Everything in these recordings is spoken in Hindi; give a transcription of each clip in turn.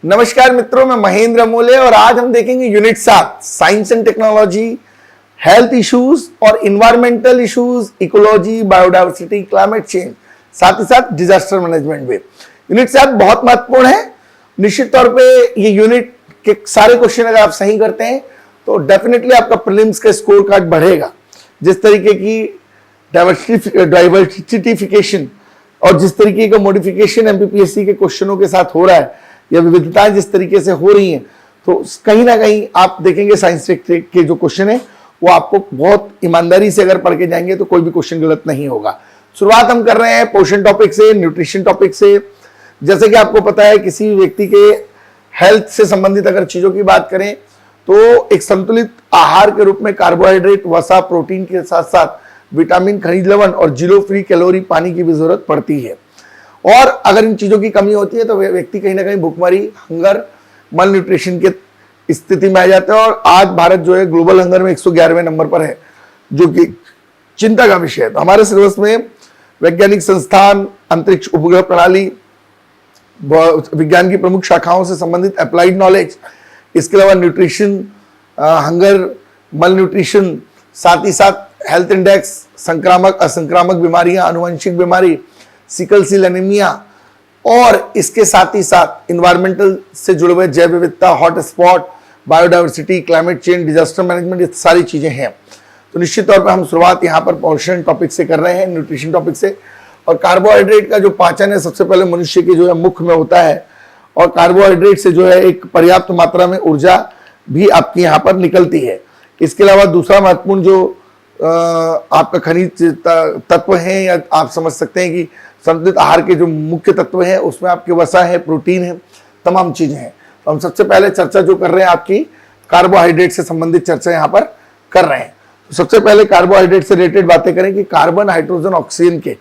नमस्कार मित्रों, मैं महेंद्र मोले और आज हम देखेंगे unit 7 science and technology, health issues और environmental issues, ecology, biodiversity, climate change, साथ ही साथ डिजास्टर मैनेजमेंट भी। यूनिट 7 बहुत महत्वपूर्ण है। निश्चित तौर पे ये यूनिट के सारे क्वेश्चन अगर आप सही करते हैं तो डेफिनेटली आपका प्रीलिम्स का स्कोर कार्ड बढ़ेगा। जिस तरीके की डाइवर्सिटिफिकेशन और जिस तरीके का मॉडिफिकेशन एमपीपीएससी के क्वेश्चनों के साथ हो रहा है या विविधताएं जिस तरीके से हो रही हैं, तो कहीं ना कहीं आप देखेंगे साइंस के जो क्वेश्चन है वो आपको बहुत ईमानदारी से अगर पढ़ के जाएंगे तो कोई भी क्वेश्चन गलत नहीं होगा। शुरुआत हम कर रहे हैं पोषण टॉपिक से, न्यूट्रिशन टॉपिक से। जैसे कि आपको पता है, किसी व्यक्ति के हेल्थ से संबंधित अगर चीजों की बात करें तो एक संतुलित आहार के रूप में कार्बोहाइड्रेट, वसा, प्रोटीन के साथ साथ विटामिन, खनिज लवण और जीरो फ्री कैलोरी पानी की भी जरूरत पड़ती है। और अगर इन चीजों की कमी होती है तो व्यक्ति कहीं ना कहीं भूखमरी, हंगर, मल न्यूट्रिशन की स्थिति में आ जाता है। और आज भारत जो है ग्लोबल हंगर में 111वें नंबर पर है, जो कि चिंता का विषय है। तो हमारे सिलेबस में वैज्ञानिक संस्थान, अंतरिक्ष उपग्रह प्रणाली, विज्ञान की प्रमुख शाखाओं से संबंधित अप्लाइड नॉलेज, इसके अलावा न्यूट्रिशन, हंगर, मल न्यूट्रिशन, साथ ही साथ हेल्थ इंडेक्स, संक्रामक असंक्रामक बीमारियां, आनुवंशिक बीमारी, सिकल सेल एनीमिया और इसके साथ ही साथ इन्वायरमेंटल से जुड़े हुए जैव विविधता, hot spot, biodiversity, climate change, disaster management, ये सारी चीजें हैं। तो निश्चित तौर पर हम शुरुआत यहाँ पर पोषण टॉपिक से कर रहे हैं, न्यूट्रिशन टॉपिक से। और कार्बोहाइड्रेट का जो पाचन है सबसे पहले मनुष्य के जो है मुख में होता है, और कार्बोहाइड्रेट से जो है एक पर्याप्त मात्रा में ऊर्जा भी आपकी यहाँ पर निकलती है। इसके अलावा दूसरा महत्वपूर्ण जो आपका खनिज तत्व है, या आप समझ सकते हैं कि संतुलित आहार के जो मुख्य तत्व हैं उसमें आपके वसा है, प्रोटीन है, तमाम चीजें हैं। तो हम सबसे पहले चर्चा जो कर रहे हैं आपकी कार्बोहाइड्रेट से संबंधित चर्चा यहाँ पर कर रहे हैं। तो सबसे पहले कार्बोहाइड्रेट से रिलेटेड बातें करें कि कार्बन, हाइड्रोजन, ऑक्सीजन के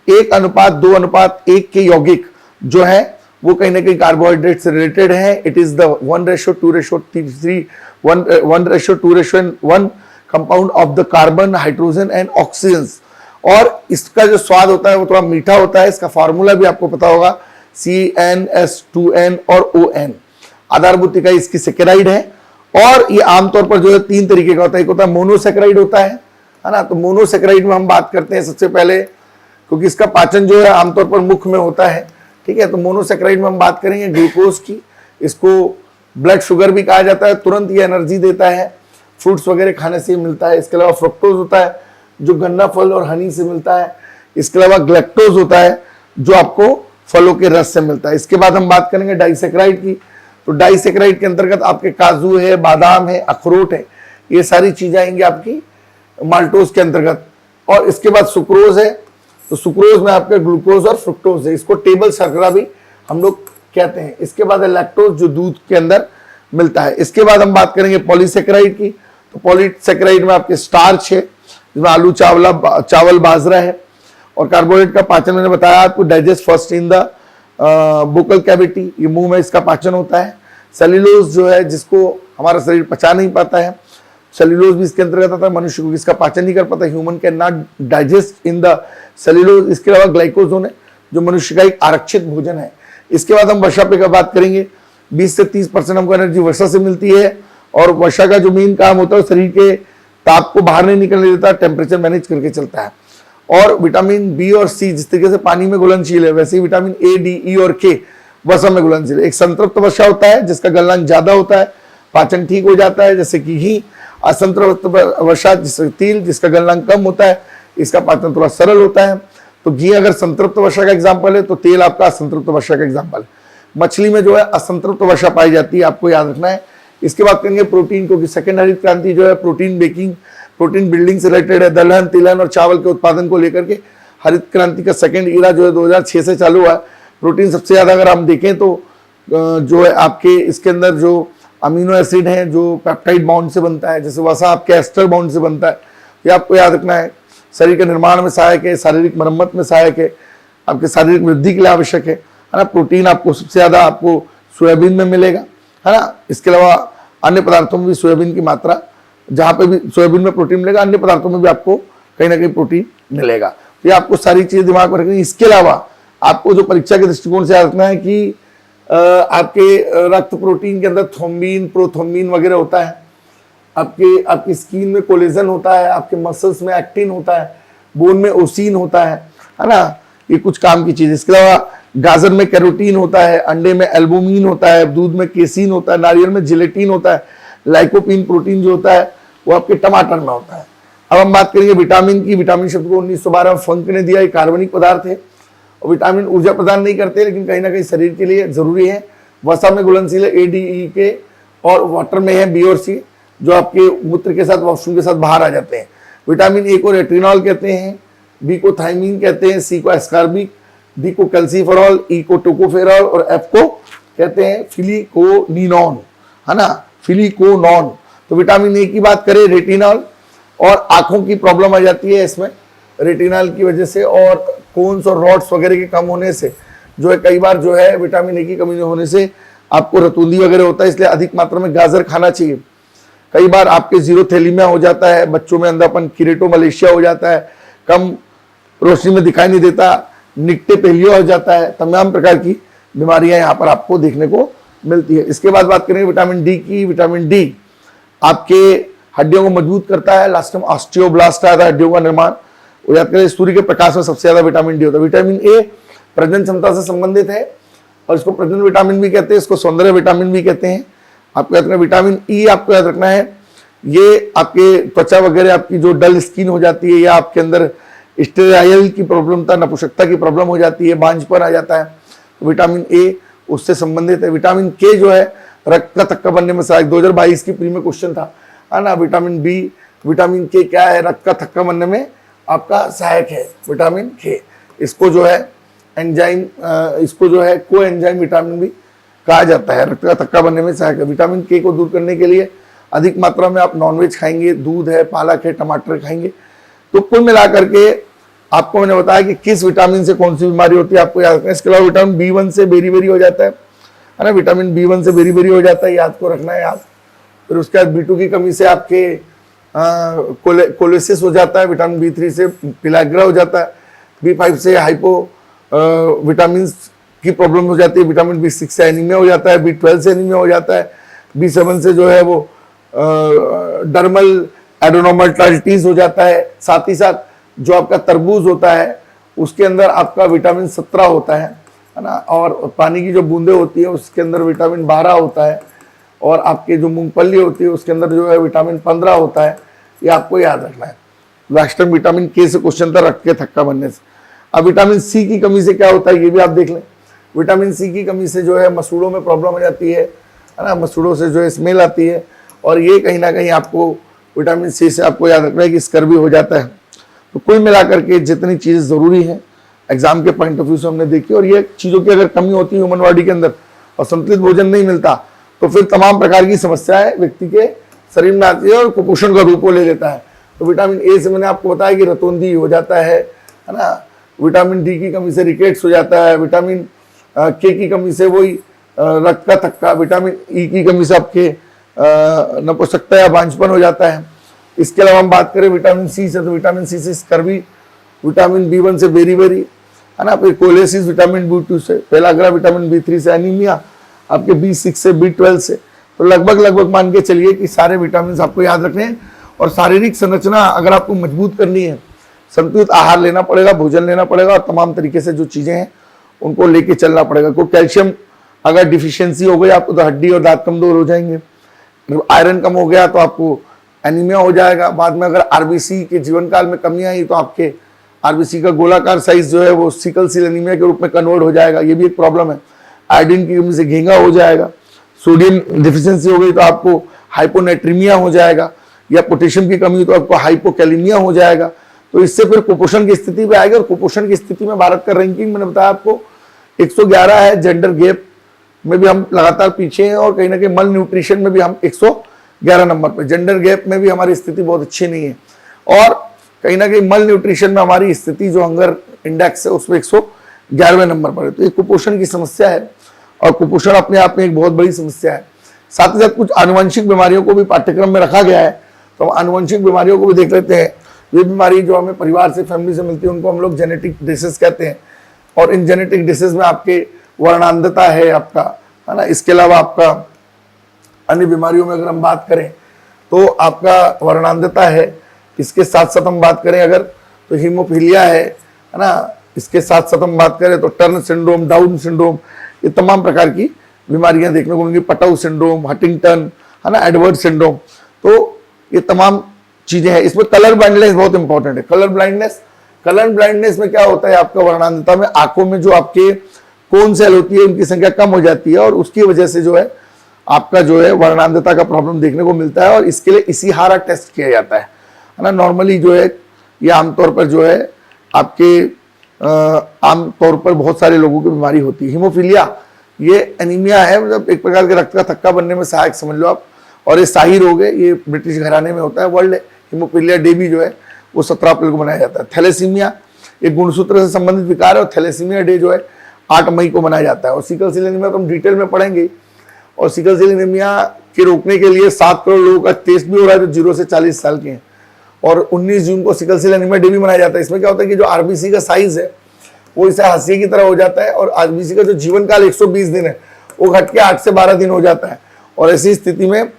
1:2:1 के यौगिक जो है वो कहीं ना कहीं कार्बोहाइड्रेट से रिलेटेड है। It is the 1:2:3 1:2:1 compound of the carbon, hydrogen and oxygen. और इसका जो स्वाद होता है वो थोड़ा मीठा होता है। इसका फॉर्मूला भी आपको पता होगा, CnS2n और ON। आधारभूत इकाई इसकी सेकेराइड है। और ये आमतौर पर जो है 3 तरीके का होता है। एक होता है मोनोसेकेराइड होता है ना। तो मोनोसेकेराइड में हम बात करते हैं सबसे पहले, क्योंकि इसका पाचन जो है आमतौर पर मुख में होता है, ठीक है। तो मोनोसेकेराइड में हम बात करेंगे ग्लूकोज की। इसको ब्लड शुगर भी कहा जाता है, तुरंत ये एनर्जी देता है, फ्रूट्स वगैरह खाने से मिलता है। इसके अलावा फ्रुक्टोज होता है जो गन्ना फल और हनी से मिलता है। इसके अलावा ग्लैक्टोज होता है जो आपको फलों के रस से मिलता है। इसके बाद हम बात करेंगे डाइसेक्राइड की। तो डाइसेक्राइड के अंतर्गत आपके काजू है, बादाम है, अखरोट है, ये सारी चीजें आएंगी आपकी माल्टोज के अंतर्गत। और इसके बाद सुक्रोज है। तो सुक्रोज में आपके ग्लूकोज और फ्रुक्टोज है, इसको टेबल शर्करा भी हम लोग कहते हैं। इसके बाद है लैक्टोज जो दूध के अंदर मिलता है। इसके बाद हम बात करेंगे पॉलीसेकेराइड की। तो पॉलीसेकेराइड में आपके स्टार्च है, जिसमें आलू, चावल, बाजरा है। और कार्बोहाइड्रेट का पाचन मैंने बताया आपको, digest first in the buccal cavity, ये मुंह में इसका पाचन होता है। सेल्यूलोज जो है जिसको हमारा शरीर पचा नहीं पाता है, सेल्यूलोज भी इसके अंतर्गत आता है। मनुष्य को इसका पाचन नहीं कर पाता, human can not digest in the cellulose. इसके अलावा ग्लाइकोजोन है जो मनुष्य का एक आरक्षित भोजन है। इसके बाद हम वसा पे का बात करेंगे। 20 से 30% हमको एनर्जी वसा से मिलती है। और वसा का जो मेन काम होता है शरीर के ताप को बाहर नहीं निकलने देता, टेम्परेचर मैनेज करके चलता है। और विटामिन बी और सी जिस तरीके से पानी में घुलनशील है, वैसे ही विटामिन ए, डी, ई और के वसा में घुलनशील है। एक संतृप्त वसा होता है जिसका गलनांक ज्यादा होता है, पाचन ठीक हो जाता है, जैसे कि घी। असंतृप्त वसा जिसका तिल, जिसका गलनांक कम होता है, इसका पाचन थोड़ा सरल होता है। तो घी अगर संतृप्त वसा का एग्जाम्पल है तो तेल आपका असंतृप्त वसा का एग्जाम्पल है। मछली में जो है असंतृप्त वसा पाई जाती है, आपको याद रखना है। इसके बाद करेंगे प्रोटीन, क्योंकि सेकेंड हरित क्रांति जो है प्रोटीन बेकिंग, प्रोटीन बिल्डिंग से रिलेटेड है। दलहन, तिलहन और चावल के उत्पादन को लेकर के हरित क्रांति का सेकेंड इरा जो है 2006 से चालू हुआ है। प्रोटीन सबसे ज्यादा अगर हम देखें तो जो है आपके इसके अंदर जो अमीनो एसिड है जो पेप्टाइड बॉन्ड से बनता है, जैसे वसा आपके एस्टर बॉन्ड से बनता है, ये आपको याद रखना है। शरीर के निर्माण में सहायक है, शारीरिक मरम्मत में सहायक है, आपके शारीरिक वृद्धि के लिए आवश्यक है ना। प्रोटीन आपको सबसे ज्यादा आपको सोयाबीन में मिलेगा, है ना। इसके अलावा अन्य पदार्थों में भी सोयाबीन की मात्रा, जहां पे भी सोयाबीन में प्रोटीन मिलेगा, अन्य पदार्थों में भी आपको कहीं ना कहीं प्रोटीन मिलेगा। तो ये आपको सारी चीजें दिमाग में रखनी। इसके अलावा आपको जो परीक्षा के दृष्टिकोण से याद रखना है कि आपके रक्त प्रोटीन के अंदर थ्रोम्बिन, प्रोथ्रोम्बिन वगैरह होता है, आपकी स्किन में कोलेजन होता है, आपके मसल्स में एक्टिन होता है, बोन में ओसिन होता है ना, ये कुछ काम की चीज। इसके अलावा गाजर में कैरोटीन होता है, अंडे में एल्बुमिन होता है, दूध में केसिन होता है, नारियल में जिलेटिन होता है, लाइकोपीन प्रोटीन जो होता है वो आपके टमाटर में होता है। अब हम बात करेंगे विटामिन की। विटामिन शब्द को 1912 में फंक ने दिया, ये कार्बनिक पदार्थ है और विटामिन ऊर्जा प्रदान नहीं करते, लेकिन कहीं ना कहीं शरीर के लिए जरूरी है। वसा में घुलनशील है, ADE के, और वाटर में है B और C, जो आपके मूत्र के साथ, वॉशरूम के साथ बाहर आ जाते हैं। विटामिन A को रेटिनॉल कहते हैं, B को थायमीन कहते हैं, C को एस्कॉर्बिक, D को कैल्सीफेरॉल, E को टोकोफेरॉल और F को कहते हैं फिलिकोनिनॉन, है ना, फिलिकोनॉन। तो विटामिन A की बात करें, रेटिनॉल, और आंखों की प्रॉब्लम आ जाती है इसमें रेटिनॉल की वजह से, और कोन्स और रॉड्स वगैरह के कम होने से जो है, कई बार जो है विटामिन A की कमी होने से आपको रतूंधी वगैरह होता है, इसलिए अधिक मात्रा में गाजर खाना चाहिए। कई बार आपके जीरोथैलेमिया हो जाता है, बच्चों में अंधापन, किरेटोमलेशिया हो जाता है, कम रोशनी में दिखाई नहीं देता, निक्टेपेलिया हो जाता है, तमाम प्रकार की बीमारियां यहाँ पर आपको देखने को मिलती है। इसके बाद बात करेंगे विटामिन डी की। विटामिन डी आपके हड्डियों को मजबूत करता है, लास्ट में ऑस्टियोब्लास्ट आता है, हड्डियों का निर्माण हो जाता है। सूर्य के प्रकाश में सबसे ज्यादा विटामिन डी होता है। विटामिन ए प्रजनन क्षमता से संबंधित है और इसको प्रजनन विटामिन भी कहते हैं, इसको सौंदर्य विटामिन भी कहते हैं। आपको याद रखना विटामिन ई, आपको याद रखना है ये आपके त्वचा वगैरह आपकी जो डल स्किन हो जाती है, या आपके अंदर स्टेराइल की प्रॉब्लमता, नपुंसकता की प्रॉब्लम हो जाती है, बांझपन आ जाता है, तो विटामिन ए उससे संबंधित है। विटामिन के जो है रक्त का थक्का बनने में सहायक, 2022 की प्री में क्वेश्चन था, है ना। विटामिन बी, विटामिन के क्या है, रक्त का थक्का बनने में आपका सहायक है विटामिन के। इसको जो है एंजाइम, इसको जो है को एंजाइम विटामिन भी कहा जाता है, रक्त का थक्का बनने में सहायक है। विटामिन के को दूर करने के लिए अधिक मात्रा में आप नॉनवेज खाएंगे, दूध है, पालक है, टमाटर खाएंगे। तो कुल मिलाकर के आपको मैंने बताया कि किस विटामिन से कौन सी बीमारी होती है, आपको याद रखना है। इसके अलावा विटामिन B1 से बेरी बेरी हो जाता है ना, विटामिन B1 से बेरी बेरी हो जाता है, याद को रखना है याद। फिर उसके बाद B2 की कमी से आपके कोलेसिस हो जाता है, विटामिन B3 से पिलाग्रा हो जाता है, B5 से हाइपो विटामिन की प्रॉब्लम हो जाती है, विटामिन B6 से एनीमिया हो जाता है, B12 से एनीमिया हो जाता है, B7 से जो है वो डर्मल एडोनोमल्टाइटिस हो जाता है। साथ ही साथ जो आपका तरबूज होता है उसके अंदर आपका विटामिन 17 होता है ना, और पानी की जो बूंदे होती है उसके अंदर विटामिन 12 होता है, और आपके जो मूंगफली होती है उसके अंदर जो है विटामिन 15 होता है। ये आपको याद रखना है। लास्ट टाइम विटामिन के से क्वेश्चन था, रख के थक्का बनने से। अब विटामिन सी की कमी से क्या होता है ये भी आप देख लें। विटामिन सी की कमी से जो है मसूड़ों में प्रॉब्लम हो जाती है ना, मसूड़ों से जो है स्मेल आती है, और ये कहीं ना कहीं आपको विटामिन सी से आपको याद रखना है कि स्कर्वी हो जाता है। तो कुल मिलाकर के जितनी चीज़ ज़रूरी है एग्जाम के पॉइंट ऑफ व्यू से हमने देखी, और ये चीज़ों की अगर कमी होती है ह्यूमन बॉडी के अंदर और संतुलित भोजन नहीं मिलता तो फिर तमाम प्रकार की समस्याएं व्यक्ति के शरीर में आती है और कुपोषण का रूप ले लेता है। तो विटामिन ए से मैंने आपको बताया कि रतौंधी हो जाता है ना। विटामिन डी की कमी से रिकेट्स हो जाता है, विटामिन के की कमी से वही रक्त का थक्का, विटामिन ई की कमी से आपके नपुंसकता या बांझपन हो जाता है। इसके अलावा हम बात करें विटामिन सी से, तो विटामिन सी से स्कर्वी, विटामिन B1 से बेरी बेरी, है ना, फिर कोलेसिस विटामिन B2 से, पेलाग्रा विटामिन B3 से, एनीमिया आपके B6 से, B12 से। तो लगभग मान के चलिए कि सारे विटामिन आपको याद रखने हैं। और शारीरिक संरचना अगर आपको मजबूत करनी है, संतुलित आहार लेना पड़ेगा, भोजन लेना पड़ेगा, और तमाम तरीके से जो चीज़ें हैं उनको लेके चलना पड़ेगा। कोई कैल्शियम अगर डिफिशियंसी हो गई आपको तो हड्डी और दांत कमजोर हो जाएंगे। आयरन कम हो गया तो आपको एनीमिया हो जाएगा। बाद में अगर आरबीसी के जीवन काल में कमी आई तो आपके आरबीसी का गोलाकार साइज जो है वो सिकल सेल एनीमिया के रूप में कन्वर्ट हो जाएगा, ये भी एक प्रॉब्लम है। आयोडीन की कमी से घेंगा हो जाएगा। सोडियम डिफिशियंसी हो गई तो आपको हाइपोनेट्रीमिया हो जाएगा, या पोटेशियम की कमी तो आपको हाइपोकैलिमिया हो जाएगा। तो इससे फिर कुपोषण की स्थिति पे आएगी, और कुपोषण की स्थिति में भारत का रैंकिंग मैंने बताया आपको 111 है। जेंडर गैप में भी हम लगातार पीछे हैं, और कहीं ना कहीं मल न्यूट्रिशन में भी हम 111 नंबर पे, जेंडर गैप में भी हमारी स्थिति बहुत अच्छी नहीं है, और कहीं ना कहीं मल न्यूट्रिशन में हमारी स्थिति जो हंगर इंडेक्स है उसमें 111वें नंबर पर है। तो ये कुपोषण की समस्या है, और कुपोषण अपने आप में एक बहुत बड़ी समस्या है। साथ ही साथ कुछ आनुवंशिक बीमारियों को भी पाठ्यक्रम में रखा गया है, तो हम आनुवंशिक बीमारियों को भी देख लेते हैं। ये बीमारी जो हमें परिवार से, फैमिली से मिलती है उनको हम लोग जेनेटिक डिसीज कहते हैं, और इन जेनेटिक डिसीज में आपके वर्णांधता है, आपका है ना। इसके अलावा आपका अन्य बीमारियों में अगर हम बात करें तो आपका वर्णांधता है, इसके साथ साथ हम बात करें अगर तो हीमोफीलिया है ना। इसके साथ साथ हम बात करें तो टर्न सिंड्रोम, डाउन सिंड्रोम, ये तमाम प्रकार की बीमारियां देखने को मिलेंगी। पटाउ सिंड्रोम, हंटिंगटन, है ना, एडवर्ड सिंड्रोम, तो ये तमाम चीजें हैं। इसमें कलर ब्लाइंडनेस बहुत इंपॉर्टेंट है। कलर ब्लाइंडनेस में क्या होता है, आपका वर्णांधता में आंखों में जो आपके कोन सेल होती है उनकी संख्या कम हो जाती है और उसकी वजह से जो है आपका जो है वर्णांधता का प्रॉब्लम देखने को मिलता है। और इसके लिए इशिहारा टेस्ट किया जाता है ना। नॉर्मली जो है ये आमतौर पर जो है आपके आमतौर पर बहुत सारे लोगों की बीमारी होती है। हीमोफीलिया ये एनीमिया है, मतलब एक प्रकार के रक्त का थक्का बनने में सहायक समझ लो आप। और ये शाही रोग है, ये ब्रिटिश घराने में होता है। वर्ल्ड हीमोफीलिया डे भी जो है वो 17 अप्रैल को मनाया जाता है। थैलेसीमिया एक गुणसूत्र से संबंधित विकार है और थैलेसीमिया डे जो है 8 मई को मनाया जाता है। और सिकल सेल एनीमिया तो हम डिटेल में पढ़ेंगे। और सिकल सेल एनीमिया के रोकने के लिए 7 करोड़ लोगों का टेस्ट भी हो रहा है जो 0 से 40 साल के हैं। और 19 जून को सिकल सेल एनीमिया डे भी मनाया जाता है। इसमें क्या होता है कि जो आरबीसी का साइज है वो इसे हाशिए की तरह हो जाता है और आरबीसी का जो जीवन काल 120 दिन है वो घट के 8 से 12 दिन हो जाता है। और ऐसी स्थिति में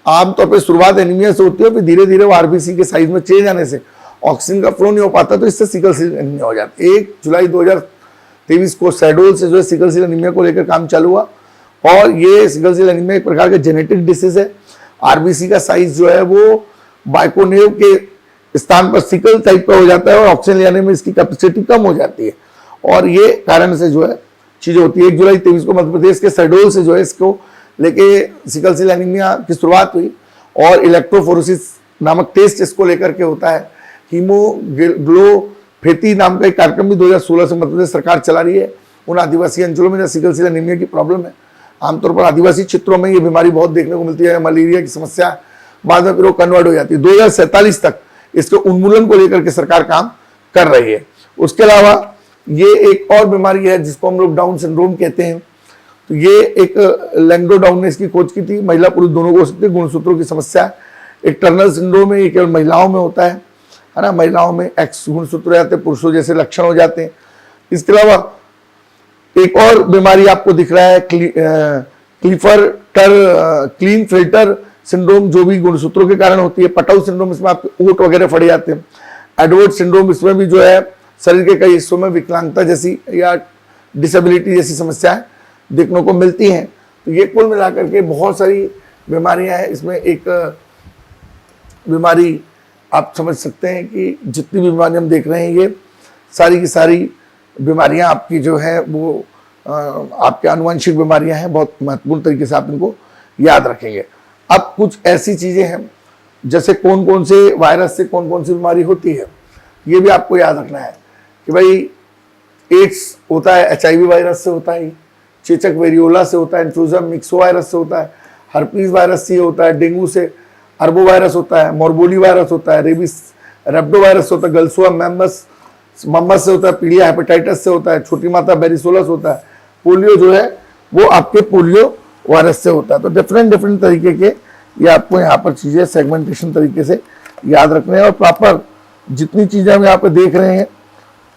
आमतौर पर शुरुआत एनीमिया से होती है, फिर धीरे धीरे वो आरबीसी के साइज में चेंज आने से ऑक्सीजन का फ्लो नहीं हो पाता, तो इससे सिकल सेल एनीमिया हो जाता है। 1 जुलाई 2023 को शहडोल से जो है सिकल सेल एनीमिया को लेकर काम चालू हुआ। और ये सिकल सेल एनीमिया एक प्रकार का जेनेटिक डिसीज है। आरबीसी का साइज जो है वो बाइकोनेव के स्थान पर सिकल टाइप का हो जाता है और ऑक्सीजन लेने में इसकी कैपेसिटी कम हो जाती है। और ये कारण से जो है चीजें होती है। 1 जुलाई 23 को मध्य प्रदेश के शहडोल से जो है इसको लेके सिकल सेल एनीमिया की शुरुआत हुई। और इलेक्ट्रोफोरेसिस नामक टेस्ट इसको लेकर के होता है। हीमोग्लोफेटी नाम का एक कार्यक्रम भी 2016 से मध्य प्रदेश सरकार चला रही है उन आदिवासी अंचलों में जहाँ सिकल सेल एनीमिया की प्रॉब्लम है। आमतौर पर आदिवासी क्षेत्रों में ये बीमारी बहुत देखने को मिलती है। मलेरिया की समस्या बाद में फिर वो कन्वर्ट हो जाती है। 2047 तक इसके उन्मूलन को लेकर के सरकार काम कर रही है। उसके अलावा ये एक और बीमारी है जिसको हम लोग डाउन सिंड्रोम कहते हैं। तो ये एक लैंगडो डाउन ने इसकी खोज की थी। महिला पुरुष दोनों को हो सकती है, गुणसूत्रों की समस्या। एक टर्नर सिंड्रोम है, ये केवल महिलाओं में होता है ना। महिलाओं में एक्स गुणसूत्र हो जाते हैं, पुरुषों जैसे लक्षण हो जाते हैं। इसके अलावा एक और बीमारी आपको दिख रहा है क्लीन फिल्टर सिंड्रोम, जो भी गुणसूत्रों के कारण होती है। पटाउ सिंड्रोम, इसमें आपके ओट वगैरह फट जाते हैं। एडवर्ड सिंड्रोम, इसमें भी जो है शरीर के कई हिस्सों में विकलांगता जैसी या डिसेबिलिटी जैसी समस्याएं देखने को मिलती हैं। तो ये कुल मिलाकर के बहुत सारी बीमारियां हैं। इसमें एक बीमारी आप समझ सकते हैं कि जितनी भी बीमारियां हम देख रहे हैं ये सारी की सारी बीमारियां आपकी जो है वो आपके आनुवंशिक बीमारियां हैं। बहुत महत्वपूर्ण तरीके से आप इनको याद रखेंगे। अब कुछ ऐसी चीजें हैं जैसे कौन कौन से वायरस से कौन कौन सी बीमारी होती है, ये भी आपको याद रखना है कि भाई एड्स होता है HIV वायरस से होता है, चेचक वेरियोला से होता है, इन्फ्लुएंजा मिक्सो वायरस से होता है, हर्पीज वायरस से होता है, डेंगू से अरबो वायरस होता है, मोरबोली वायरस होता है, रेबिस रेप्टो वायरस होता है, गलसुआ मम्मस से होता है, पीलिया हेपेटाइटिस से होता है, छोटी माता बेरिसोलस होता है, पोलियो जो है वो आपके पोलियो वायरस से होता है। तो डिफरेंट तरीके के ये आपको यहाँ पर चीजें सेगमेंटेशन तरीके से याद रखने हैं। और प्रॉपर जितनी चीजें हम यहाँ पे देख रहे हैं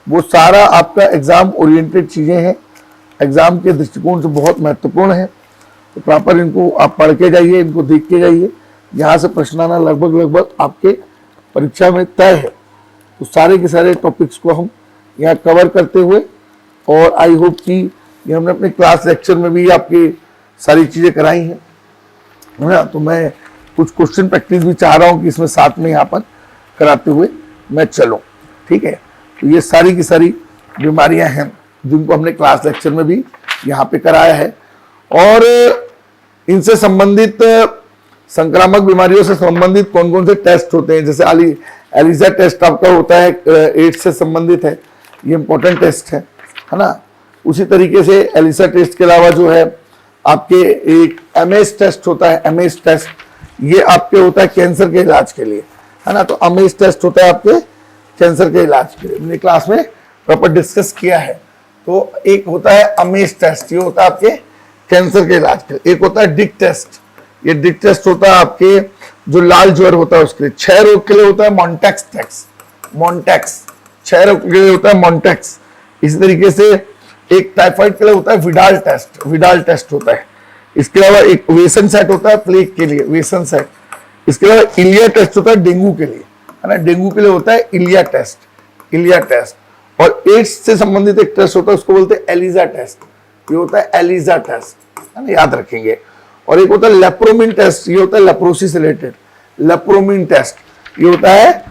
वो सारा आपका एग्जाम ओरिएंटेड चीजें हैं, एग्जाम के दृष्टिकोण से बहुत महत्वपूर्ण है। तो प्रॉपर इनको आप पढ़ के जाइए, इनको देख के जाइए। यहाँ से प्रश्न आना लगभग आपके परीक्षा में तय है। तो सारे के सारे टॉपिक्स को हम यहाँ कवर करते हुए, और आई होप कि ये हमने अपने क्लास लेक्चर में भी आपकी सारी चीज़ें कराई हैं, है ना। तो मैं कुछ क्वेश्चन प्रैक्टिस भी चाह रहा हूँ कि इसमें साथ में यहाँ पर कराते हुए मैं चलूँ, ठीक है। तो ये सारी की सारी बीमारियाँ हैं जिनको हमने क्लास लेक्चर में भी यहाँ पे कराया है। और इनसे संबंधित संक्रामक बीमारियों से संबंधित कौन कौन से टेस्ट होते हैं, जैसे एलिजा टेस्ट आपका होता है, एड्स से संबंधित है, ये इंपॉर्टेंट टेस्ट है ना। उसी तरीके से एलिसा टेस्ट के अलावा जो है आपके एक एमएस टेस्ट होता है। एमएस टेस्ट ये आपके होता है कैंसर के इलाज के लिए, है ना। तो एमएस टेस्ट होता है आपके कैंसर के इलाज के लिए, मैंने क्लास में प्रॉपर डिस्कस किया है। तो एक होता है अमेज टेस्ट, ये होता है आपके कैंसर के इलाज के लिए। एक होता है डिक टेस्ट, ये डिक टेस्ट होता है आपके जो लाल ज्वर होता है उसके लिए। 6 रोग के लिए होता है मॉन्टेक्स टेस्ट, मॉन्टेक्स 6 रोग के लिए होता है मॉन्टेक्स। इसी तरीके से एक टाइफाइड के लिए होता है विडाल टेस्ट, विडाल टेस्ट होता है इसके अलावा एक वेसन सेट होता है प्लेग के लिए, वेसन सेट। इसके अलावा इलिया टेस्ट होता है डेंगू के लिए, है ना, डेंगू के लिए होता है इलिया टेस्ट, इलिया टेस्ट। और एड्स से संबंधित एक टेस्ट होता है, उसको बोलते हैं एलिजा टेस्ट, ये होता है एलिजा टेस्ट, है ना, याद रखेंगे। और एक होता है लेप्रोमिन टेस्ट, ये होता है लेप्रोसिस रिलेटेड, लेप्रोमिन टेस्ट, ये होता है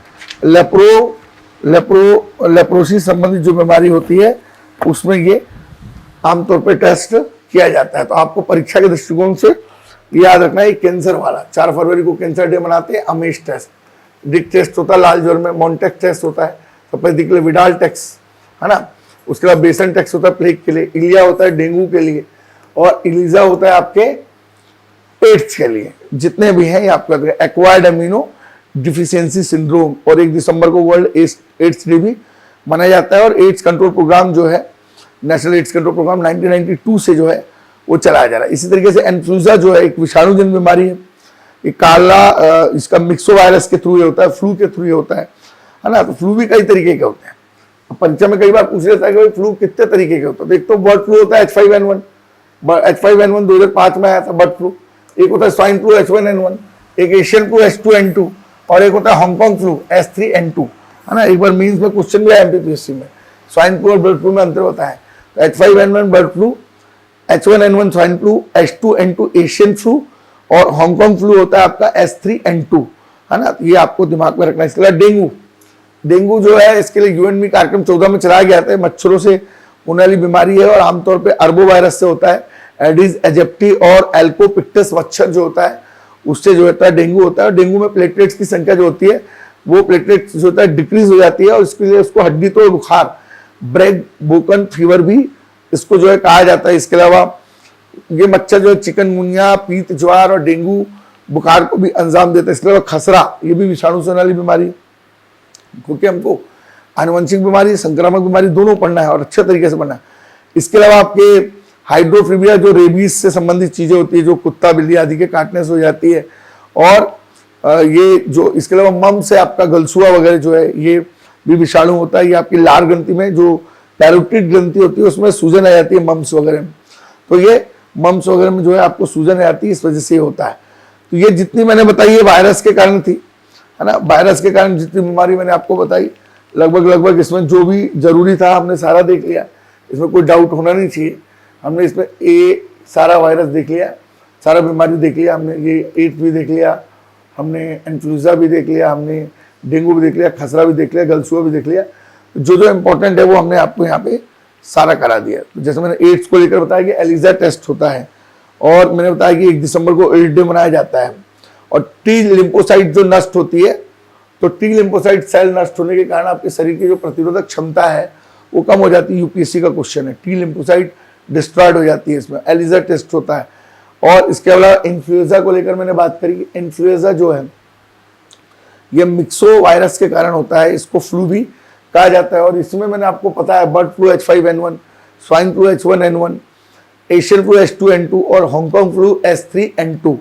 लेप्रोसिस संबंधित जो बीमारी होती है उसमें ये आमतौर पर टेस्ट किया जाता है। तो आपको परीक्षा के दृष्टिकोण से याद रखना है कैंसर वाला, 4 फरवरी को कैंसर डे मनाते हैं, अमेश टेस्ट, डिक टेस्ट होता है लाल ज्वर में, मॉन्टेक्स टेस्ट होता है सफेदी के लिए, विडाल टेस्ट, है ना। उसके बाद बेसन टेस्ट होता है प्लेग के लिए, इलिया होता है डेंगू के लिए, और इलिजा होता है आपके एड्स के लिए। जितने भी हैं ये आपको एक्वायर्ड अमीनो डिफिशियंसी सिंड्रोम। और 1 दिसंबर को वर्ल्ड एड्स डे भी मनाया जाता है। और एड्स कंट्रोल प्रोग्राम जो है, नेशनल एड्स कंट्रोल प्रोग्राम 1992 से जो है वो चलाया जा रहा है। इसी तरीके से इन्फ्लुएंजा जो है एक विषाणुजन्य बीमारी है, ये काला इसका मिक्सो वायरस के थ्रू होता है, फ्लू के थ्रू होता है ना। तो फ्लू भी कई तरीके के होते हैं, परीक्षा में कई बार पूछ लेता है कि फ्लू कितने तरीके के होते हैं। एक तो बर्ड फ्लू होता है H5N1, H5N1 2005 में आया था बर्ड फ्लू। एक होता है स्वाइन फ्लू H1N1, एक एशियन फ्लू H2N2, और एक होता है हांगकांग फ्लू H3N2, है ना। एक बार मीन्स में क्वेश्चन भी आया MPPSC में, स्वाइन फ्लू और बर्ड फ्लू में अंतर होता है। तो H5N1 bird flu, H1N1 swine flu, H2N2 Asian flu, और हांगकांग फ्लू होता है आपका H3N2, है ना। ये आपको दिमाग में रखना है। इसके अलावा डेंगू, डेंगू जो है इसके लिए यूएनबी कार्यक्रम 14 में चलाया गया था। मच्छरों से होने वाली बीमारी है और आमतौर पे अरबो वायरस से होता है, एडिस एजिप्टी और एल्कोपिक्टस मच्छर जो होता है उससे जो होता है डेंगू होता है। और डेंगू में प्लेटलेट्स की संख्या जो होती है वो प्लेटलेट्स जो होता है डिक्रीज हो जाती है, और इसके लिए उसको हड्डी तोड़ बुखार, ब्रेग बोकन फीवर भी इसको जो है कहा जाता है। इसके अलावा ये मच्छर जो है चिकनगुनिया, पीत ज्वार और डेंगू बुखार को भी अंजाम देता है। इसके अलावा खसरा, ये भी विषाणु से होने वाली बीमारी है, क्योंकि हमको आनुवंशिक बीमारी, संक्रामक बीमारी दोनों पढ़ना है और अच्छे तरीके से पढ़ना है। इसके अलावा आपके हाइड्रोफीबिया जो रेबीज से संबंधित चीजें होती है, जो कुत्ता बिल्ली आदि के काटने से हो जाती है। और ये जो इसके अलावा मम से आपका गलसुआ वगैरह जो है ये भी विषाणु होता है। ये आपकी लार ग्रंथि में जो पैरोटिड ग्रंथि होती है उसमें सूजन आ जाती है मम्स वगैरह में, तो ये मम्स वगैरह में जो है आपको सूजन आ जाती है, इस वजह से होता है। तो ये जितनी मैंने बताई है वायरस के कारण थी, है ना। वायरस के कारण जितनी बीमारी मैंने आपको बताई लगभग इसमें जो भी जरूरी था हमने सारा देख लिया, इसमें कोई डाउट होना नहीं चाहिए। हमने इसमें सारा वायरस देख लिया, सारा बीमारी देख लिया हमने, ये एड्स भी देख लिया हमने, इन्फ्लुएंजा भी देख लिया हमने, डेंगू भी देख लिया, खसरा भी देख लिया, गलसुआ भी देख लिया। जो जो इम्पोर्टेंट है वो हमने आपको यहाँ पे सारा करा दिया। तो जैसे मैंने एड्स को लेकर बताया कि एलिजा टेस्ट होता है, और मैंने बताया कि 1 दिसंबर को एड्स डे मनाया जाता है। और टी लिम्फोसाइट जो नष्ट होती है, तो टी लिम्फोसाइट सेल नष्ट होने के कारण आपके शरीर की जो प्रतिरोधक क्षमता है वो कम हो जाती है। यूपीएससी का क्वेश्चन है, टी लिम्फोसाइट डिस्ट्रॉयड हो जाती है, इसमें एलिजा टेस्ट होता है। और इसके अलावा इन्फ्लुएंजा को लेकर मैंने बात करी, इन्फ्लुएंजा जो है ये मिक्सो वायरस के कारण होता है, इसको फ्लू भी कहा जाता है। और इसमें मैंने आपको पता है bird flu H5N1, swine flu H1N1, Asian flu H2N2 और हांगकांग फ्लू H3N2।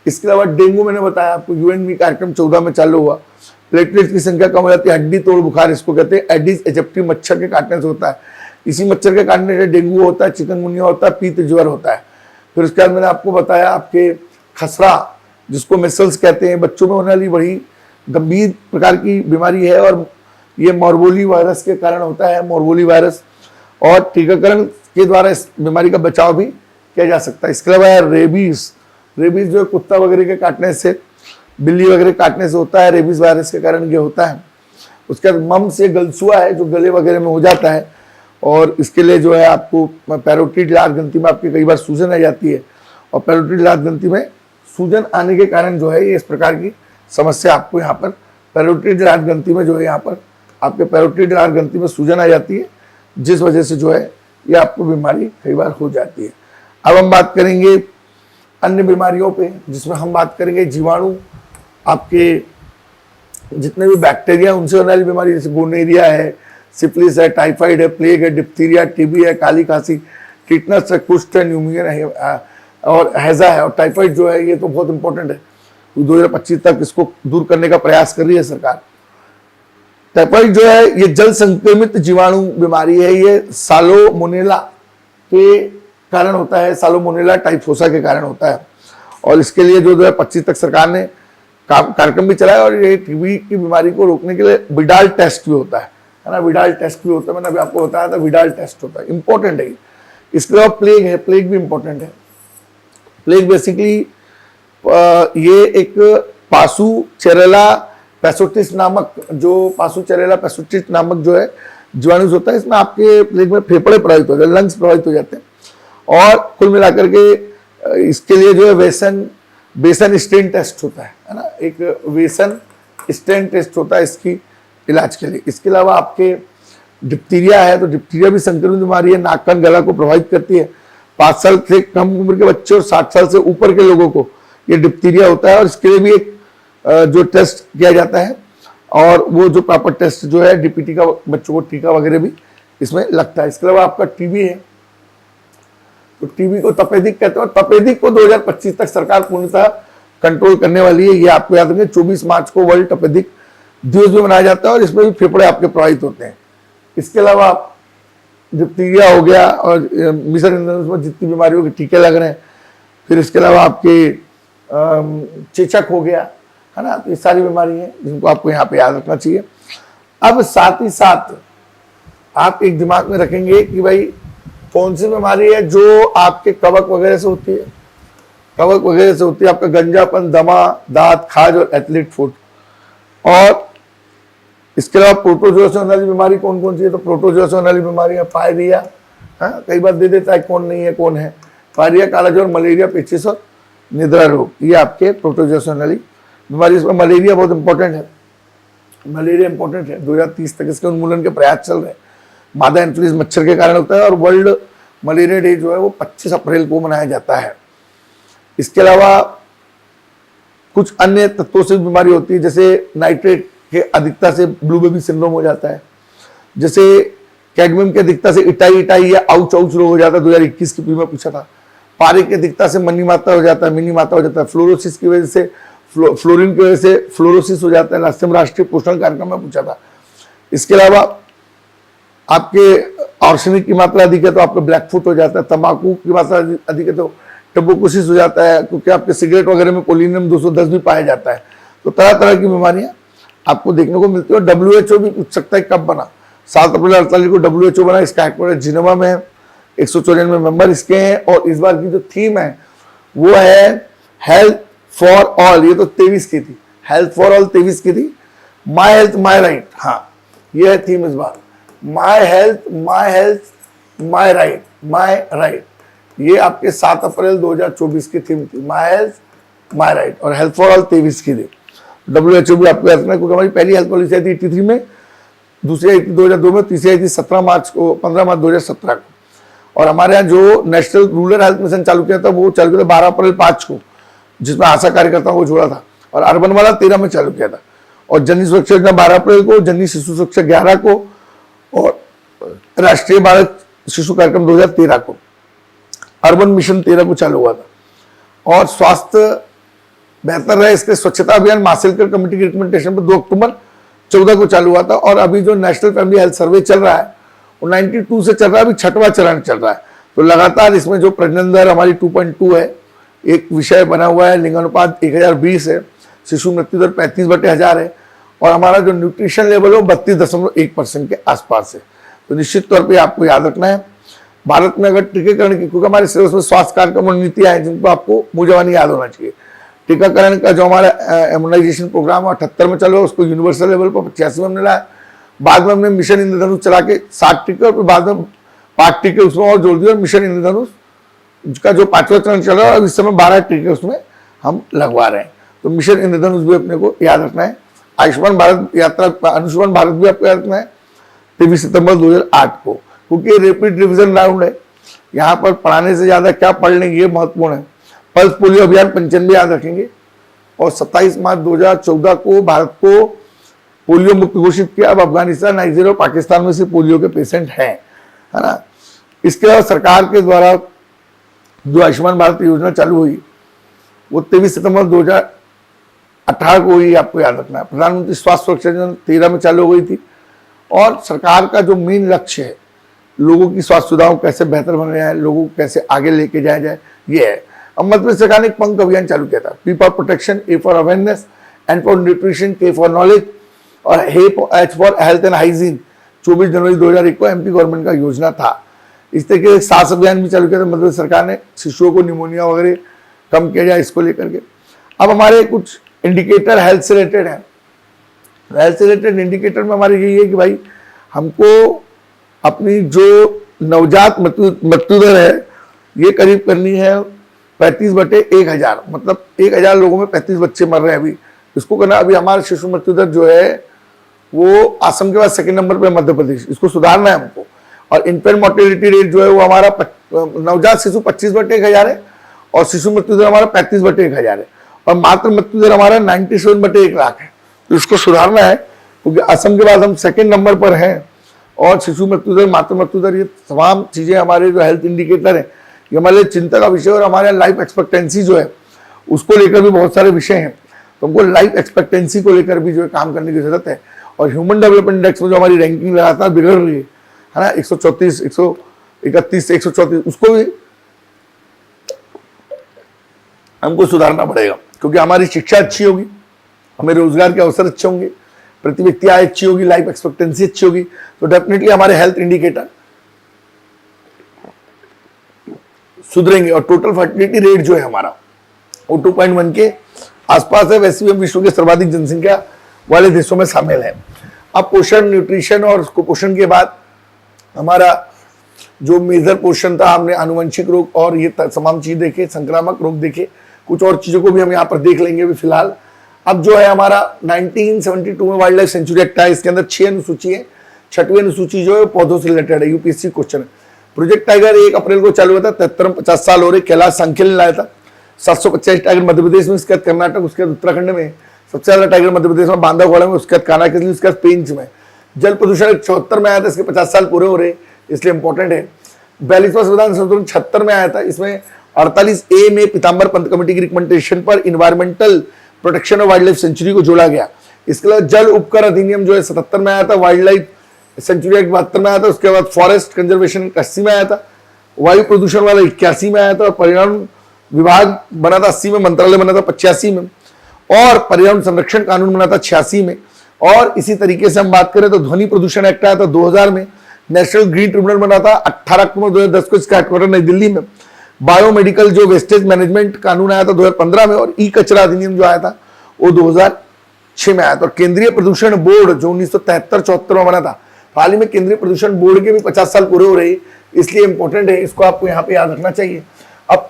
इसके अलावा डेंगू मैंने बताया आपको, यूएनबी कार्यक्रम 14 में चालू हुआ, प्लेटलेट्स की संख्या कम हो जाती है, हड्डी तोड़ बुखार इसको कहते हैं, एडिस एजिप्टी मच्छर के काटने से होता है। इसी मच्छर के काटने से डेंगू होता है, चिकनगुनिया होता है, पीत ज्वर होता है। फिर उसके बाद मैंने आपको बताया आपके खसरा, जिसको मिसल्स कहते हैं, बच्चों में होने वाली बड़ी गंभीर प्रकार की बीमारी है, और ये मोरबोली वायरस के कारण होता है, मोरबोली वायरस। और टीकाकरण के द्वारा इस बीमारी का बचाव भी किया जा सकता है। इसके अलावा रेबीज, रेबीज जो है कुत्ता वगैरह के काटने से, बिल्ली वगैरह काटने से होता है, रेबीज वायरस के कारण ये होता है। उसके बाद मम्स, ये गलसुआ है जो गले वगैरह में हो जाता है, और इसके लिए जो है आपको पैरोटिड लार ग्रंथि में आपकी कई बार सूजन आ जाती है, और पैरोटिड लार ग्रंथि में सूजन आने के कारण जो है ये इस प्रकार की समस्या आपको यहाँ पर पैरोटिड लार ग्रंथि में जो है यहाँ पर आपके पैरोटिड लार ग्रंथि में सूजन आ जाती है, जिस वजह से जो है ये आपको बीमारी कई बार हो जाती है। अब हम बात करेंगे अन्य बीमारियों पे, जिसमें हम बात करेंगे जीवाणु, आपके जितने भी बैक्टीरिया उनसे होने वाली बीमारी, जैसे गोनेरिया है, सिफिलिस है, टाइफाइड है, प्लेग है, डिप्थीरिया, टीबी है, काली खांसी, टिटनस है, कुष्ठ है, न्यूमोनिया है और हैजा है। और टाइफाइड जो है ये तो बहुत इंपॉर्टेंट है, 2025 तक इसको दूर करने का प्रयास कर रही है सरकार। टाइफाइड जो है ये जल संक्रमित जीवाणु बीमारी है, ये सालोमोनेला के कारण होता है, सालोमोनेला टाइफोसा के कारण होता है। और इसके लिए जो 2025 तक सरकार ने कार्यक्रम भी चलाया और ये टीबी की बीमारी को रोकने के लिए विडाल टेस्ट भी होता है ना, विडाल टेस्ट भी होता है। मैंने अभी आपको बताया था विडाल टेस्ट होता है, इंपॉर्टेंट है। इसके अलावा प्लेग है, प्लेग भी इंपॉर्टेंट है। प्लेग बेसिकली ये एक पासुचेरेला पैसोटिस नामक जो है जीवाणु होता है, इसमें आपके प्लेग में फेफड़े प्रभावित हो जाते हैं, लंग्स प्रभावित हो जाते हैं। और कुल मिलाकर के इसके लिए जो है बेसन स्टेन टेस्ट होता है ना, एक वेसन स्टेन टेस्ट होता है इसकी इलाज के लिए। इसके अलावा आपके डिप्थीरिया है, तो डिप्थीरिया भी संक्रमित बीमारी है, नाक कान गला को प्रभावित करती है। 5 साल से कम उम्र के बच्चे और 60 साल से ऊपर के लोगों को ये डिप्थीरिया होता है और इसके लिए भी एक जो टेस्ट किया जाता है और वो जो प्रॉपर टेस्ट जो है डीपीटी का बच्चों को टीका वगैरह भी इसमें लगता है। इसके अलावा आपका टीबी है, तो टीबी को तपेदिक कहते हैं और तपेदिक को 2025 तक सरकार पूर्णतः कंट्रोल करने वाली है। ये आपको याद रखें 24 मार्च को वर्ल्ड तपेदिक दिवस भी मनाया जाता है और इसमें भी फेफड़े आपके प्रभावित होते हैं। इसके अलावा डिप्थीरिया हो गया और मिशन इंद्रधनुष में जितनी बीमारियों के टीके लग रहे हैं। फिर इसके अलावा आपके चेचक हो गया है ना, तो ये सारी बीमारी है जिनको आपको यहाँ पे याद रखना चाहिए। अब साथ ही साथ आप एक दिमाग में रखेंगे कि भाई कौन सी बीमारी है जो आपके कवक वगैरह से होती है, कवक वगैरह से होती है, आपका गंजापन, दमा, दांत, खाज और एथलीट फुट। और इसके अलावा प्रोटोजोआ वाली बीमारी कौन कौन सी है, तो प्रोटोजोआ वाली बीमारी है पायरिया, हाँ कई बार दे देता है कौन नहीं है कौन है, पायरिया, काला ज्वर, मलेरिया, पेचिस और निद्रा रोग, ये आपके प्रोटोजोआ वाली बीमारी। इसमें मलेरिया बहुत इंपॉर्टेंट है, मलेरिया इंपॉर्टेंट है। 2030 तक इसके उन्मूलन के प्रयास चल रहे हैं। मादा एन्फ्लुएंजा मच्छर के कारण होता है और वर्ल्ड मलेरिया डे जो है वो 25 अप्रैल को मनाया जाता है। इसके अलावा कुछ अन्य तत्वों से बीमारी होती है, जैसे नाइट्रेट के अधिकता से ब्लू बेबी सिंड्रोम हो जाता है, जैसे कैडमियम की अधिकता से इटाई या आउच रोग हो जाता है, 2021 की में पूछा था। पारे की अधिकता से मिनी माता हो जाता है, फ्लोरोसिस की वजह से फ्लोरीन की वजह से फ्लोरोसिस हो जाता है, लास्ट टाइम राष्ट्रीय पोषण कार्यक्रम में पूछा था। इसके अलावा आपके आर्सेनिक की मात्रा अधिक है तो आपको ब्लैक फुट हो जाता है, तंबाकू की मात्रा अधिक है तो टबोकोसिस हो जाता है, क्योंकि आपके सिगरेट वगैरह में पोलिनियम 210 भी पाया जाता है। तो तरह तरह की बीमारियां आपको देखने को मिलती है। और WHO भी पूछ सकता है कब बना, 7 अप्रैल 48 को WHO बना। इसका हेडक्वार्टर जिनेवा में है, 194 मेंबर इसके हैं और इस बार की जो थीम है वो है हेल्थ फॉर ऑल। ये तो 23 की थी, हेल्थ फॉर ऑल 23 की थी। माई हेल्थ माई राइट, हाँ ये है थीम इस बार, माई हेल्थ माई राइट। ये आपके 7 अप्रैल 2024 की थीम थी, माई हेल्थ माई राइट, और हेल्थ फॉर ऑल 23 की थी। WHO भी आपको याद रखना, क्योंकि हमारी पहली हेल्थ पॉलिसी आई थी 83 में, दूसरी आई थी 2002 में, तीसरी आई थी 15 मार्च 2017 को। और हमारे यहाँ जो नेशनल रूरल हेल्थ मिशन चालू किया था वो चालू किया था 12 अप्रैल 5 को, जिसमें आशा कार्यकर्ताओं को जोड़ा था, और अर्बन वाला 13 में चालू किया था। और जननी सुरक्षा योजना 12 अप्रैल को, जननी शिशु सुरक्षा 11 को, और राष्ट्रीय बाल शिशु कार्यक्रम 2013 को, अर्बन मिशन 13 को चालू हुआ था। और स्वास्थ्य बेहतर रहे इसके स्वच्छता अभियान मासेलकर कमेटी की रिकमेंडेशन पर 2 अक्टूबर 14 को चालू हुआ था। और अभी जो नेशनल फैमिली हेल्थ सर्वे चल रहा है वो 92 से चल रहा है, अभी 6वां चरण चल रहा है। तो लगातार इसमें जो प्रजनन दर हमारी 2.2 है, एक विषय बना हुआ है, लिंगानुपात 1020 है, शिशु मृत्यु दर 35/1000 है, और हमारा जो न्यूट्रिशन लेवल है वो 32.1% के आसपास है। तो निश्चित तौर पर आपको याद रखना है। भारत में अगर टीकाकरण की, क्योंकि हमारे सिलेबस में स्वास्थ्य कार्यक्रम और नीतियां हैं जिनको आपको मुझे याद होना चाहिए। टीकाकरण का जो हमारा इम्यूनाइजेशन प्रोग्राम 78 में चलो, उसको यूनिवर्सल लेवल पर 85 में हमने लाया। बाद में हमने मिशन इंद्रधनुष चला के 60 टीके, और फिर बाद में 5 टीके उसमें और जोड़ दिए, और मिशन इंद्रधनुष का जो 5वां चरण चल रहा है, इस समय 12 टीके उसमें हम लगवा रहे हैं। तो मिशन इंद्रधनुष भी अपने को याद रखना है। आयुष्मान भारत यात्रा, आयुष्मान भारत भी आपको याद रखना है 23 सितंबर 2008 को, क्योंकि रैपिड रिविजन राउंड है। यहाँ पर पढ़ाने से ज्यादा क्या पढ़ लेंगे ये महत्वपूर्ण है। पल्स पोलियो अभियान 95 याद रखेंगे। और 27 मार्च 2014 को भारत को पोलियो मुक्त घोषित किया। अब अफगानिस्तान, नाइजीरिया और पाकिस्तान में से पोलियो के पेशेंट हैं, है ना। इसके अलावा सरकार के द्वारा जो आयुष्मान भारत योजना चालू हुई वो 23 सितंबर 2018 को हुई, आपको याद रखना है। प्रधानमंत्री स्वास्थ्य सुरक्षा योजना 13 में चालू हो गई थी। और सरकार का जो मेन लक्ष्य है लोगों की स्वास्थ्य सुविधाओं कैसे बेहतर बन रहे हैं, लोगों को कैसे आगे लेके जाया जाए, ये है। अब मध्य प्रदेश सरकार ने एक पंख अभियान चालू किया था, P for protection, A for awareness, N for nutrition, K for knowledge और H for health and hygiene. 24 जनवरी 2001 को एमपी गवर्नमेंट का योजना था। इस तरीके से 7 अभियान भी चालू किया था मध्य प्रदेश सरकार ने, शिशुओं को निमोनिया वगैरह कम किया जाए, इसको लेकर के। अब हमारे कुछ इंडिकेटर हेल्थ से रिलेटेड है। हेल्थ से रिलेटेड इंडिकेटर में हमारे यही है कि भाई हमको अपनी जो नवजात मृत्यु दर है ये करीब करनी है 35/1000, मतलब 1000 लोगों में 35 बच्चे मर रहे हैं अभी, इसको करना। अभी हमारा शिशु मृत्यु दर जो है वो असम के बाद सेकंड नंबर पे मध्य प्रदेश, इसको सुधारना है हमको। और इन्फेंट मोर्टेलिटी रेट जो है वो हमारा नवजात शिशु 25/1000 है और शिशु मृत्यु दर हमारा 35/1000 है और मातृ मृत्यु दर हमारा 97/1,00,000 है। तो इसको सुधारना है क्योंकि असम के बाद हम सेकंड नंबर पर हैं और शिशु मृत्यु दर, मातृ मृत्यु दर, ये तमाम चीजें हमारे जो हेल्थ इंडिकेटर है ये हमारे लिए चिंता का विषय। और हमारे लाइफ एक्सपेक्टेंसी जो है उसको लेकर भी बहुत सारे विषय हैं, तो हमको लाइफ एक्सपेक्टेंसी को लेकर भी जो है काम करने की जरूरत है। और ह्यूमन डेवलपमेंट इंडेक्स में जो हमारी रैंकिंग लगातार बिगड़ रही है ना, 134, 131 से 134, उसको भी हमको सुधारना पड़ेगा क्योंकि हमारी शिक्षा अच्छी होगी, हमें रोजगार के अवसर अच्छे होंगे, प्रति व्यक्ति आय अच्छी होगी, लाइफ एक्सपेक्टेंसी अच्छी होगी, तो डेफिनेटली हमारे हेल्थ इंडिकेटर सुधरेंगे। और टोटल फर्टिलिटी रेट जो है हमारा वो 2.1 के आसपास है, वैसे भी हम विश्व के सर्वाधिक जनसंख्या वाले देशों में शामिल है। अब पोषण, न्यूट्रिशन और कुपोषण के बाद हमारा जो मेजर पोषण था, हमने आनुवंशिक रोग और ये तमाम चीज देखे, संक्रामक रोग देखे, कुछ और चीजों को भी हम यहाँ पर देख लेंगे अभी फिलहाल। अब जो है हमारा 1972 में वाइल्ड लाइफ सेंचुरी एक्ट है, इसके अंदर 6 अनुसूची है। 6वीं अनुसूची जो है पौधों से रिलेटेड है, यूपीएससी क्वेश्चन है। प्रोजेक्ट टाइगर 1 अप्रैल को चालू हुआ था, 73 में 50 साल हो रहे, कैलाश सांख्य ने लाया था। 750 टाइगर मध्य प्रदेश में, उसके बाद कर्नाटक, उसके बाद उत्तराखंड में। सबसे ज्यादा टाइगर मध्य प्रदेश में बांधवगढ़ में, उसके बाद कानाकेसरी, उसके बाद पेंच में। जल प्रदूषण 74 में आया था, इसके 50 साल पूरे हो रहे, इसलिए इंपॉर्टेंट है। 42वां संविधान संशोधन 76 में आया था, इसमें 48A में पीताम्बर पंत कमेटी की रिकमेंडेशन पर environmental protection of wild life sanctuary को जोड़ा गया। इसके अलावा जल उपकर अधिनियम जो है 77 में आया था, वाइल्ड लाइफ सेंचुरी एक्ट 72 में आया था, उसके बाद फॉरेस्ट कंजर्वेशन 80 में आया था, वायु प्रदूषण वाला 81 में आया था, पर्यावरण विभाग बना था 80 में, मंत्रालय बना था 85 में और पर्यावरण संरक्षण कानून बना था 86 में। और इसी तरीके से हम बात करें तो ध्वनि प्रदूषण एक्ट आया था 2000 में, नेशनल ग्रीन ट्रिब्यूनल बना था 18 अक्टूबर 2010 को, इसका हेडक्वार्टर नई दिल्ली में। बायोमेडिकल जो वेस्टेज मैनेजमेंट कानून आया था 2015 में और ई कचरा अधिनियम जो आया था वो 2006 में आया था। और केंद्रीय प्रदूषण बोर्ड जो 1973-74 में बना था, हाल ही में केंद्रीय प्रदूषण बोर्ड के भी 50 साल पूरे हो रहे हैं, इसलिए इंपॉर्टेंट है, इसको आपको यहाँ पे याद रखना चाहिए। अब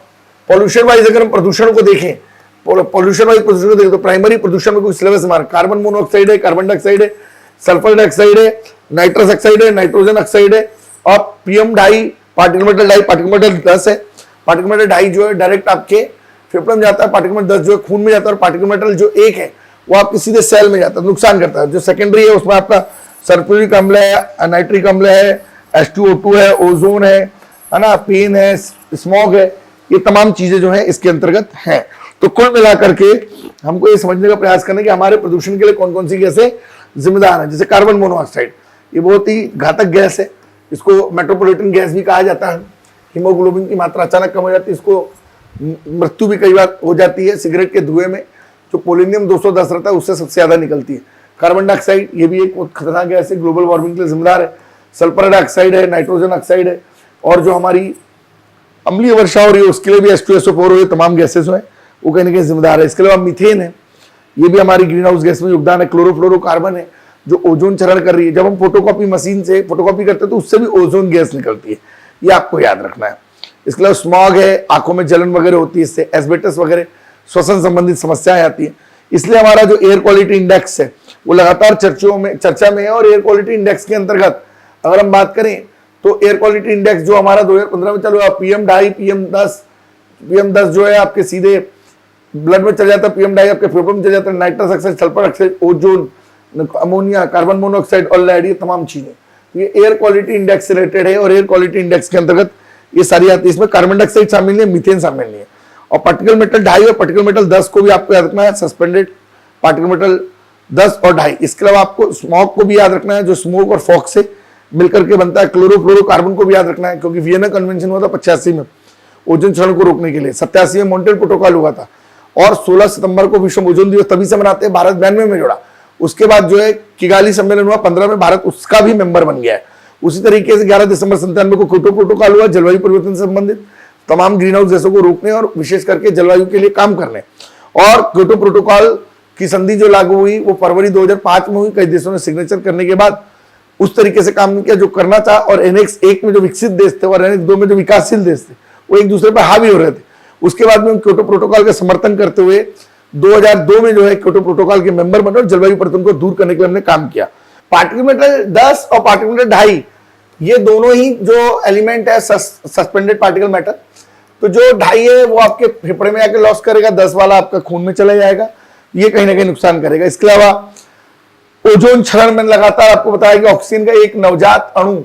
पॉल्यूशन वाइज अगर हम प्रदूषण को देखें, पॉल्यूशन वाइज प्रदूषण को देखें तो प्राइमरी प्रदूषण में कुछ सिलेबस हमारा कार्बन मोनोऑक्साइड है, कार्बन डाइऑक्साइड है, सल्फर डाइऑक्साइड है, नाइट्रस ऑक्साइड है, नाइट्रोजन ऑक्साइड है और PM2 पार्टिकल मैटर डाई, पार्टिकल मैटर 10 है। पार्टिकल मैटर डाई जो है डायरेक्ट आपके फेफड़े में जाता है, पार्टिकल मैटर 10 जो है खून में जाता है और पार्टिकल मैटर जो 1 है वो आपके सीधे सेल में जाता है, नुकसान करता है। जो सेकेंडरी है उसमें आपका सल्फ्यूरिक अम्ल है, नाइट्रिक अम्ल है, H2O2 है, ओजोन है ना, पेन है, स्मॉग है, ये तमाम चीजें जो है इसके अंतर्गत हैं। तो कुल मिलाकर के हमको ये समझने का प्रयास करना है कि हमारे प्रदूषण के लिए कौन कौन सी गैसें जिम्मेदार है। जैसे कार्बन मोनोऑक्साइड, ये बहुत ही घातक गैस है, इसको मेट्रोपॉलिटन गैस भी कहा जाता है। हीमोग्लोबिन की मात्रा अचानक कम हो जाती है, इसको मृत्यु भी कई बार हो जाती है। सिगरेट के धुएं में जो पोलोनियम 210 रहता है उससे सबसे ज्यादा निकलती है। कार्बन डाइऑक्साइड ये भी एक बहुत खतरनाक गैस है, ग्लोबल वार्मिंग के लिए जिम्मेदार है। सल्फर डाइऑक्साइड है, नाइट्रोजन ऑक्साइड है और जो हमारी अम्लीय वर्षा हो रही है उसके लिए भी H2SO4 और ये तमाम गैसेस हैं वो कहीं ना कहीं जिम्मेदार है। इसके अलावा मीथेन है, ये भी हमारी ग्रीन हाउस गैस में योगदान है। क्लोरोफ्लोरोकार्बन है जो ओजोन चरण कर रही है, जब हम फोटोकॉपी मशीन से फोटोकॉपी करते हैं तो उससे भी ओजोन गैस निकलती है, ये आपको याद रखना है। इसके अलावा स्मॉग है, आंखों में जलन वगैरह होती है, इससे एस्बेस्टस वगैरह श्वसन संबंधित समस्याएं आती है। इसलिए हमारा जो एयर क्वालिटी इंडेक्स है वो लगातार चर्चा में है। और एयर क्वालिटी इंडेक्स के अंतर्गत अगर हम बात करें तो एयर क्वालिटी इंडेक्स जो हमारा 2015 में चालू हुआ, PM2 PM10 जो है आपके सीधे ब्लड में चल जाता है, PM2 आपके फेफड़ों में चल जाता है, nitrous oxide, sulphur oxide, ozone, ammonia, carbon monoxide और लेड, ये तमाम चीजें ये एयर क्वालिटी इंडेक्स से रिलेटेड है। और एयर क्वालिटी इंडेक्स के अंतर्गत ये सारी आती है, इसमें कार्बन डाइऑक्साइड शामिल नहीं है, मीथेन शामिल नहीं है। और पार्टिकल मेटल 2.5 और पार्टिकल मेटल 10 को भी आपको याद रखना है, सस्पेंडेड पार्टिकल मेटल 10 और 2.5। इसके अलावा आपको स्मॉग को भी याद रखना है, जो स्मोक और फॉग से मिलकर के बनता है। क्लोरोफ्लोरोकार्बन को भी याद रखना है, क्योंकि वियना कन्वेंशन हुआ था 85 में ओजोन क्षरण को रोकने के लिए, 87 में मॉन्ट्रियल प्रोटोकॉल हुआ था, और 16 सितंबर को विश्व ओजोन दिवस तभी से मनाते हैं, भारत 92 में जुड़ा। उसके बाद जो है किगाली सम्मेलन हुआ 15 में, भारत उसका भी मेंबर बन गया है। उसी तरीके से 11 दिसंबर 97 को क्योटो प्रोटोकॉल हुआ, जलवायु परिवर्तन से संबंधित तमाम ग्रीन हाउस गैसों को रोकने और विशेष करके जलवायु के लिए काम करने। और क्योटो प्रोटोकॉल की संधि जो लागू हुई वो फरवरी 2005 में हुई, कई देशों ने सिग्नेचर करने के बाद उस तरीके से काम नहीं किया जो करना था, और एनेक्स 1 में जो विकसित देश थे और एनेक्स 2 में जो विकासशील देश थे वो एक दूसरे पर हावी हो रहे थे। उसके बाद में क्योटो प्रोटोकॉल का समर्थन करते हुए 2002 में जो है क्योटो प्रोटोकॉल के मेंबर बने और जलवायु परिवर्तन को दूर करने के लिए हमने काम किया। पार्टिकल मैटर 10 और पार्टिकल मैटर 2.5 ये दोनों ही जो एलिमेंट है सस्पेंडेड पार्टिकल मैटर, तो जो 2.5 है वो आपके फेफड़े में आके लॉस करेगा, 10 वाला आपका खून में चला जाएगा, ये कहीं ना कहीं नुकसान करेगा। इसके अलावा ओजोन क्षरण में लगातार आपको बताया कि ऑक्सीजन का एक नवजात अणु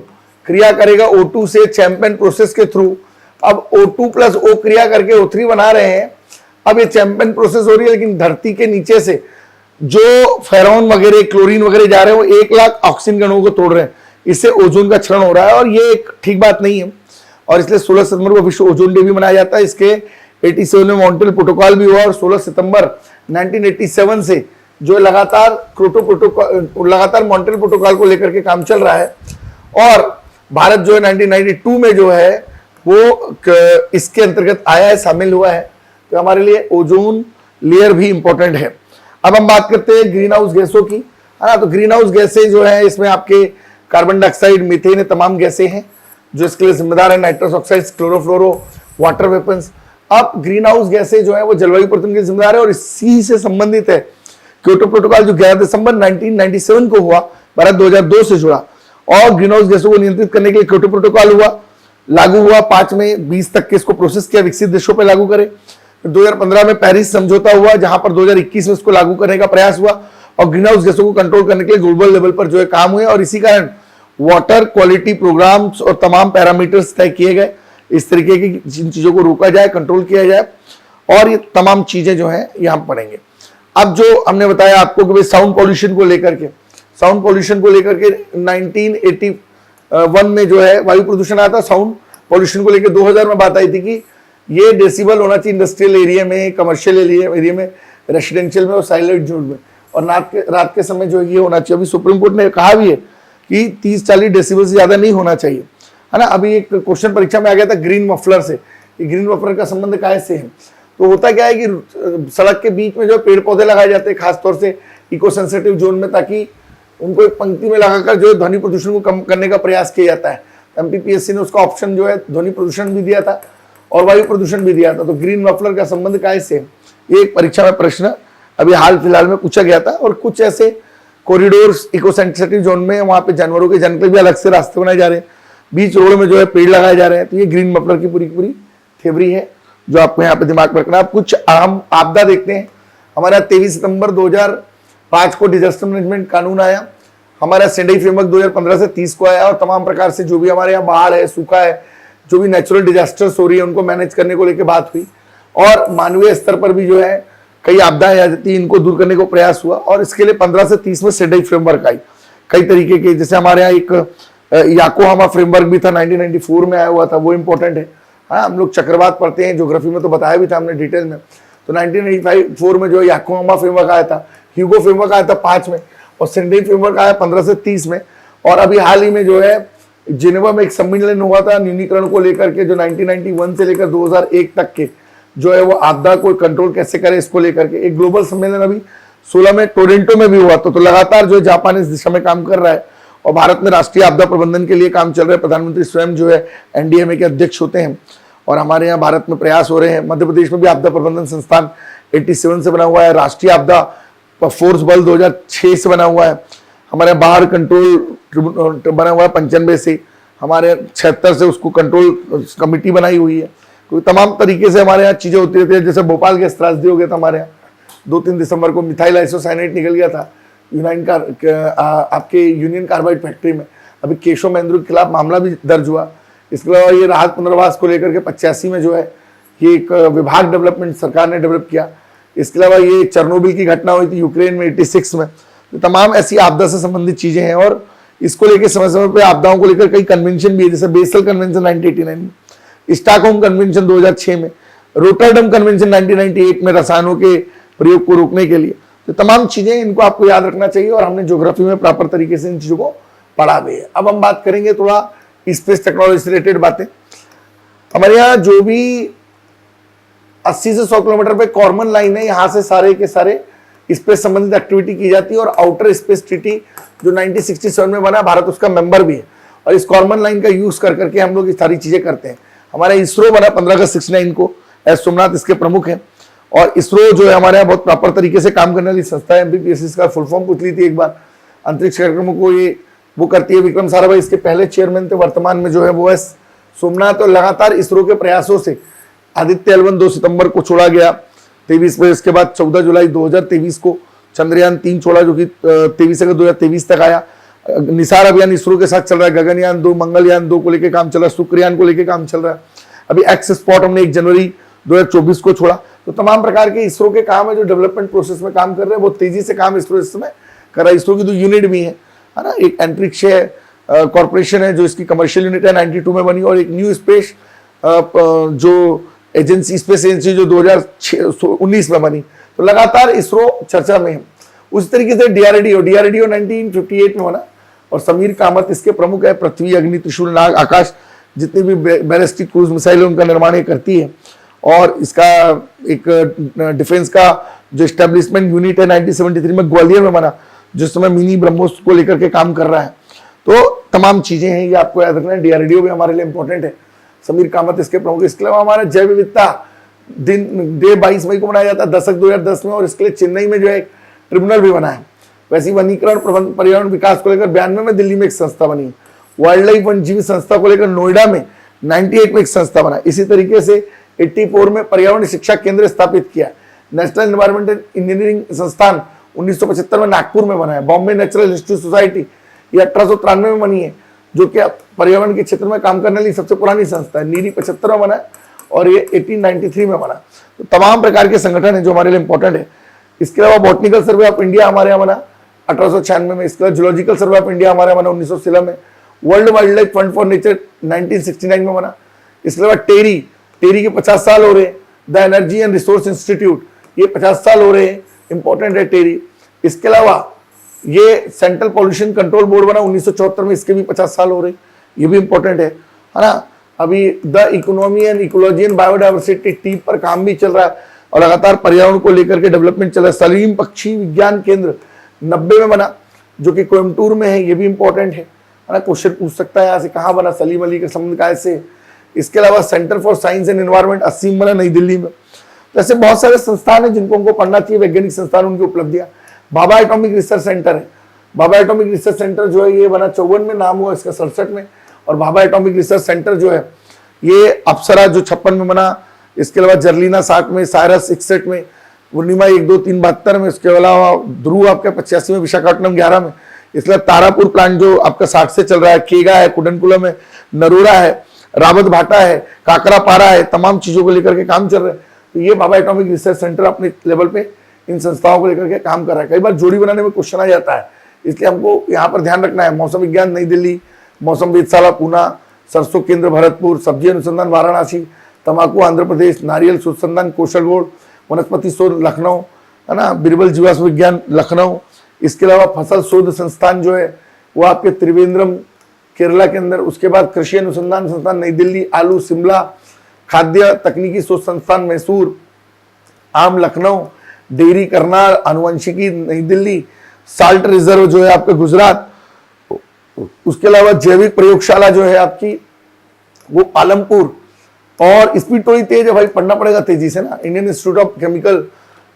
क्रिया करेगा O2 से चैंपियन प्रोसेस के थ्रू। अब O2 प्लस O क्रिया करके O3 बना रहे हैं। अब ये चैंपियन प्रोसेस हो रही है, लेकिन धरती के नीचे से जो फेरॉन वगैरह क्लोरीन वगैरह जा रहे हैं वो 1 लाख ऑक्सीजन के अणुओं को तोड़ रहे हैं, इससे ओजोन का क्षरण हो रहा है और ये एक ठीक बात नहीं है। और इसलिए 16 सितंबर को विश्व ओजोन डे भी मनाया जाता है। इसके 87 में मॉन्ट्रियल प्रोटोकॉल भी हुआ और 16 सितंबर 1987 से जो लगातार मॉन्ट्रियल प्रोटोकॉल को लेकर के काम चल रहा है। और भारत जो है 1992 में जो है वो इसके अंतर्गत आया है, शामिल हुआ है, तो हमारे लिए ओजोन लेयर भी इंपॉर्टेंट है। अब हम बात करते हैं ग्रीन हाउस गैसों की, है ना। तो ग्रीन हाउस गैसें जो है इसमें आपके कार्बन डाइऑक्साइड, मीथेन, तमाम गैसें हैं जो इसके लिए जिम्मेदार है, nitrous oxide, chlorofluoro, water weapons. अब ग्रीन हाउस गैसें जो है वो जलवायु परिवर्तन के जिम्मेदार है और इसी से संबंधित है क्योटो प्रोटोकॉल जो 11 दिसंबर 1997 को हुआ, भारत 2002 से जुड़ा और ग्रीन हाउस गैसों को नियंत्रित करने के लिए क्योटो प्रोटोकॉल हुआ, लागू हुआ 5 में 20 तक के इसको प्रोसेस किया, विकसित देशों पर लागू करे। 2015 में पेरिस समझौता हुआ जहां पर 2021 में इसको लागू करने का प्रयास हुआ और ग्रीन हाउस गैसों को कंट्रोल करने के लिए ग्लोबल लेवल पर जो है काम हुए और इसी कारण वाटर क्वालिटी प्रोग्राम्स और तमाम पैरामीटर्स तय किए गए, इस तरीके की जिन चीजों को रोका जाए, कंट्रोल किया जाए और ये तमाम चीजें जो हैं यहां पड़ेंगे। अब जो हमने बताया आपको कि भाई साउंड पॉल्यूशन को लेकर के 1981 में जो है वायु प्रदूषण आया था। साउंड पॉल्यूशन को लेकर 2000 में बात आई थी कि ये डेसिबल होना चाहिए इंडस्ट्रियल एरिया में, कमर्शियल एरिया में, रेसिडेंशियल में और साइलेंट जोन में, और रात के समय जो ये होना चाहिए। अभी सुप्रीम कोर्ट ने कहा भी है कि 30-40 डेसिबल से ज्यादा नहीं होना चाहिए, है ना। अभी एक क्वेश्चन परीक्षा में आ गया था ग्रीन मफलर से, ग्रीन मफलर का संबंध कैसे है। तो होता क्या है कि सड़क के बीच में जो पेड़ पौधे लगाए जाते हैं खासतौर से इको सेंसिटिव जोन में, ताकि उनको एक पंक्ति में लगाकर जो है ध्वनि प्रदूषण को कम करने का प्रयास किया जाता है। MPPSC ने उसका ऑप्शन जो है ध्वनि प्रदूषण भी दिया था और वायु प्रदूषण भी दिया था। तो ग्रीन मफलर का संबंध कैसे, ये एक परीक्षा में प्रश्न अभी हाल फिलहाल में पूछा गया था। और कुछ ऐसे कॉरिडोर्स इको सेंसिटिव जोन में वहां पे जानवरों के जाने के लिए भी अलग से रास्ते बनाए जा रहे हैं, बीच रोड में जो है पेड़ लगाए जा रहे हैं। तो ये ग्रीन मफलर की पूरी थ्योरी है जो आपको यहाँ पे दिमाग में रखना है। आप कुछ अहम आपदा देखते हैं। हमारा 23 सितंबर 2005 को डिजास्टर मैनेजमेंट कानून आया, हमारा सेंडई फ्रेमवर्क 2015 से 30 को आया और तमाम प्रकार से जो भी हमारे यहाँ बाढ़ है, सूखा है, जो भी नेचुरल डिजास्टर्स हो रही है उनको मैनेज करने को लेकर बात हुई और मानवीय स्तर पर भी जो है कई आपदाएं आ जाती है, इनको दूर करने को प्रयास हुआ और इसके लिए 15 से 30 में सेंडई फ्रेमवर्क आई कई तरीके के। जैसे हमारे यहाँ एक याकोहामा फ्रेमवर्क भी था 1994 में आया हुआ था, वो इंपॉर्टेंट है। हाँ, हम लोग चक्रवात पढ़ते हैं, ज्योग्राफी में तो बताया भी था हमने डिटेल में। तो 1994 में जो याकोहामा फ्रेमवर्क आया था, ह्यूगो फ्रेमवर्क आया था 5 में और सेंडई फ्रेमवर्क आया 15 से 30 में। और अभी हाल ही में जो है जिनेवा में एक सम्मेलन हुआ था न्यूनीकरण को लेकर के, जो 1991 से लेकर 2001 तक के जो है वो आपदा को कंट्रोल कैसे करे इसको लेकर के एक ग्लोबल सम्मेलन अभी 16 में टोरंटो में भी हुआ। तो लगातार जो जापान इस दिशा में काम कर रहा है और भारत में राष्ट्रीय आपदा प्रबंधन के लिए काम चल रहा है। प्रधानमंत्री स्वयं जो है NDMA के अध्यक्ष होते हैं और हमारे यहाँ भारत में प्रयास हो रहे हैं। मध्य प्रदेश में भी आपदा प्रबंधन संस्थान 87 से बना हुआ है, राष्ट्रीय आपदा फोर्स बल 2006 से बना हुआ है, हमारे बाढ़ कंट्रोल बना हुआ है 95 से, हमारे 76 से उसको कंट्रोल कमेटी बनाई हुई है। तो तमाम तरीके से हमारे यहाँ चीजें होती रहती है। जैसे भोपाल गैस त्रासदी हो गया था हमारे यहाँ 2-3 दिसंबर को, मिथाइल आइसोसाइनेट निकल गया था आपके यूनियन कार्बाइड फैक्ट्री में। अभी केशव महेंद्र के खिलाफ मामला भी दर्ज हुआ। इसके अलावा ये राहत पुनर्वास को लेकर के 85 में जो है ये एक विभाग डेवलपमेंट सरकार ने डेवलप किया। इसके अलावा ये चेरनोबिल की घटना हुई थी यूक्रेन में 86 में। तो तमाम ऐसी आपदा से संबंधित चीजें हैं और इसको लेके समय समय पे आपदाओं को लेकर कई कन्वेंशन भी है, जैसे बेसल कन्वेंशन 1989 में, स्टॉकहोम कन्वेंशन 2006 में, रोटरडम कन्वेंशन 1998 में रसायनों के प्रयोग को रोकने के लिए। तो तमाम चीजें इनको आपको याद रखना चाहिए और हमने ज्योग्राफी में प्रॉपर तरीके से इन चीजों को पढ़ा भी है। अब हम बात करेंगे थोड़ा स्पेस टेक्नोलॉजी से रिलेटेड बातें। हमारे यहाँ जो भी 80 से 100 किलोमीटर पे कॉमन लाइन है, यहाँ से सारे के सारे स्पेस संबंधित एक्टिविटी की जाती है और आउटर स्पेस ट्रीटी जो 1967 में बना, भारत उसका मेंबर भी है और इस कॉमन लाइन का यूज कर करके हम लोग ये सारी चीजें करते हैं। हमारा इसरो बना 15 अगस्त 69 को, एस सोमनाथ इसके प्रमुख हैं और इसरो जो है हमारे यहाँ बहुत प्रॉपर तरीके से काम करने वाली संस्था है। एमपीपीएससी का फुल फॉर्म पूछ ली थी एक बार। अंतरिक्ष कार्यक्रमों को ये वो करती है। विक्रम साराभाई इसके पहले चेयरमैन थे, वर्तमान में जो है वो एस सोमनाथ। और लगातार इसरो के प्रयासों से आदित्य L1 2 सितंबर को छोड़ा गया 23 में, इसके बाद 14 जुलाई 2023 को चंद्रयान 3 छोड़ा जो कि 23 अगस्त 2023 तक आया। निसार अभियान इसरो के साथ चल रहा है, गगनयान 2 मंगलयान 2 को लेकर काम चल रहा है, शुक्रयान को लेकर काम चल रहा है। अभी एक्स स्पॉट हमने 1 जनवरी 2024 को छोड़ा। तो तमाम प्रकार के इसरो के काम है जो डेवलपमेंट प्रोसेस में काम कर रहे हैं, बहुत तेजी से काम इसरो इस समय कर रहा है। इसरो की 2 यूनिट भी है ना, एक अंतरिक्ष कॉर्पोरेशन है जो इसकी कमर्शियल यूनिट है 92 में बनी, और एक न्यू स्पेस जो एजेंसी, स्पेस एजेंसी जो 2019 में बनी। तो लगातार इसरो चर्चा में है। उस तरीके से डीआरडीओ 1958 में बना और समीर कामत इसके प्रमुख है। पृथ्वी, अग्नि, त्रिशूल, नाग, आकाश जितनी भी बैलिस्टिक क्रूज मिसाइल है उनका निर्माण ये करती है। और इसका एक डिफेंस का जो स्टैब्लिशमेंट यूनिट है 1973 में ग्वालियर में बना, जिस समय मिनी ब्रह्मोस को लेकर के काम कर रहा है। तो तमाम चीजें हैं, ये आपको याद रखना है। डीआरडीओ भी हमारे लिए इंपॉर्टेंट है, समीर कामत इसके प्रमुख। इसके अलावा हमारा जैव विविधता दिन डे 22 मई को मनाया जाता है 10/2010 में, और इसके लिए चेन्नई में जो है ट्रिब्यूनल भी बना है। वैसे वनीकरण पर्यावरण विकास को लेकर 92 में दिल्ली में एक संस्था बनी है। वाइल्ड लाइफ वन्यजीवी संस्था को लेकर नोएडा में 98 में एक संस्था बना। इसी तरीके से 84 में पर्यावरण शिक्षा केंद्र स्थापित किया। नेशनल एनवायरमेंटल इंजीनियरिंग संस्थान 1975 में नागपुर में बना है। बॉम्बे नेचुरल हिस्ट्री सोसाइटी ये 1893 में बनी है, जो कि पर्यावरण के क्षेत्र में काम करने वाली सबसे पुरानी संस्था है। नीरी 75 में बना है और ये 1893 में बना। तो तमाम प्रकार के संगठन है जो हमारे लिए इंपॉर्टेंट है। इसके अलावा बॉटनिकल सर्वे ऑफ इंडिया हमारे यहाँ बना 1896 में। इसके अलावा जूलॉजिकल सर्वे ऑफ इंडिया हमारे यहाँ बना 1916 में। World wild life fund for nature 1969 में बना। इसके अलावा टेरी के 50 साल हो रहे हैं। The energy and resource institute ये 50 साल हो रहे हैं, इंपॉर्टेंट है टेरी। इसके अलावा ये सेंट्रल पॉल्यूशन कंट्रोल बोर्ड बना 1974 में, इसके भी 50 साल हो रहे हैं, ये भी इंपॉर्टेंट है ना। अभी the economy and ecology and biodiversity team पर काम भी चल रहा है और लगातार पर्यावरण को लेकर के डेवलपमेंट चल रहा है। सलीम पक्षी विज्ञान केंद्र 90 में बना, जो कि कोयम्बटूर में है, ये भी इंपॉर्टेंट है ना। क्वेश्चन पूछ सकता है यहाँ से, कहाँ बना, सलीम अली का संबंध कैसे। इसके अलावा centre for science and environment 80 में बना, नई दिल्ली में। तो ऐसे बहुत सारे संस्थान है जिनको हमको पढ़ना चाहिए, वैज्ञानिक संस्थान, उनकी उपलब्धियां। भाभा एटॉमिक रिसर्च सेंटर है। भाभा एटॉमिक रिसर्च सेंटर जो है ये बना 54 में, नाम हुआ इसका 67 में। और भाभा एटॉमिक रिसर्च सेंटर जो है ये अप्सरा जो 56 में बना। इसके अलावा जर्लिना 60 में, साइरस 61 में, पूर्णिमा 1, 2, 3 72 में। इसके अलावा ध्रुव आपका 85 में, विशाखापट्टनम 11 में। इसलिए तारापुर प्लांट जो आपका 60 से चल रहा है, केगा है, कुडनकुलम है, नरोरा है, रावत भाटा है, काकरापारा है, तमाम चीजों को लेकर के काम चल रहे हैं। तो ये भाभा एटॉमिक रिसर्च सेंटर अपने लेवल पे इन संस्थाओं को लेकर के काम कर रहा है। कई बार जोड़ी बनाने में क्वेश्चन आ जाता है, इसलिए हमको यहाँ पर ध्यान रखना है। मौसम विज्ञान नई दिल्ली, मौसम वेधशाला पूना, सरसों केंद्र भरतपुर, सब्जी अनुसंधान वाराणसी, तंबाकू आंध्र प्रदेश, नारियल सुसंधान कौशल बोर्ड, वनस्पति शोध लखनऊ है ना, बिरबल जीवाश्म विज्ञान लखनऊ। इसके अलावा फसल शोध संस्थान जो है वो आपके त्रिवेंद्रम केरला के अंदर। उसके बाद कृषि अनुसंधान संस्थान नई दिल्ली, आलू शिमला, खाद्य तकनीकी शोध संस्थान मैसूर, आम लखनऊ, डेयरी करनाल, आनुवंशिकी नई दिल्ली, साल्ट रिजर्व जो है आपके गुजरात। उसके अलावा जैविक प्रयोगशाला जो है आपकी वो पालमपुर। और स्पीड थोड़ी तेज है भाई, पढ़ना पड़ेगा तेजी से ना। Indian institute of chemical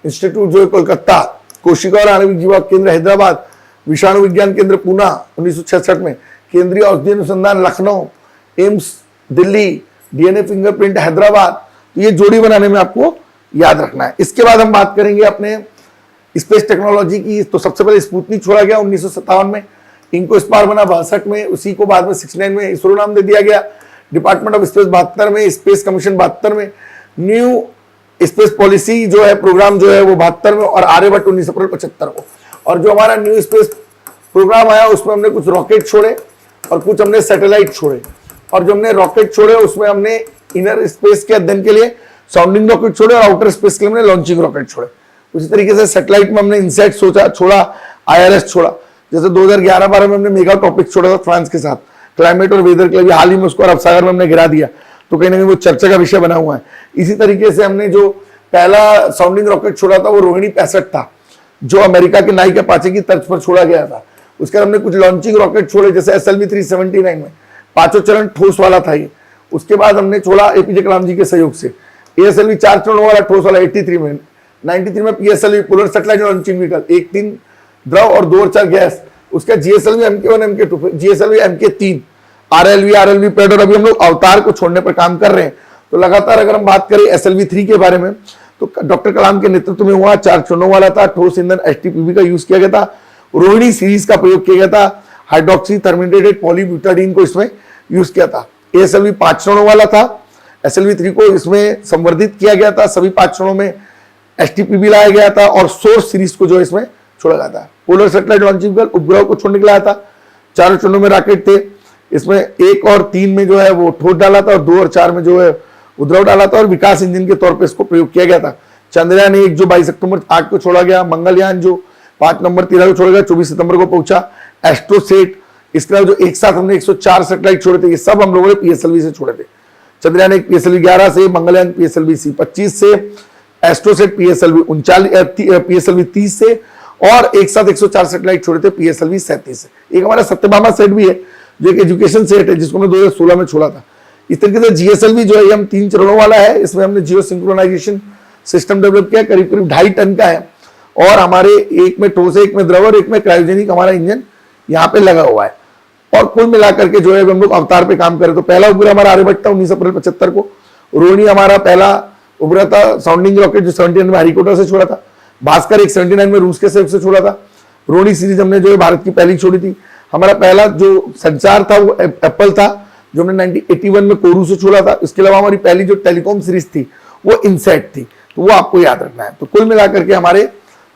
institute जो है कोलकाता, कोशिका और आणविक जीवा केंद्र हैदराबाद, विषाणु विज्ञान केंद्र पूना 1966 में, केंद्रीय औषधि अनुसंधान Lucknow, AIIMS Delhi, DNA fingerprint Hyderabad. तो ये जोड़ी बनाने में आपको याद रखना है। इसके बाद हम बात करेंगे अपने स्पेस टेक्नोलॉजी की। तो सबसे पहले स्पुतनिक छोड़ा गया 1957 में, इंको स्पार बना 62 में, उसी को बाद में 69 में इसरो नाम दे दिया गया। डिपार्टमेंट ऑफ स्पेस 72 में, स्पेस कमीशन 72 में, न्यू स्पेस पॉलिसी जो है प्रोग्राम जो है वो 72 में, और आर्यभट्ट 19 अप्रैल 75 को। और जो हमारा न्यू स्पेस प्रोग्राम आया उसमें हमने कुछ रॉकेट छोड़े और कुछ हमने सैटेलाइट छोड़े, और जो हमने रॉकेट छोड़े उसमें हमने इनर स्पेस के अध्ययन के लिए साउंडिंग रॉकेट छोड़े और आउटर स्पेस के लिए हमने लॉन्चिंग रॉकेट छोड़े। उसी तरीके से सैटेलाइट में हमने इनसेट छोड़ा, IRS छोड़ा। जैसे 2011-12 में हमने मेगा टॉपिक छोड़ा था फ्रांस के साथ, क्लाइमेट और वेदर के लिए, हाल ही में उसको अरब सागर में हमने गिरा दिया, तो कहीं ना कहीं वो चर्चा का विषय बना हुआ है। इसी तरीके से हमने जो पहला साउंडिंग रॉकेट छोड़ा था वो रोहिणी 65 था, जो अमेरिका के नाइक अपाचे की तर्ज पर छोड़ा गया था। उसके बाद हमने कुछ लॉन्चिंग रॉकेट छोड़े, जैसे SLV 379 में 5 चरण ठोस वाला था ये। उसके बाद हमने छोड़ा APJ कलाम जी के सहयोग से ASLV 4 चरणों वाला ठोस वाला 83 में, 93 में PSLV polar satellite launching vehicle 1-3 द्रव और 2 और 4 गैस। उसका GSLV MK1 MK2, GSLV MK3, RLV pad, और अभी हम लोग अवतार को छोड़ने पर काम कर रहे हैं। तो लगातार अगर हम बात करें SLV 3 के बारे में, तो डॉक्टर कलाम के नेतृत्व में हुआ, 4 चरणों वाला था, ठोस ईंधन HTPB का यूज किया गया था, रोहिणी सीरीज का प्रयोग किया गया था, हाइड्रोक्सी थर्मिनेटेड पॉलीब्यूटाडीन को इसमें यूज किया था। ASLV 5 चरणों वाला था, SLV 3 को इसमें संवर्धित किया गया था, सभी 5 चरणों में HTPB लाया गया था, और सोर्स सीरीज को जो इसमें छोड़ा गया था। पोलर सैटेलाइट लॉन्चिंग व्हीकल उपग्रह को छोड़ने के लिए आया था, 4 चरणों में रॉकेट थे, इसमें 1 और 3 में जो है वो ठोस डाला था, और 2 और 4 में जो है उद्रव डाला था, और विकास इंजन के तौर पर इसको प्रयोग किया गया था। चंद्रयान 1 जो 22 अक्टूबर 8 को छोड़ा गया, मंगलयान जो 5 नवंबर 13 को छोड़ा गया, 24 सितंबर को पहुंचा, एस्ट्रोसेट, इसके अलावा जो एक साथ हमने 104 सैटेलाइट छोड़े थे, ये सब हम लोगों ने PSLV से छोड़े थे। चंद्रयान 1 PSLV 11 से, मंगलयान PSLV C25 से, एस्ट्रोसेट PSLV 30 से, और एक साथ 104 सैटेलाइट छोड़े थे PSLV 37 से। एक हमारा सत्यभामा सेट भी है जो एक एजुकेशन सेट है, जिसको हमने 2016 में छोड़ा था। इस तरीके से GSLV जो है ये हम 3 चरणों वाला है, इसमें हमने जियो सिंक्रोनाइजेशन सिस्टम डेवलप किया, करीब 2.5 टन का है, और हमारे एक में ठोस है, एक में द्रव और एक में क्रायोजेनिक हमारा इंजन यहाँ पे लगा हुआ है। और कुल मिलाकर के जो है हम लोग अवतार पे काम करें, तो पहला उपग्रह हमारा आर्यभट्ट था 19 अप्रैल 75 को, रोहिणी हमारा पहला उपग्रह था, साउंडिंग रॉकेट जो 79 में हरिकोटा से छोड़ा था, भास्कर एक 79 में रूस के सहयोग से छोड़ा था, रोहिणी सीरीज हमने जो है भारत की पहली छोड़ी थी। हमारा पहला जो संचार था वो एप्पल था, जो हमने 1981 में कोरू से छोड़ा था। इसके अलावा हमारी पहली जो टेलीकॉम सीरीज थी वो इनसेट थी, तो वो आपको याद रखना है। तो कुल मिलाकर के हमारे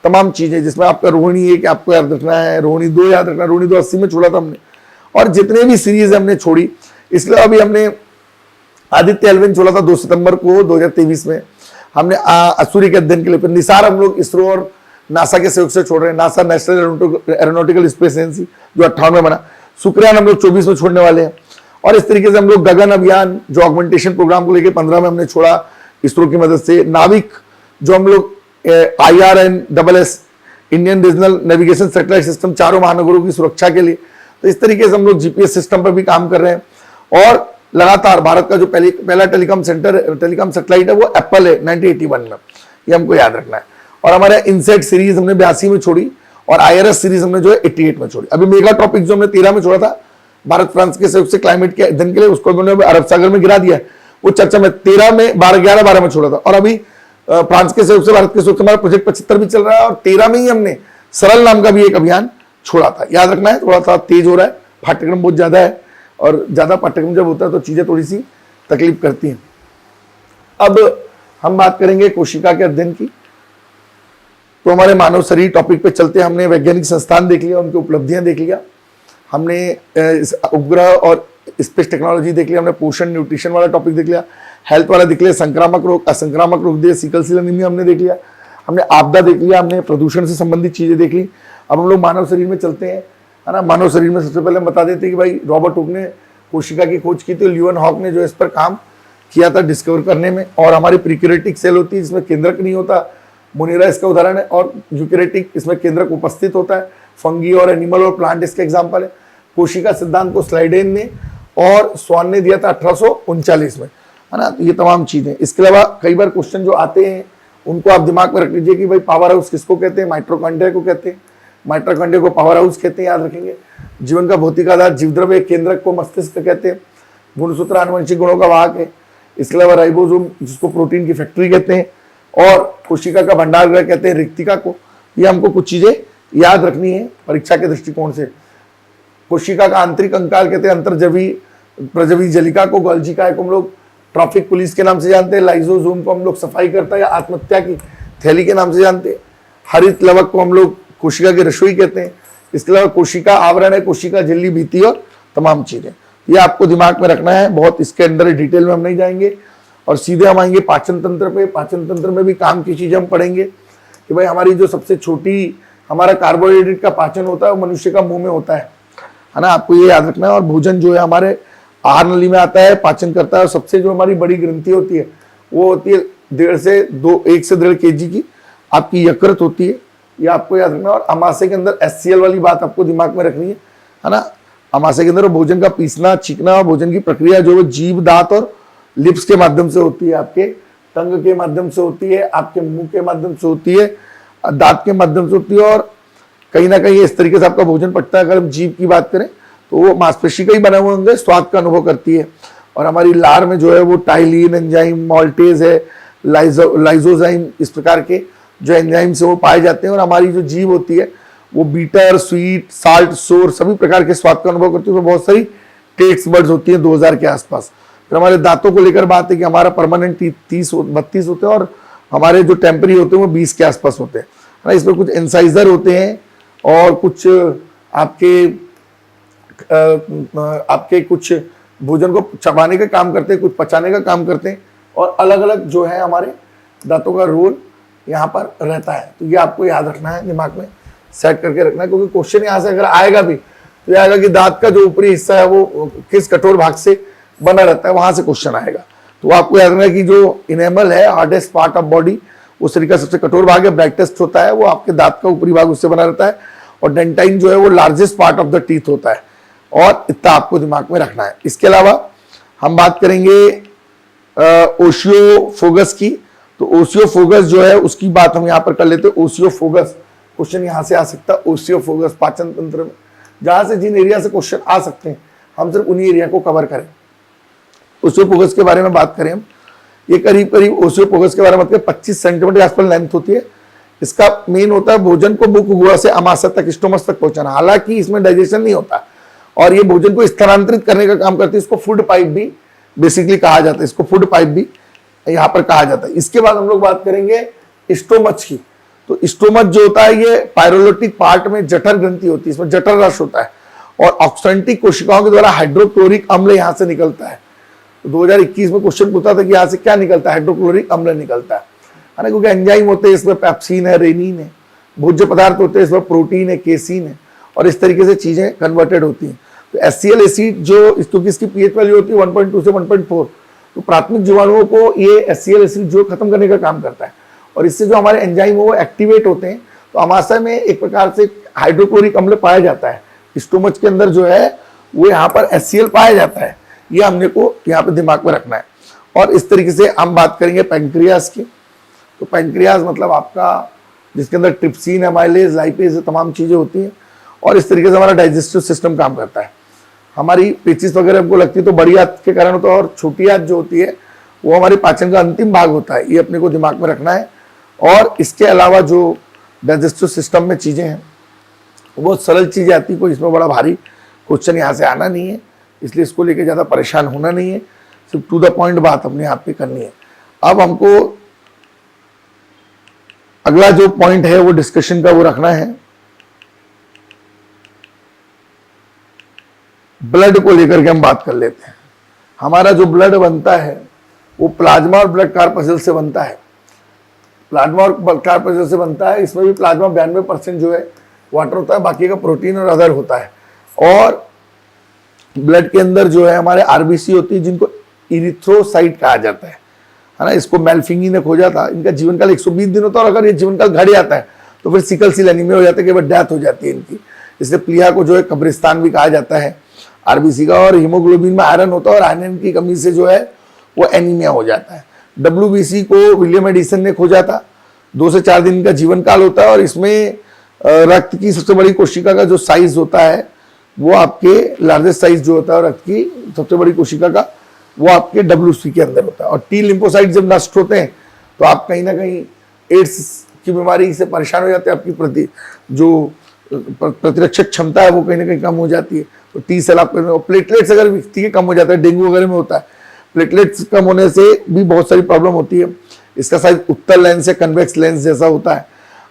तमाम चीजें, जिसमें आपका रोहिणी 1 आपको याद रखना है, रोहिणी 2 याद रखना है, रोहिणी 2 80 में छोड़ा था हमने, और जितने भी सीरीज हमने छोड़ी। इसके अलावा अभी हमने आदित्य L1 छोड़ा था 2 सितंबर को 2023 में। हमने सूर्य के अध्ययन के लिए निसार हम लोग इसरो और नासा के सहयोग से छोड़ रहे हैं, NASA national aeronautical space agency जो 58 में बना। शुक्रयान हम लोग 24 में छोड़ने वाले हैं, और इस तरीके से हम लोग गगन अभियान जो ऑगमेंटेशन प्रोग्राम को लेकर 15 में हमने छोड़ा इसरो की मदद से। नाविक जो हम लोग IRNSS Indian regional navigation satellite system 4 महानगरों की सुरक्षा के लिए, तो इस तरीके से हम लोग GPS सिस्टम पर भी काम कर रहे हैं। और लगातार भारत का जो पहला टेलीकॉम सैटेलाइट है वो एप्पल है 1981 में, ये हमको याद रखना है। और हमारे इनसेट सीरीज हमने 82 में छोड़ी, और IRS सीरीज हमने जो है 88 में छोड़ी। अभी मेगा टॉपिक जो हमने 13 में छोड़ा था भारत फ्रांस के सहयोग से क्लाइमेट के अध्ययन के लिए, उसको हमने अरब सागर में गिरा दिया, वो चर्चा में 13 में 11-12 में छोड़ा था। और अभी फ्रांस के सहयोग से, भारत के सहयोग से हमारा प्रोजेक्ट 75 भी चल रहा है, और 13 में ही हमने सरल नाम का भी एक अभियान छोड़ा था। याद रखना है, थोड़ा सा तेज हो रहा है, पाठ्यक्रम बहुत ज्यादा है, और ज्यादा पाठ्यक्रम जब होता है तो चीजें थोड़ी सी तकलीफ करती हैं। अब हम बात करेंगे कोशिका के अध्ययन की। तो हमारे मानव शरीर टॉपिक पे चलते हैं। हमने वैज्ञानिक संस्थान देख लिया, उनकी उपलब्धियां देख लिया, हमने उपग्रह और स्पेस टेक्नोलॉजी देख लिया, हमने पोषण न्यूट्रिशन वाला टॉपिक देख लिया, हेल्थ वाला देख लिया, संक्रामक रोग असंक्रामक रोग दे सिकल सेल एनीमिया हमने देख लिया, हमने आपदा देख लिया, हमने प्रदूषण से संबंधित चीजें देख ली। अब हम लोग मानव शरीर में चलते हैं, है ना। मानव शरीर में सबसे पहले हम बता देते हैं कि भाई रॉबर्ट हुक ने कोशिका की खोज की थी, ल्यूवन हॉक ने जो इस पर काम किया था डिस्कवर करने में। और हमारी प्रीक्यूरेटिक सेल होती है जिसमें केंद्रक नहीं होता, मोनेरा इसका उदाहरण है, और यूकैरियोटिक इसमें केंद्रक उपस्थित होता है, फंगी और एनिमल और प्लांट इसके एग्जाम्पल है। कोशिका सिद्धांत को स्लाइडेन ने और स्वान ने दिया था 1839 में, है ना। तो ये तमाम चीजें, इसके अलावा कई बार क्वेश्चन जो आते हैं उनको आप दिमाग में रख लीजिए कि भाई पावर हाउस किसको कहते हैं, माइटोकॉन्ड्रिया को कहते हैं, माइटोकॉन्ड्रिया को पावर हाउस कहते हैं, याद रखेंगे। जीवन का भौतिक आधार जीवद्रव्य केंद्रक को मस्तिष्क कहते हैं, गुणसूत्र आनुवंशिक गुणों का वाहक है। इसके अलावा राइबोसोम जिसको प्रोटीन की फैक्ट्री कहते हैं, और कोशिका का भंडार गृह कहते हैं रिक्तिका को। ये हमको कुछ चीजें याद रखनी है परीक्षा के दृष्टिकोण से। कोशिका का आंतरिक कंकाल कहते हैं अंतर्जवी प्रजवी जलिका को, गोल्जी काय को हम लोग ट्रॉफिक पुलिस के नाम से जानते हैं, लाइजोसोम को हम लोग सफाई करता है या आत्महत्या की थैली के नाम से जानते हैं, हरित लवक को हम लोग कोशिका की रसोई कहते हैं, इसके अलावा कोशिका आवरण है, कोशिका झिल्ली, भित्ति और तमाम चीजें, ये आपको दिमाग में रखना है। बहुत इसके अंदर डिटेल में हम नहीं जाएंगे और सीधे हम आएंगे पाचन तंत्र पे। पाचन तंत्र में भी काम की चीजें हम पढ़ेंगे कि भाई हमारी जो सबसे छोटी हमारा कार्बोहाइड्रेट का पाचन होता है वो मनुष्य का मुंह में होता है ना, आपको ये याद रखना है। और भोजन जो है हमारे आहार नली में आता है, पाचन करता है। और सबसे जो हमारी बड़ी ग्रंथि होती है वो होती है 1.5 से 1.5 kg की आपकी यकृत होती है, ये आपको याद रखना है। और अमाशय के अंदर HCl वाली बात आपको दिमाग में रखनी है ना। अमाशय के अंदर भोजन का पीसना, छींकना और भोजन की प्रक्रिया जो है जीभ, दांत और लिप्स के माध्यम से होती है, आपके टंग के माध्यम से होती है, आपके मुंह के माध्यम से होती है, दांत के माध्यम से होती है। और कहीं ना कहीं इस तरीके से आपका भोजन पचता है। अगर हम जीभ की बात करें तो वो मांसपेशी का ही बना हुआ होंगे, स्वाद का अनुभव करती है। और हमारी लार में जो है वो टाइलिन एंजाइम, मॉल्टेज है, लाइजोजाइम, इस प्रकार के जो एंजाइम से वो पाए जाते हैं। और हमारी जो जीभ होती है वो बीटर, स्वीट, साल्ट, सोर सभी प्रकार के स्वाद का अनुभव करती है। बहुत सारी टेस्ट बर्ड्स होती है 2000 के आसपास। फिर हमारे दांतों को लेकर बात है कि हमारा परमानेंट 32 होते हैं और हमारे जो टेम्परी होते हैं वो 20 के आसपास होते हैं ना। इसमें कुछ इंसाइजर होते हैं और कुछ आपके कुछ भोजन को चबाने का काम करते हैं, कुछ पचाने का काम करते हैं। और अलग अलग जो है हमारे दांतों का रोल यहाँ पर रहता है। तो ये आपको याद रखना है, दिमाग में सेट करके रखना है, क्योंकि क्वेश्चन यहाँ से अगर आएगा भी तो ये आएगा कि दांत का जो ऊपरी हिस्सा है वो किस कठोर भाग से बना रहता है, वहां से क्वेश्चन आएगा। तो आपको याद रखना है कि जो इनेमल है, हार्डेस्ट पार्ट ऑफ बॉडी, उस तरीका सबसे कठोर भाग है, ब्रैक्टेस्ट होता है, वो आपके दांत का ऊपरी भाग उससे बना रहता है। और डेंटाइन जो है वो largest part of the teeth होता है। और इतना आपको दिमाग में रखना है। इसके अलावा हम बात करेंगे ओशियोफोगस की। तो ओशियोफोगस जो है उसकी बात हम यहाँ पर कर लेते हैं। ओशियोफोगस क्वेश्चन यहाँ से आ सकता है। ओशियोफोगस पाचन तंत्र में जहां से जिन एरिया से क्वेश्चन आ सकते हैं हम सिर्फ उन्हीं एरिया को कवर करें। ओशियोफोगस के बारे में बात करें हम, ये करीब करीब ओशियोफोगस के बारे में 25 सेंटीमीटर के आसपास लेंथ होती है। इसका मेन होता है भोजन को मुख गुहा से अमाशय तक, स्टोमस तक पहुंचाना। हालांकि इसमें डाइजेशन नहीं होता और ये भोजन को स्थानांतरित करने का काम करती है। इसको फूड पाइप भी बेसिकली कहा जाता है, इसको फूड पाइप भी यहाँ पर कहा जाता है। इसके बाद हम लोग बात करेंगे स्टोमच की। तो स्टोमच जो होता है ये पायरोलिटिक पार्ट में जठर ग्रंथि होती है, इसमें जठर रस होता है और ऑक्सेंटिक कोशिकाओं के द्वारा हाइड्रोक्लोरिक अम्ल यहाँ से निकलता है। तो 2021 में क्वेश्चन पूछा था कि यहाँ से क्या निकलता है, हाइड्रोक्लोरिक अम्ल निकलता है ना, क्योंकि एंजाइम होते हैं इसमें, पेप्सिन है, रेनिन है, भोज्य पदार्थ होते हैं इसमें, प्रोटीन है, केसिन है, और इस तरीके से चीजें कन्वर्टेड होती हैं। तो HCl एसिड जो इसकी पीएच वैल्यू होती है 1.2 से 1.4, तो प्राथमिक जीवाणुओं को ये HCl एसिड जो खत्म करने का काम करता है और इससे जो हमारे एंजाइम वो एक्टिवेट होते हैं। तो अमाशय में एक प्रकार से हाइड्रोक्लोरिक अम्ल पाया जाता है, स्टोमच के अंदर जो है वो यहाँ पर HCl पाया जाता है। ये हमने को यहाँ पे दिमाग में रखना है। और इस तरीके से हम बात करेंगे पैंक्रियास की। तो पैंक्रियास मतलब आपका जिसके अंदर ट्रिप्सिन, अमाइलेज, लाइपेज तमाम चीजें होती हैं और इस तरीके से हमारा डाइजेस्टिव सिस्टम काम करता है। हमारी पेचिस वगैरह हमको लगती है तो बड़ी आंत के कारण होता है और छोटी आंत जो होती है वो हमारे पाचन का अंतिम भाग होता है। ये अपने को दिमाग में रखना है। और इसके अलावा जो डाइजेस्टिव सिस्टम में चीजें हैं वो बहुत सरल चीजें आती है, कोई इसमें बड़ा भारी क्वेश्चन यहाँ से आना नहीं है, इसलिए इसको लेके ज्यादा परेशान होना नहीं है, सिर्फ टू द पॉइंट बात अपने आप पे करनी है। अब हमको अगला जो पॉइंट है वो डिस्कशन का वो रखना है, ब्लड को लेकर के हम बात कर लेते हैं। हमारा जो ब्लड बनता है वो प्लाज्मा और ब्लड कार्पसल से बनता है। प्लाज्मा और ब्लड कार्पसल से बनता है, इसमें भी प्लाज्मा 92% जो है वाटर होता है, बाकी का प्रोटीन और अदर होता है। और ब्लड के अंदर जो है हमारे आरबीसी होती है जिनको इरिथ्रोसाइट कहा जाता है ना। इसको मेलफिंगी ने खोजा था। इनका जीवन काल 120 दिन होता है और अगर ये जीवन काल घट जाता है तो फिर सिकल सेल एनीमिया हो जाता है, केवल डेथ हो जाती है इनकी। इसलिए प्लिया को जो है कब्रिस्तान भी कहा जाता है आरबीसी का। और हीमोग्लोबिन में आयरन होता है और आयरन की कमी से जो है वो एनीमिया हो जाता है। WBC को विलियम एडिसन ने खोजा था। 2 से 4 दिन का जीवन काल होता है और इसमें रक्त की सबसे बड़ी कोशिका का जो साइज होता है वो आपके लार्जेस्ट साइज जो होता है रक्त की सबसे बड़ी कोशिका का वो आपके WC के अंदर होता है। और T लिम्फोसाइट जब नष्ट होते हैं तो आप कहीं ना कहीं एड्स की बीमारी से परेशान हो जाते हैं, आपकी प्रतिरक्षक क्षमता है वो कहीं ना कहीं कम हो जाती है। तो T सेल आपको, प्लेटलेट्स अगर व्यक्ति के कम हो जाता है, डेंगू वगैरह में होता है, प्लेटलेट्स कम होने से भी बहुत सारी प्रॉब्लम होती है। इसका साइज उत्तल लेंस या कन्वेक्स लेंस जैसा होता है।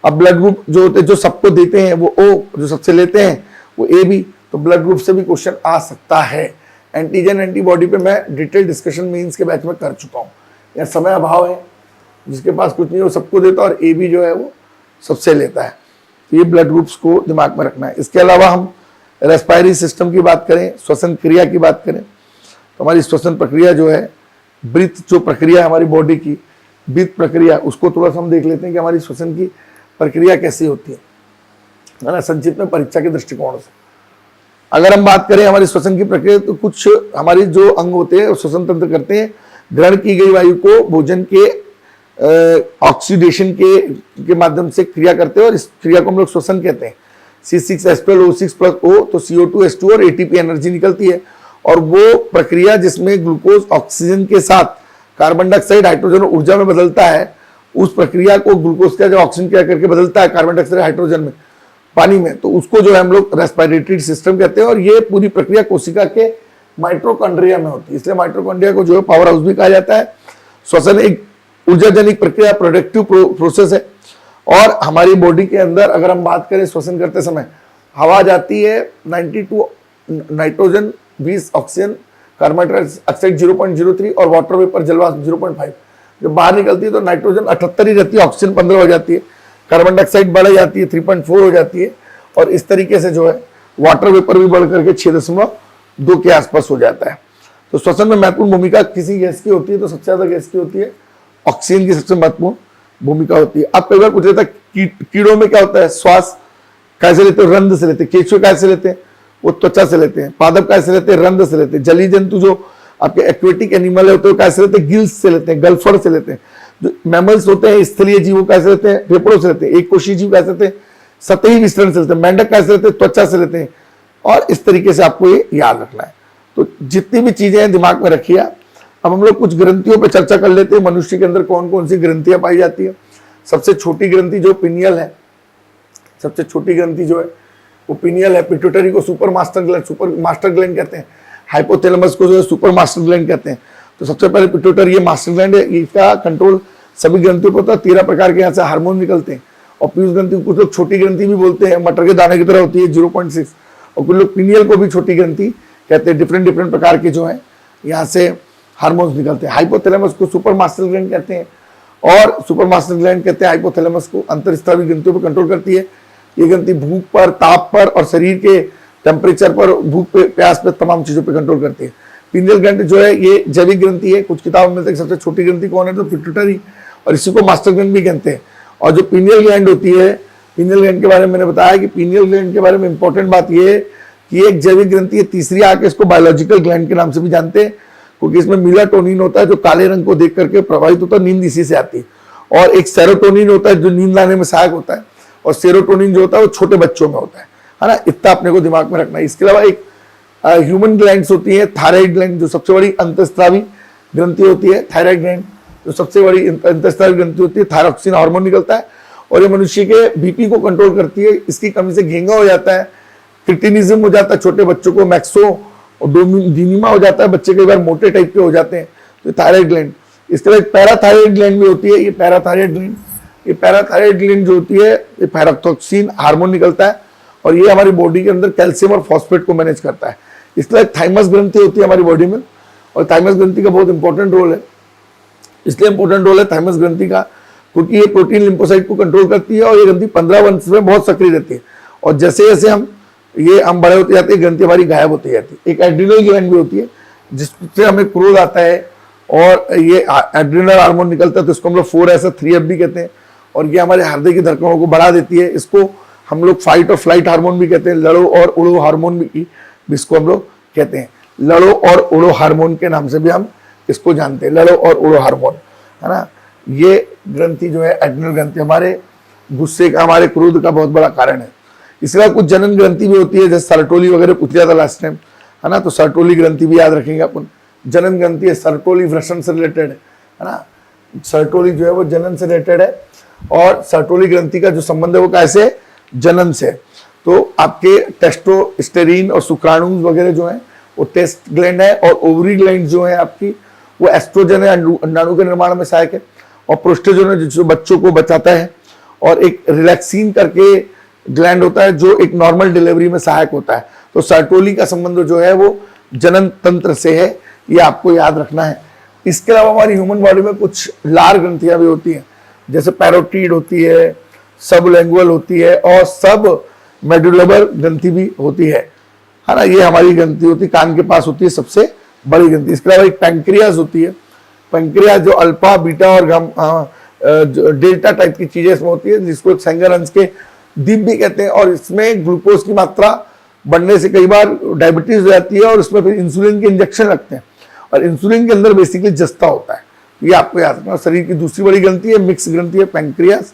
अब ब्लड ग्रुप जो होते हैं जो सबको देते हैं वो ओ, जो सबसे लेते हैं वो ए बी, तो ब्लड ग्रुप से भी क्वेश्चन आ सकता है। एंटीजन एंटीबॉडी पे मैं डिटेल डिस्कशन मेंस के बैच में कर चुका हूँ। यार समय अभाव है, जिसके पास कुछ नहीं है वो सबको देता है और ए बी जो है वो सबसे लेता है। तो ये ब्लड ग्रुप्स को दिमाग में रखना है। इसके अलावा हम रेस्पायरी सिस्टम की बात करें, श्वसन क्रिया की बात करें, तो हमारी श्वसन प्रक्रिया जो है, ब्रीथ जो प्रक्रिया है हमारी बॉडी की, ब्रीथ प्रक्रिया, उसको थोड़ा सा हम देख लेते हैं कि हमारी श्वसन की प्रक्रिया कैसी होती है ना, संक्षिप्त में परीक्षा के दृष्टिकोण से। अगर हम बात करें हमारी श्वसन की प्रक्रिया, तो कुछ हमारी जो अंग होते हैं श्वसन तंत्र करते हैं, ग्रहण की गई वायु को भोजन के ऑक्सीडेशन के माध्यम से क्रिया करते हैं और इस क्रिया को हम लोग श्वसन कहते हैं। C6H12O6+O, तो CO2H2 और ATP एनर्जी निकलती है, और वो प्रक्रिया जिसमें ग्लूकोज ऑक्सीजन के साथ कार्बन डाइऑक्साइड हाइड्रोजन ऊर्जा में बदलता है, उस प्रक्रिया को ग्लूकोज का जो ऑक्सीजन क्या करके बदलता है कार्बन डाइऑक्साइड हाइड्रोजन में, पानी में, तो उसको जो है हम लोग रेस्पिरेटरी सिस्टम कहते हैं। और ये पूरी प्रक्रिया कोशिका के माइटोकॉन्ड्रिया में होती है, इसलिए माइटोकॉन्ड्रिया को जो है पावर हाउस भी कहा जाता है। श्वसन एक ऊर्जाजनिक प्रक्रिया, प्रोडक्टिव प्रोसेस है। और हमारी बॉडी के अंदर अगर हम बात करें श्वसन करते समय, हवा जाती है 92 नाइट्रोजन, 20 ऑक्सीजन, कार्बन डाइऑक्साइड 0.03 और वाटर वेपर जलवाष्प 0.5। जब बाहर निकलती है तो नाइट्रोजन 78 ही रहती है, ऑक्सीजन 15 हो जाती है, कार्बन डाइऑक्साइड बढ़ जाती है 3.4 हो जाती है, और इस तरीके से जो है वाटर वेपर भी बढ़ करके 6.2 के आसपास हो जाता है। तो श्वसन में महत्वपूर्ण भूमिका किसी गैस की होती है, तो सबसे ज्यादा गैस की होती है ऑक्सीजन की, सबसे महत्वपूर्ण भूमिका होती है। अब कई बार पूछ लेता है कीड़ों में क्या होता है, श्वास कैसे लेते हैं, रंध्र से लेते हैं। केंचुए कैसे लेते हैं, वो त्वचा से लेते हैं। पादप कैसे लेते हैं, रंध्र से लेते हैं। जलीय जंतु जो आपके एक्वेटिक एनिमल है तो कैसे लेते हैं, गिल्स से लेते हैं, गल्फर से लेते हैं। जो मैमल्स होते हैं स्थलीय जीव कैसे लेते हैं, फेफड़ों से लेते हैं। एक कोशीय जीव कैसे लेते हैं, सतही विस्तरण से लेते हैं। मेंढक कैसे लेते हैं, त्वचा से लेते हैं। और इस तरीके से आपको ये याद रखना है। तो जितनी भी चीजें हैं दिमाग में रखिए। अब हम लोग कुछ ग्रंथियों पर चर्चा कर लेते हैं। मनुष्य के अंदर कौन कौन सी ग्रंथियां पाई जाती है। सबसे छोटी ग्रंथि जो पिनियल है, सबसे छोटी ग्रंथि जो है वो पिनियल है। पिट्यूटरी को सुपर मास्टर ग्लैंड कहते हैं। हाइपोथैलेमस को जो है सुपर मास्टर ग्लैंड कहते हैं। तो सबसे पहले पिट्यूटरी, ये मास्टर ग्लैंड है, इसका कंट्रोल सभी ग्रंथियों पर होता है। 13 प्रकार के यहाँ से हार्मोन निकलते हैं। और पीयूष ग्रंथि को कुछ लोग छोटी ग्रंथि भी बोलते हैं, मटर के दाने की तरह होती है 0.6। और कुछ लोग पिनियल को भी छोटी ग्रंथि कहते हैं। डिफरेंट प्रकार के जो है यहाँ से हार्मोन्स निकलते हैं। हाइपोथैलेमस को सुपर मास्टर ग्लैंड कहते हैं, और सुपर मास्टर ग्लैंड कहते हैं हाइपोथैलेमस को। अंतरस्रावी ग्रंथियों पर कंट्रोल करती है। ये ग्रंथि भूख पर, ताप पर और शरीर के टेम्परेचर पर, भूख पे, प्यास पे, तमाम चीजों पे कंट्रोल करती है। पिनियल ग्लैंड जो है ये जैविक ग्रंथि है। कुछ किताबों में मिलता है सबसे छोटी ग्रंथि कौन है, तो पिट्यूटरी, और इसी को मास्टर ग्लैंड भी कहते हैं। और जो पिनियल ग्लैंड होती है, पिनियल ग्लैंड के बारे में मैंने बताया कि पिनियल ग्लैंड के बारे में इंपॉर्टेंट बात यह है कि एक जैविक ग्रंथि है। तीसरी आके इसको बायोलॉजिकल ग्लैंड के नाम से भी जानते हैं, क्योंकि इसमें मेलाटोनिन होता है जो काले रंग को देख करके प्रभावित होता है, नींद इसी से आती है। और एक सेरोटोनिन होता है जो नींद लाने में सहायक होता है, और सेरोटोनिन जो होता है वो छोटे बच्चों में होता है ना। इतना अपने को दिमाग में रखना है। इसके अलावा एक ह्यूमन ग्लैंड्स होती है। थायराइड ग्लैंड जो सबसे बड़ी अंतःस्रावी ग्रंथि होती है, थायराइड ग्लैंड जो सबसे बड़ी अंतःस्रावी ग्रंथि होती है। थायरॉक्सिन हार्मोन निकलता है और ये मनुष्य के बीपी को कंट्रोल करती है। इसकी कमी से घेंगा हो जाता है, क्रिटिनिज्म हो जाता है छोटे बच्चों को, मैक्सो और डोमिनिमा हो जाता है, बच्चे कई बार मोटे टाइप के हो जाते हैं। तो थायराइड ग्लैंड। इसके बाद पैराथायराइड ग्लैंड भी होती है। ये पैराथायराइड ग्लैंड जो होती है ये पैराथॉक्सिन हार्मोन निकलता है, और ये हमारी बॉडी के अंदर कैल्शियम और फॉस्फेट को मैनेज करता है। इसलिए थाइमस ग्रंथि होती है हमारी बॉडी में, और थाइमस ग्रंथि का बहुत इंपॉर्टेंट रोल है। इसलिए इंपॉर्टेंट रोल है थाइमस ग्रंथि का, क्योंकि ये प्रोटीन लिम्फोसाइट को कंट्रोल करती है, और ये ग्रंथि 15 वर्ष में बहुत सक्रिय रहती है। और जैसे जैसे हम बड़े होते जाते हैं, ग्रंथि हमारी गायब होती जाती है। एक एड्रिनल ग्लैंड भी होती है जिससे हमें क्रोध आता है, और ये एड्रिनल हार्मोन निकलता है, तो इसको हम लोग 4S3F भी कहते हैं। और ये हमारे हृदय की धड़कनों को बढ़ा देती है। इसको हम लोग फाइट और फ्लाइट हार्मोन भी कहते हैं। लड़ो और उड़ो हार्मोन भी इसको हम लोग कहते हैं। लड़ो और उड़ो हार्मोन के नाम से भी हम इसको जानते हैं, लड़ो और उड़ो हार्मोन, है ना। ये ग्रंथि जो है एड्रिनल ग्रंथि हमारे गुस्से का, हमारे क्रोध का बहुत बड़ा कारण है। इसके अलावा कुछ जनन ग्रंथि भी होती है, जैसे सर्टोली वगैरह पूछ लिया था लास्ट टाइम, है ना। तो सर्टोली ग्रंथि भी याद रखेंगे अपन। जनन ग्रंथि है, सर्टोली वृषण से रिलेटेड है ना। सर्टोली जो है वो जनन से रिलेटेड है, और सर्टोली ग्रंथि का जो संबंध है वो कैसे, जनन से। तो आपके टेस्टोस्टेरोन और शुक्राणु वगैरह जो है वो टेस्ट ग्लैंड है, और ओवरी ग्लैंड जो है आपकी वो एस्ट्रोजन है, अंडाणु के निर्माण में सहायक है। और प्रोस्टेजोन है जो बच्चों को बचाता है, और एक रिलैक्सिन करके ग्लैंड होता है जो एक नॉर्मल डिलीवरी में सहायक होता है। तो सर्टोली का संबंध जो है वो जनन तंत्र से है, ये आपको याद रखना है। इसके अलावा हमारी ह्यूमन बॉडी में कुछ लार ग्रंथियां भी होती हैं, जैसे पैरोटीड होती है, सबलैंगुअल होती है और सब मेडुलर ग्रंथि भी होती है ना। ये हमारी ग्रंथि होती है, कान के पास होती है सबसे बड़ी ग्रंथि। इसके अलावा एक पैंक्रियाज होती है। पैंक्रियाज जो अल्फा बीटा और डेल्टा टाइप की चीजें इसमें होती है, जिसको एक सेंगरहंस के दीप भी कहते हैं। और इसमें ग्लूकोज की मात्रा बढ़ने से कई बार डायबिटीज हो जाती है और इसमें फिर इंसुलिन के इंजेक्शन लगते हैं, और इंसुलिन के अंदर बेसिकली जस्ता होता है। ये आपको याद रखना। शरीर की दूसरी बड़ी ग्रंथि है, मिक्स ग्रंथि है, पैंक्रियास,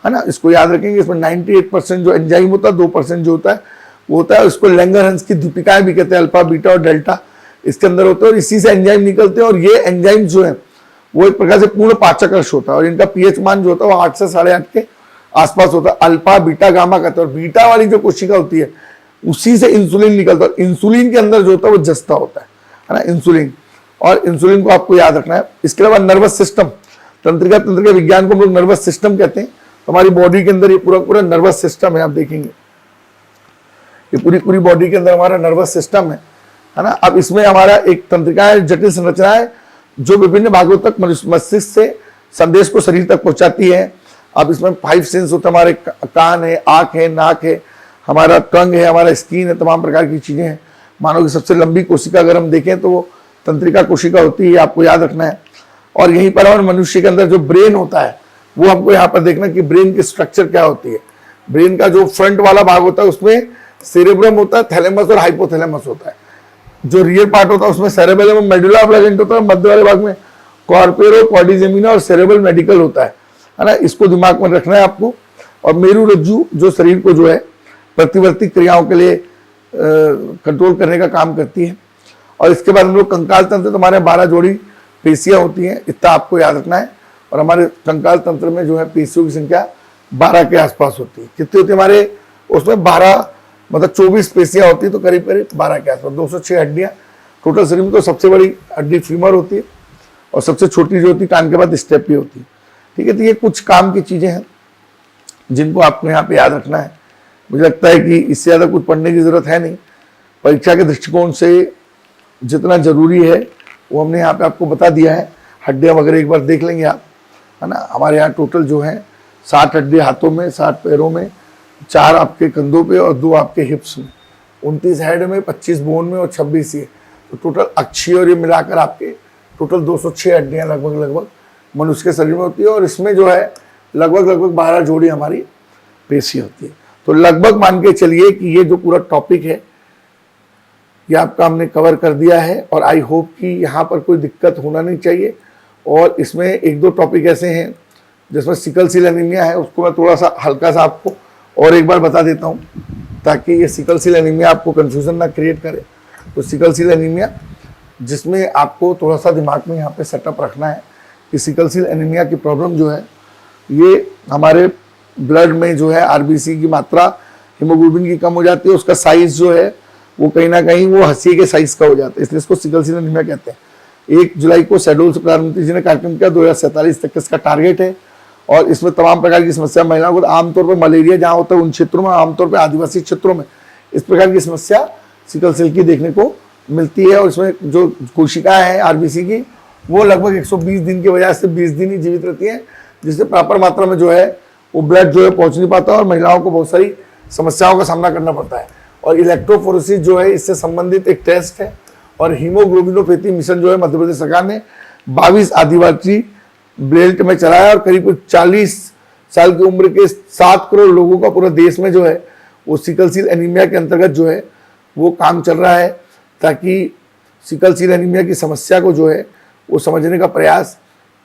है ना। इसको याद रखेंगे। इसमें 98% जो एंजाइम होता है, 2% जो होता है वो होता है, उसको लैंगरहंस की दीपिकाएं भी कहते हैं। अल्फा बीटा और डेल्टा इसके अंदर होते हैं और इसी से एंजाइम निकलते हैं। और ये एंजाइम जो है वो एक प्रकार से पूर्ण पाचक अंश होता है और इनका पीएच मान जो होता है वो 8 से 8.5 के आसपास होता है। अल्फा बीटा गामा कहते हैं। और बीटा वाली जो कोशिका होती है उसी से इंसुलिन निकलता है। इंसुलिन के अंदर जो होता है वो जस्ता होता है ना, इंसुलिन। और इंसुलिन को आपको याद रखना है। इसके अलावा नर्वस सिस्टम, तंत्रिका विज्ञान को हम लोग नर्वस सिस्टम कहते हैं। तो हमारी बॉडी के अंदर ये पूरा नर्वस सिस्टम है। आप देखेंगे ये पूरी बॉडी के अंदर हमारा नर्वस सिस्टम है ना। अब इसमें हमारा एक तंत्रिकाएं, जटिल संरचना है जो विभिन्न भागों तक मस्तिष्क से संदेश को शरीर तक पहुंचाती है। अब इसमें 5 सेंस होते हैं, हमारे कान है, आंख है, नाक है, हमारा टंग है, हमारा स्किन है, तमाम प्रकार की चीजें हैं। मानव की सबसे लंबी कोशिका अगर हम देखें तो वो तंत्रिका कोशिका होती है, आपको याद रखना है। और यहीं पर हमारे मनुष्य के अंदर जो ब्रेन होता है वो हमको यहाँ पर देखना कि ब्रेन की स्ट्रक्चर क्या होती है। ब्रेन का जो फ्रंट वाला भाग होता है उसमें सेरेब्रम होता है, थैलेमस और हाइपोथैलेमस होता है। जो रियर पार्ट होता है उसमें सेरेबेलम और मेडुला ऑब्लांगेंट होता है। मध्य वाले भाग में कॉर्पोरो, क्वाड्रिजेमिना और सेरेब्रल मेडिकल होता है ना। इसको दिमाग में रखना है आपको। और मेरु रज्जु जो शरीर को जो है प्रतिवर्ती क्रियाओं के लिए कंट्रोल करने का काम करती है। और इसके बाद हम लोग कंकाल तंत्र, तो हमारे 12 जोड़ी पेशियां होती हैं, इतना आपको याद रखना है। और हमारे कंकाल तंत्र में जो है पेशियों की संख्या 12 के आसपास होती है। कितनी होती है हमारे उसमें? 12 मतलब 24 पेशियां होती है, तो करीब 12 के आसपास। 206 हड्डियां टोटल शरीर में। तो सबसे बड़ी हड्डी फीमर होती है और सबसे छोटी जो होती है कान के बाद स्टेपी होती है। ठीक है, तो ये कुछ काम की चीजें हैं जिनको आपको यहाँ पे याद रखना है। मुझे लगता है कि इससे ज्यादा कुछ पढ़ने की जरूरत है नहीं। परीक्षा के दृष्टिकोण से जितना जरूरी है वो हमने यहाँ पे आपको बता दिया है। हड्डियां वगैरह एक बार देख लेंगे आप, है ना। हमारे यहाँ टोटल जो है 60 हड्डी हाथों में, 60 पैरों में, 4 आपके कंधों पे और 2 आपके हिप्स में, 29 हेड में, 25 बोन में और 26 ये। तो टोटल अक्षीय और ये मिलाकर आपके टोटल 206 हड्डियां लगभग मनुष्य के शरीर में होती है। और इसमें जो है लगभग 12 जोड़ी हमारी पेशी होती है। तो लगभग मान के चलिए कि ये जो पूरा टॉपिक है ये आपका हमने कवर कर दिया है। और आई होप कि यहाँ पर कोई दिक्कत होना नहीं चाहिए। और इसमें 1-2 टॉपिक ऐसे हैं जिसमें सिकल सेल एनीमिया है, उसको मैं थोड़ा सा हल्का सा आपको और एक बार बता देता हूँ ताकि ये सिकल सेल एनीमिया आपको कंफ्यूजन ना क्रिएट करे। तो सिकल सेल एनीमिया, जिसमें आपको थोड़ा सा दिमाग में यहाँ पे सेटअप रखना है कि सिकल सेल एनीमिया की प्रॉब्लम जो है ये हमारे ब्लड में जो है आरबीसी की मात्रा, हीमोग्लोबिन की कम हो जाती है। उसका साइज जो है वो कहीं ना कहीं वो हंसी के साइज का हो जाता है, इसलिए इसको सिकल सेल एनीमिया कहते हैं। 1 जुलाई को शेड्यूल से प्रधानमंत्री जी ने कार्यक्रम किया, 2047 तक इसका टारगेट है। और इसमें तमाम प्रकार की समस्या महिलाओं को, आमतौर पर मलेरिया जहाँ होता है उन क्षेत्रों में, आमतौर पर आदिवासी क्षेत्रों में इस प्रकार की समस्या सिकल सेल की देखने को मिलती है। और इसमें जो कोशिकाएं हैं आरबीसी की वो लगभग 120 दिन के बजाय से 20 दिन ही जीवित रहती हैं, जिससे प्रॉपर मात्रा में जो है वो ब्लड जो है पहुंच नहीं पाता और महिलाओं को बहुत सारी समस्याओं का सामना करना पड़ता है। और इलेक्ट्रोफोरेसिस जो है इससे संबंधित एक टेस्ट है। और हीमोग्लोबिनोपैथी मिशन जो है मध्य प्रदेश सरकार ने 22 आदिवासी बेल्ट में चलाया और करीब 40 साल की उम्र के 7 करोड़ लोगों का पूरा देश में जो है वो सिकल सेल एनीमिया के अंतर्गत जो है वो काम चल रहा है, ताकि सिकल सेल एनीमिया की समस्या को जो है वो समझने का प्रयास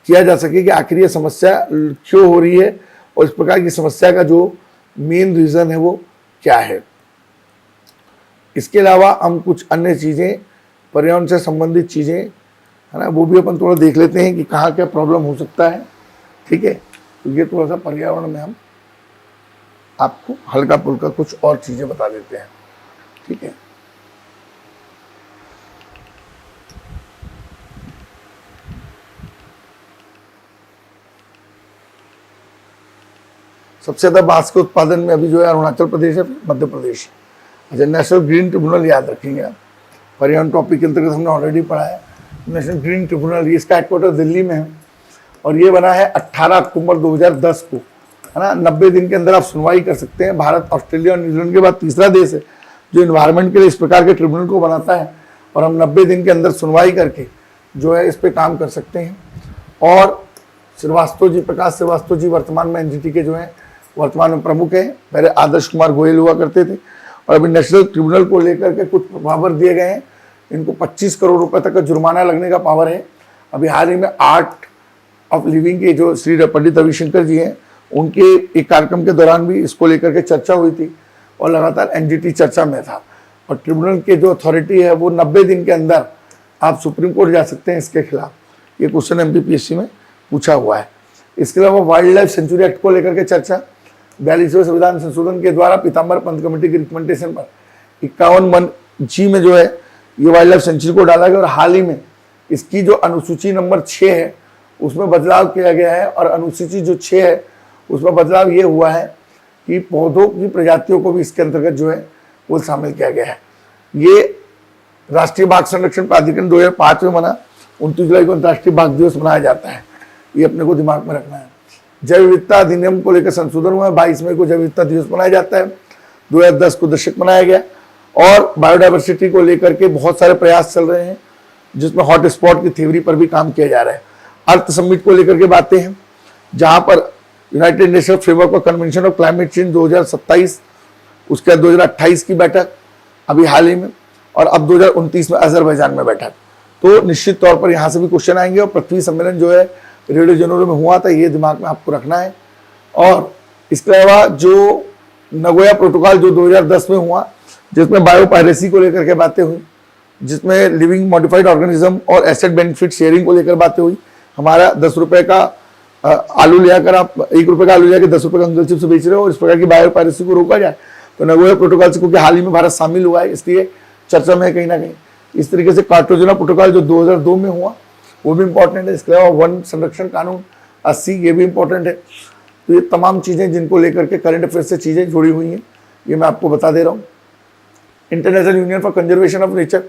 किया जा सके कि आखिर ये समस्या क्यों हो रही है और इस प्रकार की समस्या का जो मेन रीजन है वो क्या है। इसके अलावा हम कुछ अन्य चीज़ें, पर्यावरण से संबंधित चीज़ें, है ना, वो भी अपन थोड़ा देख लेते हैं कि कहाँ क्या प्रॉब्लम हो सकता है। ठीक है, तो ये थोड़ा सा पर्यावरण में हम आपको हल्का फुल्का कुछ और चीज़ें बता देते हैं। ठीक है, सबसे ज्यादा बांस के उत्पादन में अभी जो है अरुणाचल प्रदेश है, मध्य प्रदेश है। अच्छा, नेशनल ग्रीन ट्रिब्यूनल याद रखेंगे आप, पर्यावरण टॉपिक के अंतर्गत हमने ऑलरेडी पढ़ा है। नेशनल ग्रीन ट्रिब्यूनल, इसका हेडक्वार्टर दिल्ली में है और ये बना है 18 अक्टूबर 2010 को, है ना। 90 दिन के अंदर आप सुनवाई कर सकते हैं। भारत, ऑस्ट्रेलिया और न्यूजीलैंड के बाद तीसरा देश है जो इन्वायरमेंट के लिए इस प्रकार के ट्रिब्यूनल को बनाता है और हम 90 दिन के अंदर सुनवाई करके जो है इस पे काम कर सकते हैं। और श्रीवास्तव जी, प्रकाश श्रीवास्तव जी वर्तमान में एनजीटी के जो है वर्तमान में प्रमुख हैं। पहले आदर्श कुमार गोयल हुआ करते थे और अभी नेशनल ट्रिब्यूनल को लेकर के कुछ पावर दिए गए हैं। इनको 25 करोड़ रुपए तक का जुर्माना लगने का पावर है। अभी हाल ही में आर्ट ऑफ लिविंग के जो श्री पंडित रविशंकर जी हैं, उनके एक कार्यक्रम के दौरान भी इसको लेकर के चर्चा हुई थी और लगातार एनजीटी चर्चा में था। और ट्रिब्यूनल के जो अथॉरिटी है वो 90 दिन के अंदर आप सुप्रीम कोर्ट जा सकते हैं इसके खिलाफ। ये क्वेश्चन MPPSC में पूछा हुआ है। इसके अलावा वाइल्ड लाइफ सेंचुरी एक्ट को लेकर के चर्चा, 42वें संविधान संशोधन के द्वारा पीताम्बर पंत कमेटी की रिकमेंडेशन पर 51(1)G में जो है ये वाइल्ड लाइफ सेंचुरी को डाला गया और हाल ही में इसकी जो अनुसूची नंबर 6 है उसमें बदलाव किया गया है। और अनुसूची जो 6 है उसमें बदलाव ये हुआ है कि पौधों की प्रजातियों को भी इसके अंतर्गत जो है वो शामिल किया गया है। ये राष्ट्रीय बाघ संरक्षण प्राधिकरण 2005 में बना। 29 जुलाई को अंतर्राष्ट्रीय बाघ दिवस मनाया जाता है, ये अपने को दिमाग में रखना है। जैव विविधता अधिनियम को लेकर संशोधन हुआ है। 22 मई को जैव विविधता दिवस मनाया जाता है। 2010 को दशक मनाया गया। और बायोडाइवर्सिटी को लेकर के बहुत सारे प्रयास चल रहे हैं जिसमें हॉट स्पॉट की थ्योरी पर भी काम किया जा रहा है। अर्थ समिट को लेकर के बातें हैं जहां पर United nation framework of convention of climate change 2027, उसके बाद 2028 की बैठक अभी हाल ही में, और अब 2029 में अजरबैजान में बैठक। तो निश्चित तौर पर यहाँ से भी क्वेश्चन आएंगे। और पृथ्वी सम्मेलन जो है रियो डी जेनेरो में हुआ था, ये दिमाग में आपको रखना है। और इसके अलावा जो नगोया प्रोटोकॉल जो 2010 में हुआ जिसमें बायोपायरेसी को लेकर के बातें हुई, जिसमें लिविंग मॉडिफाइड ऑर्गेनिज्म और एसेट बेनिफिट शेयरिंग को लेकर बातें हुई। हमारा 10 रुपए का आलू लेकर आप 1 रुपए का आलू लेकर 10 रुपए का अंगल चिप्स बेच रहे हो और इस प्रकार की बायोपायरेसी को रोका जाए। तो नगोया प्रोटोकॉल से, क्योंकि हाल ही में भारत शामिल हुआ है इसलिए चर्चा में कहीं ना कहीं। इस तरीके से कार्टागेना प्रोटोकॉल जो 2002 में हुआ वो भी इंपॉर्टेंट है। इसके अलावा वन संरक्षण कानून 80, ये भी इंपॉर्टेंट है। तो ये तमाम चीजें जिनको लेकर के करंट अफेयर से चीजें जुड़ी हुई हैं, ये मैं आपको बता दे रहा हूँ। International union for conservation of nature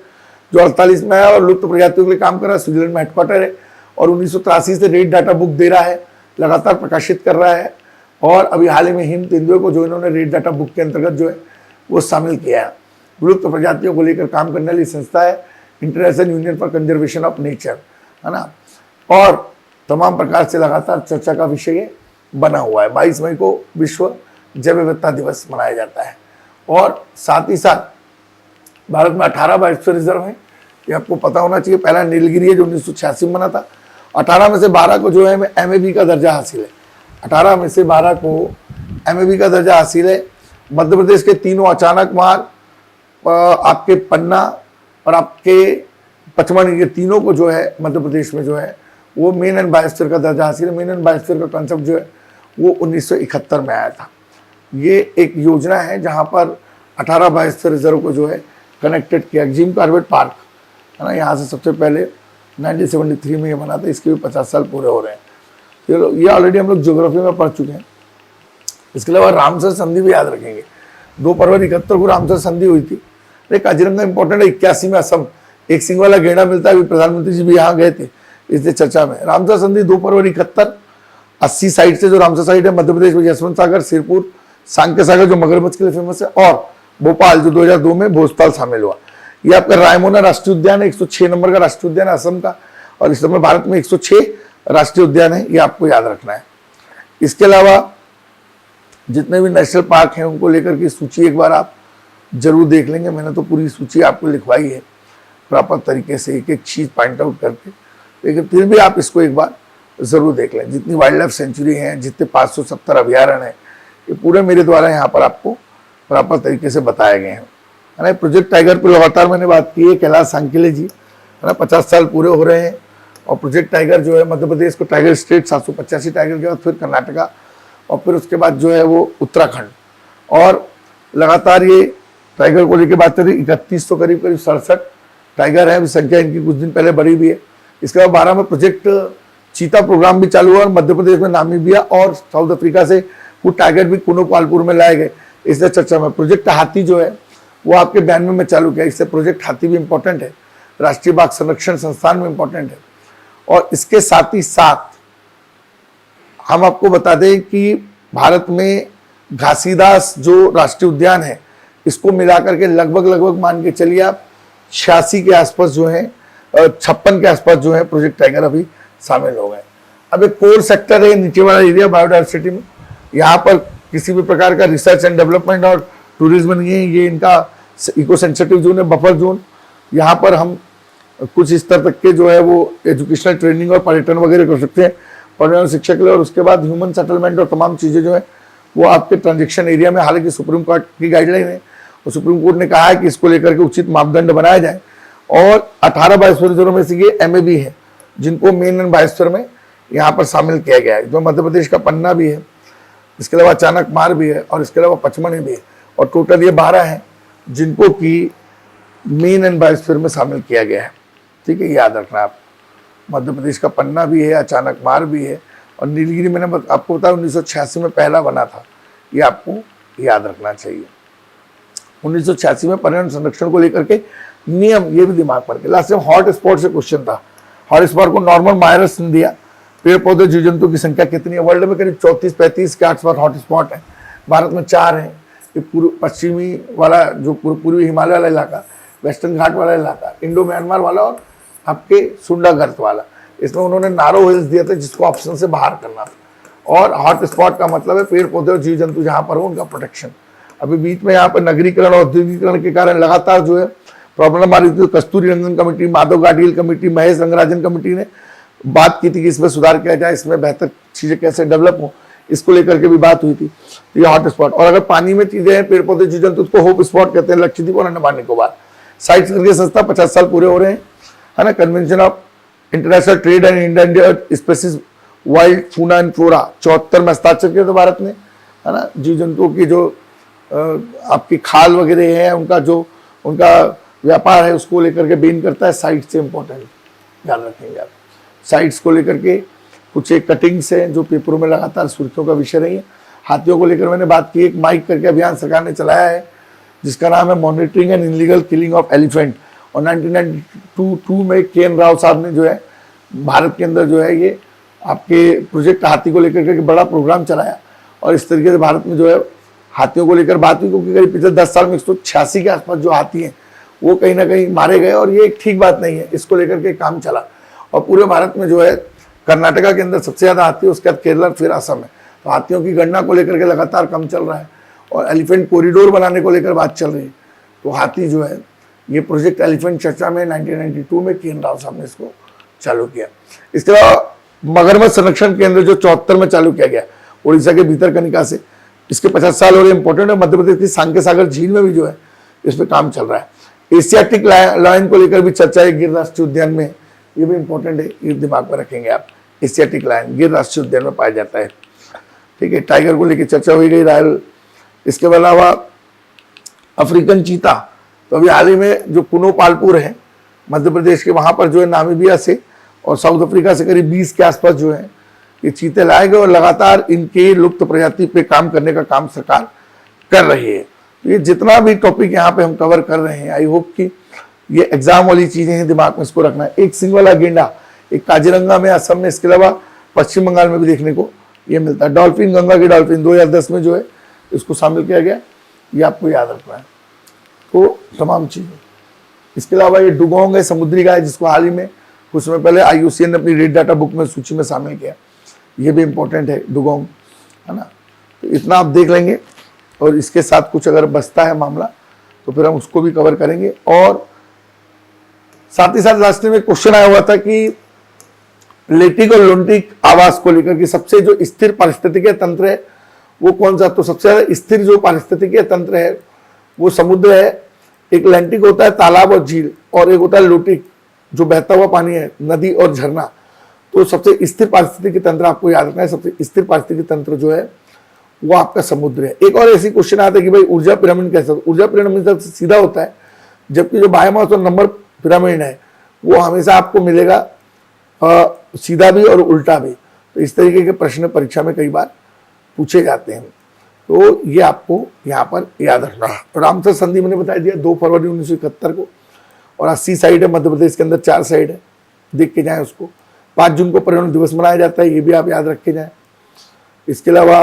जो 48 में है और लुप्त प्रजातियों के लिए काम कर रहा है, स्विट्जरलैंड में हेडक्वार्टर है और 1983 से रेड डाटा बुक दे रहा है, लगातार प्रकाशित कर रहा है। और अभी हाल ही में हिम तेंदुए को जो इन्होंने रेड डाटा बुक के अंतर्गत जो है वो शामिल किया है। विलुप्त प्रजातियों को लेकर काम करने वाली संस्था है international union for conservation of nature, है ना। और तमाम प्रकार से लगातार चर्चा का विषय बना हुआ है। 22 मई को विश्व जैव विविधता दिवस मनाया जाता है। और साथ ही साथ भारत में 18 बायोस्फीयर रिजर्व है, ये आपको पता होना चाहिए। पहला नीलगिरी है जो 1986 में बना था। 18 में से 12 को जो है MAB का दर्जा हासिल है। 18 में से 12 को MAB का दर्जा हासिल है। मध्य प्रदेश के तीनों अचानक मार्ग, आपके पन्ना और आपके पचमढ़ी, ये तीनों को जो है मध्य प्रदेश में जो है वो मेन एंड बायोस्फीयर का दर्जा हासिल है। मेन एंड बायोस्फीयर का कॉन्सेप्ट जो है वो 1971 में आया था। ये एक योजना है जहाँ पर 18 बायोस्फीयर रिजर्व को जो है कनेक्टेड किया। जिम कार्बेट पार्क, है ना, यहाँ से सबसे पहले 1973 में ये बना था। इसके भी 50 साल पूरे हो रहे हैं। तो ये ऑलरेडी हम लोग ज्योग्राफी में पढ़ चुके हैं। इसके अलावा रामसर संधि भी याद रखेंगे। 2 फरवरी 71 को रामसर संधि हुई थी। एक काजीरंगा इंपॉर्टेंट है। 81 में असम एक सिंह वाला गेंडा मिलता है, प्रधानमंत्री जी भी यहाँ गए थे इसलिए चर्चा में। रामसर संधि 2 फरवरी 71। 80 साइड से जो रामसर साइड है मध्य प्रदेश में यशवंत सागर, सिरपुर, सांके सागर जो मगरमच्छ के लिए फेमस है, और भोपाल जो 2002 में भोजताल शामिल हुआ। ये आपका रायमोना राष्ट्रीय उद्यान है, 106 नंबर का राष्ट्रीय उद्यान है असम का। और इस समय भारत में 106 राष्ट्रीय उद्यान है, ये आपको याद रखना है। इसके अलावा जितने भी नेशनल पार्क हैं उनको लेकर की सूची एक बार आप जरूर देख लेंगे। मैंने तो पूरी सूची आपको लिखवाई है प्रॉपर तरीके से, एक एक चीज पॉइंट आउट करके, लेकिन फिर भी आप इसको एक बार जरूर देख लें। जितनी वाइल्ड लाइफ सेंचुरी हैं, जितने 570 अभ्यारण्य हैं, ये पूरे मेरे द्वारा यहाँ पर आपको प्रॉपर तरीके से बताए गए हैं, है ना। प्रोजेक्ट टाइगर पर लगातार मैंने बात की है। कैलाश सांकेले जी, है ना, 50 साल पूरे हो रहे हैं। और प्रोजेक्ट टाइगर जो है मध्य प्रदेश को टाइगर स्टेट, 785 टाइगर के बाद फिर कर्नाटका और फिर उसके बाद जो है वो उत्तराखंड। और लगातार ये टाइगर को लेकर बात करें, 31 तो करीब 67 टाइगर है। संख्या इनकी कुछ दिन पहले बढ़ी भी है। इसके बाद 12 में प्रोजेक्ट चीता प्रोग्राम भी चालू हुआ और मध्य प्रदेश में नामीबिया और साउथ अफ्रीका से वो टाइगर भी कुनो पालपुर में लाए गए, इसलिए चर्चा में। प्रोजेक्ट हाथी जो है वो आपके 92 में चालू किया, इससे प्रोजेक्ट हाथी भी इंपॉर्टेंट है, राष्ट्रीय बाघ संरक्षण संस्थान में इंपॉर्टेंट है। और इसके साथ ही साथ हम आपको बता दें कि भारत में घासीदास जो राष्ट्रीय उद्यान है, इसको मिलाकर के लगभग मान के चलिए आप 86 के आसपास जो है, 56 के आसपास जो है प्रोजेक्ट टाइगर अभी शामिल हो गए। अब एक कोर सेक्टर है नीचे वाला एरिया बायोडाइवर्सिटी में, यहाँ पर किसी भी प्रकार का रिसर्च एंड डेवलपमेंट और टूरिज्म नहीं है, ये इनका इको सेंसिटिव जोन है, बफर जोन। यहाँ पर हम कुछ स्तर तक के जो है वो एजुकेशनल ट्रेनिंग और पर्यटन वगैरह कर सकते हैं, पर्यावरण शिक्षा के लिए। और उसके बाद ह्यूमन सेटलमेंट और तमाम चीज़ें जो है वो आपके ट्रांजेक्शन एरिया में, हालांकि सुप्रीम कोर्ट की गाइडलाइन है और सुप्रीम कोर्ट ने कहा है कि इसको लेकर के उचित मापदंड बनाया जाए। और 18 बायोस्फीयर जोनों में से ये MAB है जिनको मेन एंड बायोस्फीयर में यहाँ पर शामिल किया गया है, जो मध्य प्रदेश का पन्ना भी है, इसके अलावा अचानक मार भी है और इसके अलावा पचमढ़ी भी है। और टोटल ये 12 हैं जिनको कि मेन एंड बायोस्फीयर में शामिल किया गया है। ठीक है, याद रखना आप, मध्य प्रदेश का पन्ना भी है, अचानक मार भी है और नीलगिरी मैंने आपको बताया 1986 में पहला बना था, ये आपको याद रखना चाहिए। 1986 में पर्यावरण संरक्षण को लेकर के नियम, ये भी दिमाग पर के। लास्ट टाइम हॉट स्पॉट से क्वेश्चन था, हॉट स्पॉट को नॉर्मल माइनस ने दिया। पेड़ पौधे जीव जंतु की संख्या कितनी है? वर्ल्ड में करीब 34-35 के आसपास हॉट स्पॉट है, भारत में 4 हैं। ये पूर्व पश्चिमी वाला जो पूर्वी हिमालय वाला इलाका, वेस्टर्न घाट वाला इलाका, इंडो म्यांमार वाला और आपके सुंडागर्त वाला। इसमें उन्होंने नारो हिल्स दिया था जिसको ऑप्शन से बाहर करना था। और हॉट स्पॉट का मतलब है पेड़ पौधे और जीव जंतु जहाँ पर हो उनका प्रोटेक्शन। अभी बीच में यहाँ पर नगरीकरण और औद्योगिकरण के कारण लगातार जो है प्रॉब्लम आ रही थी, तो Kasturi Rangan committee, Madhav Gadgil committee, Mahesh Rangarajan committee ने बात की थी कि इसमें सुधार किया जाए, इसमें बेहतर चीजें कैसे डेवलप हो, इसको लेकर के भी बात हुई थी। तो ये हॉट स्पॉट। और अगर पानी में चीजें हैं, पेड़ पौधे जीव जंतु, उसको होप स्पॉट कहते हैं, लक्षद्वीप और अंडमान निकोबार। साइट्स करके संस्था 50 साल पूरे हो रहे हैं, है ना। Convention of international trade and endangered species wild fauna and flora 74 में हस्ताक्षर किया था भारत ने, है ना। जीव जंतुओं की जो आपकी खाल वगैरह है, उनका व्यापार है, उसको लेकर के बैन करता है। साइट से इंपॉर्टेंट ध्यान रखेंगे आप। साइट्स को लेकर के कुछ एक कटिंग्स हैं जो पेपरों में लगातार सुर्खियों का विषय रही है। हाथियों को लेकर मैंने बात की, एक माइक करके अभियान सरकार ने चलाया है जिसका नाम है monitoring and illegal killing of elephant. और 1992 में KN राव साहब ने जो है भारत के अंदर जो है ये आपके प्रोजेक्ट हाथी को लेकर के बड़ा प्रोग्राम चलाया। और इस तरीके से भारत में जो है हाथियों को लेकर बात हुई, क्योंकि करीब पिछले 10 साल में 186 के आसपास जो हाथी हैं वो कहीं ना कहीं मारे गए। और ये एक ठीक बात नहीं है, इसको लेकर के काम चला। और पूरे भारत में जो है कर्नाटका के अंदर सबसे ज़्यादा हाथी है, उसके बाद केरला, फिर असम है। तो हाथियों की गणना को लेकर के लगातार कम चल रहा है और एलिफेंट कॉरिडोर बनाने को लेकर बात चल रही है। तो हाथी जो है ये प्रोजेक्ट एलिफेंट चर्चा में 1992 में KN राव साहब ने इसको चालू किया। इसके अलावा मगरमच्छ संरक्षण केंद्र जो 74 में चालू किया गया उड़ीसा के भीतरकनिका से, इसके 50 साल हो रहे, इंपॉर्टेंट है। मध्य प्रदेश की सांके सागर झील में भी जो है इस पर काम चल रहा है। एशियाटिक लायन को लेकर भी चर्चा है गिर राष्ट्रीय उद्यान में, ये भी इंपॉर्टेंट है, ये दिमाग में रखेंगे आप। एशियाटिक लायन गिर राष्ट्रीय उद्यान में पाया जाता है। ठीक है, टाइगर को लेकर चर्चा हुई गई, रायल। इसके अलावा अफ्रीकन चीता, तो अभी हाल ही में जो कुनो पालपुर है मध्य प्रदेश के, वहां पर जो है नामीबिया से और साउथ अफ्रीका से करीब 20 के आसपास जो है ये चीते लाए गए। और लगातार इनके लुप्त प्रजाति पे काम करने का काम सरकार कर रही है। तो ये जितना भी टॉपिक यहाँ पे हम कवर कर रहे हैं, आई होप कि ये एग्जाम वाली चीजें हैं, दिमाग में इसको रखना है। एक सिंग वाला गेंडा एक काजीरंगा में, असम में, इसके अलावा पश्चिम बंगाल में भी देखने को ये मिलता है। डॉल्फिन, गंगा की डॉल्फिन 2010 में जो है इसको शामिल किया गया, ये आपको याद रखना है। तो तमाम चीजें, इसके अलावा ये डुगोंग है, समुद्री गाय, जिसको हाल ही में कुछ समय पहले IUCN ने अपनी रेड डाटा बुक में सूची में शामिल किया, ये भी इंपॉर्टेंट है डुगोंग, है ना। तो इतना आप देख लेंगे और इसके साथ कुछ अगर बचता है मामला तो फिर हम उसको भी कवर करेंगे। और साथ ही साथ लास्ट में क्वेश्चन आया हुआ था कि लेटिक और लोन्टिक आवास को लेकर कि सबसे जो स्थिर पारिस्थितिकीय तंत्र है वो कौन सा। तो सबसे ज्यादा स्थिर जो पारिस्थितिकीय तंत्र है वो समुद्र है। एक लैंटिक होता है तालाब और झील, और एक होता है लोटिक जो बहता हुआ पानी है, नदी और झरना। तो सबसे स्थिर पारिस्थितिकी तंत्र आपको याद रखना है, सबसे स्थिर पारिस्थितिकी तंत्र जो है वो आपका समुद्र है। एक और ऐसी क्वेश्चन आता है कि भाई ऊर्जा पिरामिड कैसा, ऊर्जा पिरामिड सबसे सीधा होता है, जबकि जो बायोमास और नंबर पिरामिड है वो हमेशा आपको मिलेगा सीधा भी और उल्टा भी। तो इस तरीके के प्रश्न परीक्षा में कई बार पूछे जाते हैं। तो ये आपको यहाँ पर याद रखना है। रामसर संधि मैंने बता दिया 2 फरवरी 1971 को, और 80 साइड है मध्य प्रदेश के अंदर, 4 साइड है, देख के जाएं उसको। 5 जून को पर्यावरण दिवस मनाया जाता है, ये भी आप याद रख के जाएं। इसके अलावा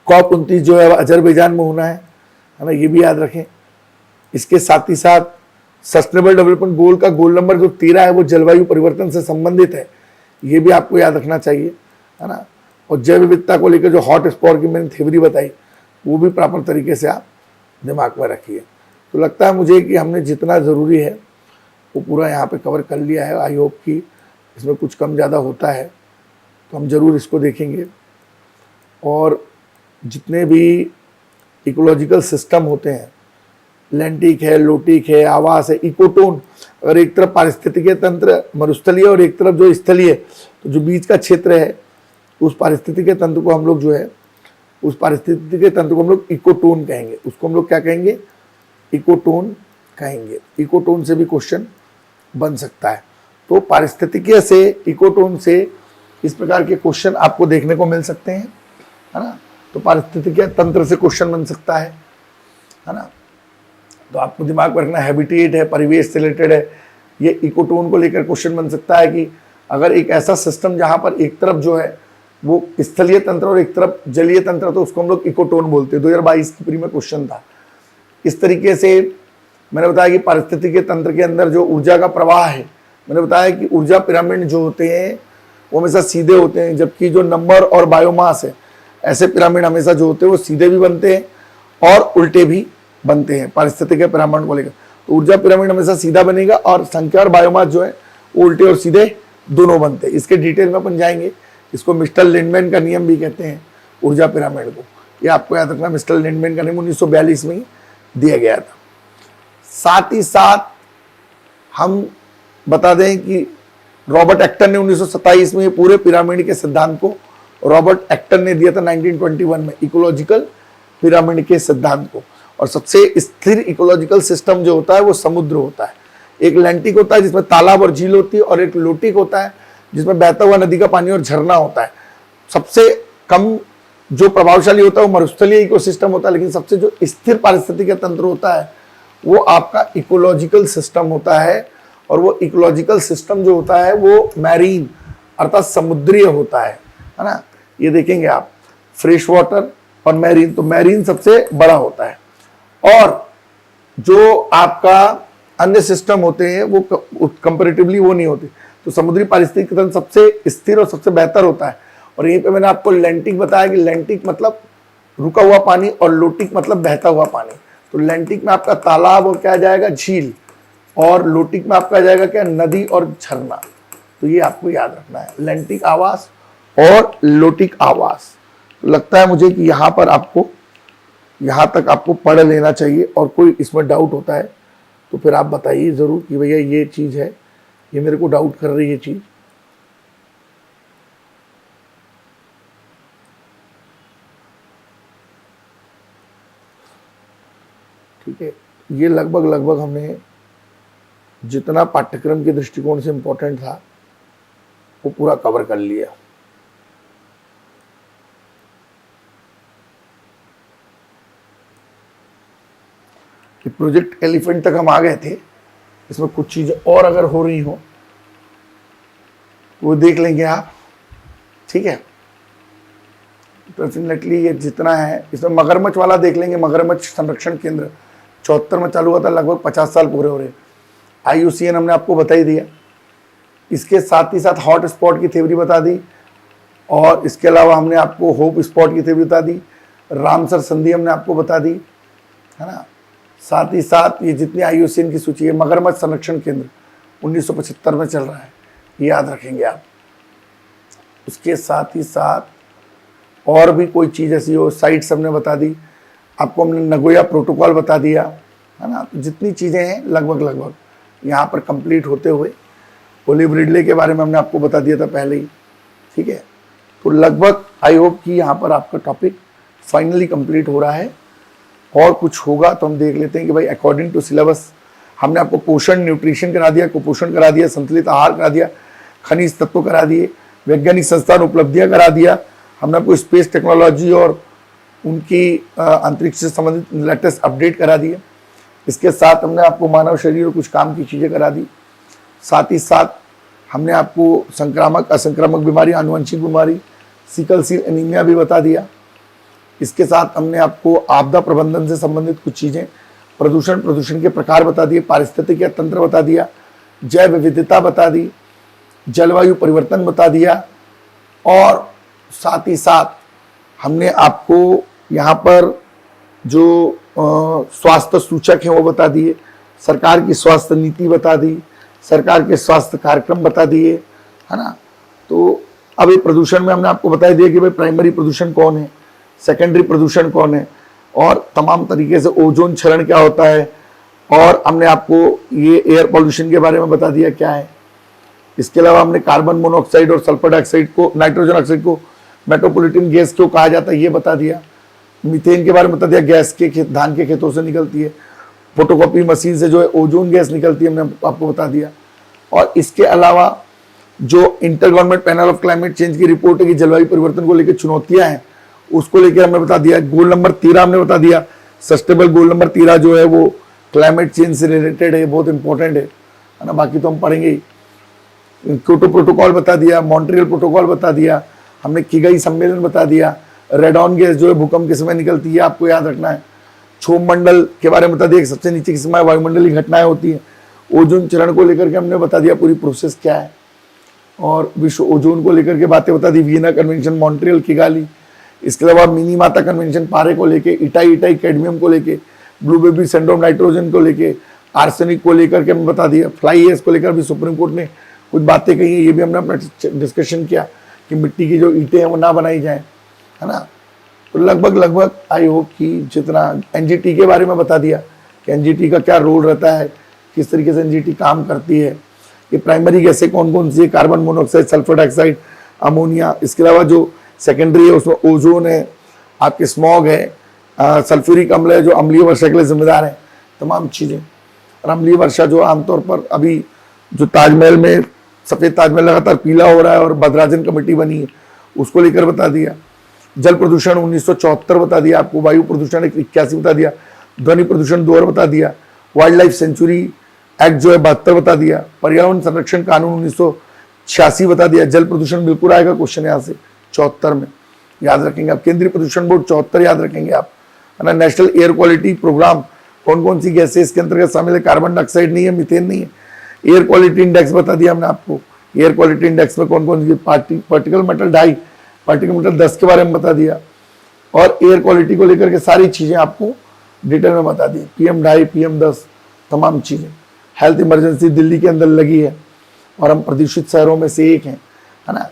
COP29 जो है अजरबैजान में होना है ना, ये भी याद रखें। इसके साथ ही साथ सस्टेनेबल डेवलपमेंट गोल का गोल नंबर जो 13 है वो जलवायु परिवर्तन से संबंधित है, ये भी आपको याद रखना चाहिए, है ना। और जैव विविधता को लेकर जो हॉट स्पॉट की मैंने थ्योरी बताई, वो भी प्रॉपर तरीके से आप दिमाग में रखिए। तो लगता है मुझे कि हमने जितना ज़रूरी है वो पूरा यहाँ पे कवर कर लिया है। आई होप कि इसमें कुछ कम ज़्यादा होता है तो हम ज़रूर इसको देखेंगे। और जितने भी इकोलॉजिकल सिस्टम होते हैं, लैंटिक है, लोटिक है, आवास है, इकोटोन, अगर एक तरफ पारिस्थितिकीय तंत्र मरुस्थलीय और एक तरफ जो स्थलीय, तो जो बीच का क्षेत्र है उस पारिस्थितिकीय तंत्र को हम लोग जो है, उस पारिस्थितिकीय तंत्र को हम लोग इकोटोन कहेंगे। उसको हम लोग क्या कहेंगे? इकोटोन कहेंगे। इकोटोन से भी क्वेश्चन बन सकता है। तो पारिस्थितिकीय से, इकोटोन से इस प्रकार के क्वेश्चन आपको देखने को मिल सकते हैं, है ना। तो पारिस्थितिकीय तंत्र से क्वेश्चन बन सकता है ना। तो आपको दिमाग में रखना, हैबिटेट है, परिवेश से रिलेटेड है, ये इकोटोन को लेकर क्वेश्चन बन सकता है कि अगर एक ऐसा सिस्टम जहां पर एक तरफ जो है वो स्थलीय तंत्र और एक तरफ जलीय तंत्र, तो उसको हम लोग इकोटोन बोलते हैं। 2022 की प्री में क्वेश्चन था। इस तरीके से मैंने बताया कि पारिस्थितिकीय तंत्र के अंदर जो ऊर्जा का प्रवाह है, मैंने बताया कि ऊर्जा पिरामिड जो होते हैं वो हमेशा सीधे होते हैं, जबकि जो नंबर और बायोमास है, ऐसे पिरामिड हमेशा जो होते हैं वो सीधे भी बनते हैं और उल्टे भी बनते हैं पारिस्थितिकीय पिरामिड को लेकर। तो ऊर्जा पिरामिड हमेशा सीधा बनेगा और संख्या और बायोमास जो है वो उल्टे और सीधे दोनों बनते हैं। इसके डिटेल में अपन जाएंगे। इसको मिस्टर लिंडमैन का नियम भी कहते हैं, ऊर्जा पिरामिड को। ये आपको याद रखना, मिस्टर लिंडमैन का नियम 1942 में ही दिया गया था। साथ ही साथ हम बता दें कि रॉबर्ट एक्टन ने 1927 में ये पूरे पिरामिड के सिद्धांत को, रॉबर्ट एक्टन ने दिया था 1921 में, इकोलॉजिकल पिरामिड के सिद्धांत को। और सबसे स्थिर इकोलॉजिकल सिस्टम जो होता है वो समुद्र होता है। एक लैंटिक होता है जिसमें तालाब और झील होती है, और एक लोटिक होता है जिसमें बहता हुआ नदी का पानी और झरना होता है। सबसे कम जो प्रभावशाली होता है वो मरुस्थलीय इकोसिस्टम होता है, लेकिन सबसे जो स्थिर पारिस्थितिक तंत्र होता है वो आपका इकोलॉजिकल सिस्टम होता है। और वो इकोलॉजिकल सिस्टम जो होता है वो मैरीन अर्थात समुद्रीय होता है ना। ये देखेंगे आप, फ्रेश वाटर और मैरीन। तो मैरीन सबसे बड़ा होता है, और जो आपका अन्य सिस्टम होते हैं वो कंपैरेटिवली वो नहीं होते। तो समुद्री पारिस्थितिक तंत्र सबसे स्थिर और सबसे बेहतर होता है। और यहीं पे मैंने आपको लैंटिक बताया कि लैंटिक मतलब रुका हुआ पानी और लोटिक मतलब बहता हुआ पानी। तो लैंटिक में आपका तालाब और क्या आ जाएगा, झील, और लोटिक में आपका आ जाएगा क्या, नदी और झरना। तो ये आपको याद रखना है, लैंटिक आवास और लोटिक आवास। तो लगता है मुझे कि यहाँ पर आपको, यहाँ तक आपको पढ़ लेना चाहिए। और कोई इसमें डाउट होता है तो फिर आप बताइए ज़रूर कि भैया ये चीज़ है, ये मेरे को डाउट कर रही है चीज़। ठीक है, ये लगभग हमने जितना पाठ्यक्रम के दृष्टिकोण से इम्पोर्टेंट था वो पूरा कवर कर लिया। कि प्रोजेक्ट एलिफेंट तक हम आ गए थे। इसमें कुछ चीजें और अगर हो रही हो वो देख लेंगे आप, ठीक है। डेफिनेटली ये जितना है, इसमें मगरमच्छ वाला देख लेंगे। मगरमच्छ संरक्षण केंद्र 74 में चालू हुआ था, लगभग 50 साल पूरे हो रहे। IUCN हमने आपको बता ही दिया। इसके साथ ही साथ हॉट स्पॉट की थ्योरी बता दी, और इसके अलावा हमने आपको होप स्पॉट की थ्योरी बता दी, रामसर संधि हमने आपको बता दी, है ना। साथ ही साथ ये जितनी IUCN की सूची है, मगरमच्छ संरक्षण केंद्र 1975 में चल रहा है, ये याद रखेंगे आप। उसके साथ ही साथ और भी कोई चीज़ ऐसी हो, साइट्स हमने बता दी आपको, हमने नगोया प्रोटोकॉल बता दिया, है ना। तो जितनी चीज़ें हैं लगभग यहाँ पर कंप्लीट होते हुए, ओलिव रिडले के बारे में हमने आपको बता दिया था पहले ही, ठीक है। तो लगभग आई होप कि यहाँ पर आपका टॉपिक फाइनली कंप्लीट हो रहा है। और कुछ होगा तो हम देख लेते हैं कि भाई अकॉर्डिंग टू सिलेबस हमने आपको पोषण, न्यूट्रिशन करा दिया, कुपोषण करा दिया, संतुलित आहार करा दिया, खनिज तत्व करा दिए, वैज्ञानिक संस्थान उपलब्धियां करा दिया, हमने आपको स्पेस टेक्नोलॉजी और उनकी अंतरिक्ष से संबंधित लेटेस्ट अपडेट करा दिए। इसके साथ हमने आपको मानव शरीर और कुछ काम की चीज़ें करा दी। साथ ही साथ हमने आपको संक्रामक असंक्रामक बीमारी, आनुवंशिक बीमारी, सिकल सेल एनीमिया भी बता दिया। इसके साथ हमने आपको आपदा प्रबंधन से संबंधित कुछ चीज़ें, प्रदूषण के प्रकार बता दिए, पारिस्थितिकी तंत्र बता दिया, जैव विविधता बता दी, जलवायु परिवर्तन बता दिया, और साथ ही साथ हमने आपको यहाँ पर जो स्वास्थ्य सूचक हैं वो बता दिए, सरकार की स्वास्थ्य नीति बता दी, सरकार के स्वास्थ्य कार्यक्रम बता दिए, है ना। तो अभी प्रदूषण में हमने आपको बता दिया कि भाई प्राइमरी प्रदूषण कौन है, सेकेंडरी प्रदूषण कौन है, और तमाम तरीके से ओजोन क्षरण क्या होता है, और हमने आपको ये एयर पॉल्यूशन के बारे में बता दिया क्या है। इसके अलावा हमने कार्बन मोनोऑक्साइड और सल्फर डाइऑक्साइड को, नाइट्रोजन ऑक्साइड को मेट्रोपॉलिटन गैस क्यों कहा जाता है ये बता दिया। मीथेन के बारे में बता दिया, गैस के धान के खेतों से निकलती है, फोटोकॉपी मशीन से जो है ओजोन गैस निकलती है, हमने आपको बता दिया। और इसके अलावा जो inter government panel of climate change की रिपोर्ट है कि जलवायु परिवर्तन को लेकर चुनौतियां हैं, उसको लेकर हमने बता दिया। गोल नंबर 13 हमने बता दिया, सस्टेनेबल गोल नंबर 13 जो है वो क्लाइमेट चेंज से रिलेटेड है, बहुत इंपॉर्टेंट है ना। बाकी तो हम पढ़ेंगे ही। क्योटो प्रोटोकॉल बता दिया, मॉन्ट्रियल प्रोटोकॉल बता दिया, हमने किगाई सम्मेलन बता दिया, रेडॉन गैस जो है भूकंप के समय निकलती है, आपको याद रखना है। क्षोभ मंडल के बारे में बता दिया, सबसे नीचे के समय वायुमंडलीय घटनाएं होती हैं। ओजोन चरण को लेकर के हमने बता दिया पूरी प्रोसेस क्या है, और विश्व ओजोन को लेकर के बातें बता दी, वियना कन्वेंशन, मॉन्ट्रियल, किगाली। इसके अलावा मिनीमाता कन्वेंशन पारे को लेके, इटाई कैडमियम को लेके, ब्लू बेबी सिंड्रोम, नाइट्रोजन को लेके, आर्सेनिक को लेकर के हमने बता दिया। फ्लाई एश को लेकर भी सुप्रीम कोर्ट ने कुछ बातें कही है, ये भी हमने अपना डिस्कशन किया कि मिट्टी की जो ईंटें हैं वो ना बनाई जाए, है ना। तो लगभग आई होप कि जितना एनजीटी के बारे में बता दिया कि एनजीटी का क्या रोल रहता है, किस तरीके से एनजीटी काम करती है, ये प्राइमरी गैसें कौन कौन सी है, carbon monoxide, sulphur dioxide, ammonia. इसके अलावा जो सेकेंडरी है उसमें ओजोन है, आपके स्मॉग है, सल्फ्यूरिक अम्ल है जो अम्लीय वर्षा के लिए जिम्मेदार है, तमाम चीज़ें। और अम्लीय वर्षा जो आमतौर पर अभी जो ताजमहल में सफ़ेद ताजमहल लगातार पीला हो रहा है और बदराजन कमेटी बनी है, उसको लेकर बता दिया। जल प्रदूषण 1974 बता दिया आपको, वायु प्रदूषण 81 बता दिया, ध्वनि प्रदूषण 2 बता दिया, वाइल्ड लाइफ सेंचुरी एक्ट जो है 72 बता दिया, पर्यावरण संरक्षण कानून 1986 बता दिया। जल प्रदूषण बिल्कुल आएगा क्वेश्चन यहाँ से 74 में, याद रखेंगे आप। केंद्रीय प्रदूषण बोर्ड 74 याद रखेंगे आप, है ना। नेशनल एयर क्वालिटी प्रोग्राम, कौन कौन सी गैसें इसके अंतर्गत शामिल है, कार्बन डाइऑक्साइड नहीं है, मीथेन नहीं है। एयर क्वालिटी इंडेक्स बता दिया हमने आपको, एयर क्वालिटी इंडेक्स में कौन कौन सी, पार्टिकल मैटर 2.5, पार्टिकल मैटर 10 के बारे में बता दिया। और एयर क्वालिटी को लेकर के सारी चीज़ें आपको डिटेल में बता दी, PM 2.5, PM 10, तमाम चीज़ें। हेल्थ इमरजेंसी दिल्ली के अंदर लगी है और हम प्रदूषित शहरों में से एक हैं, है ना।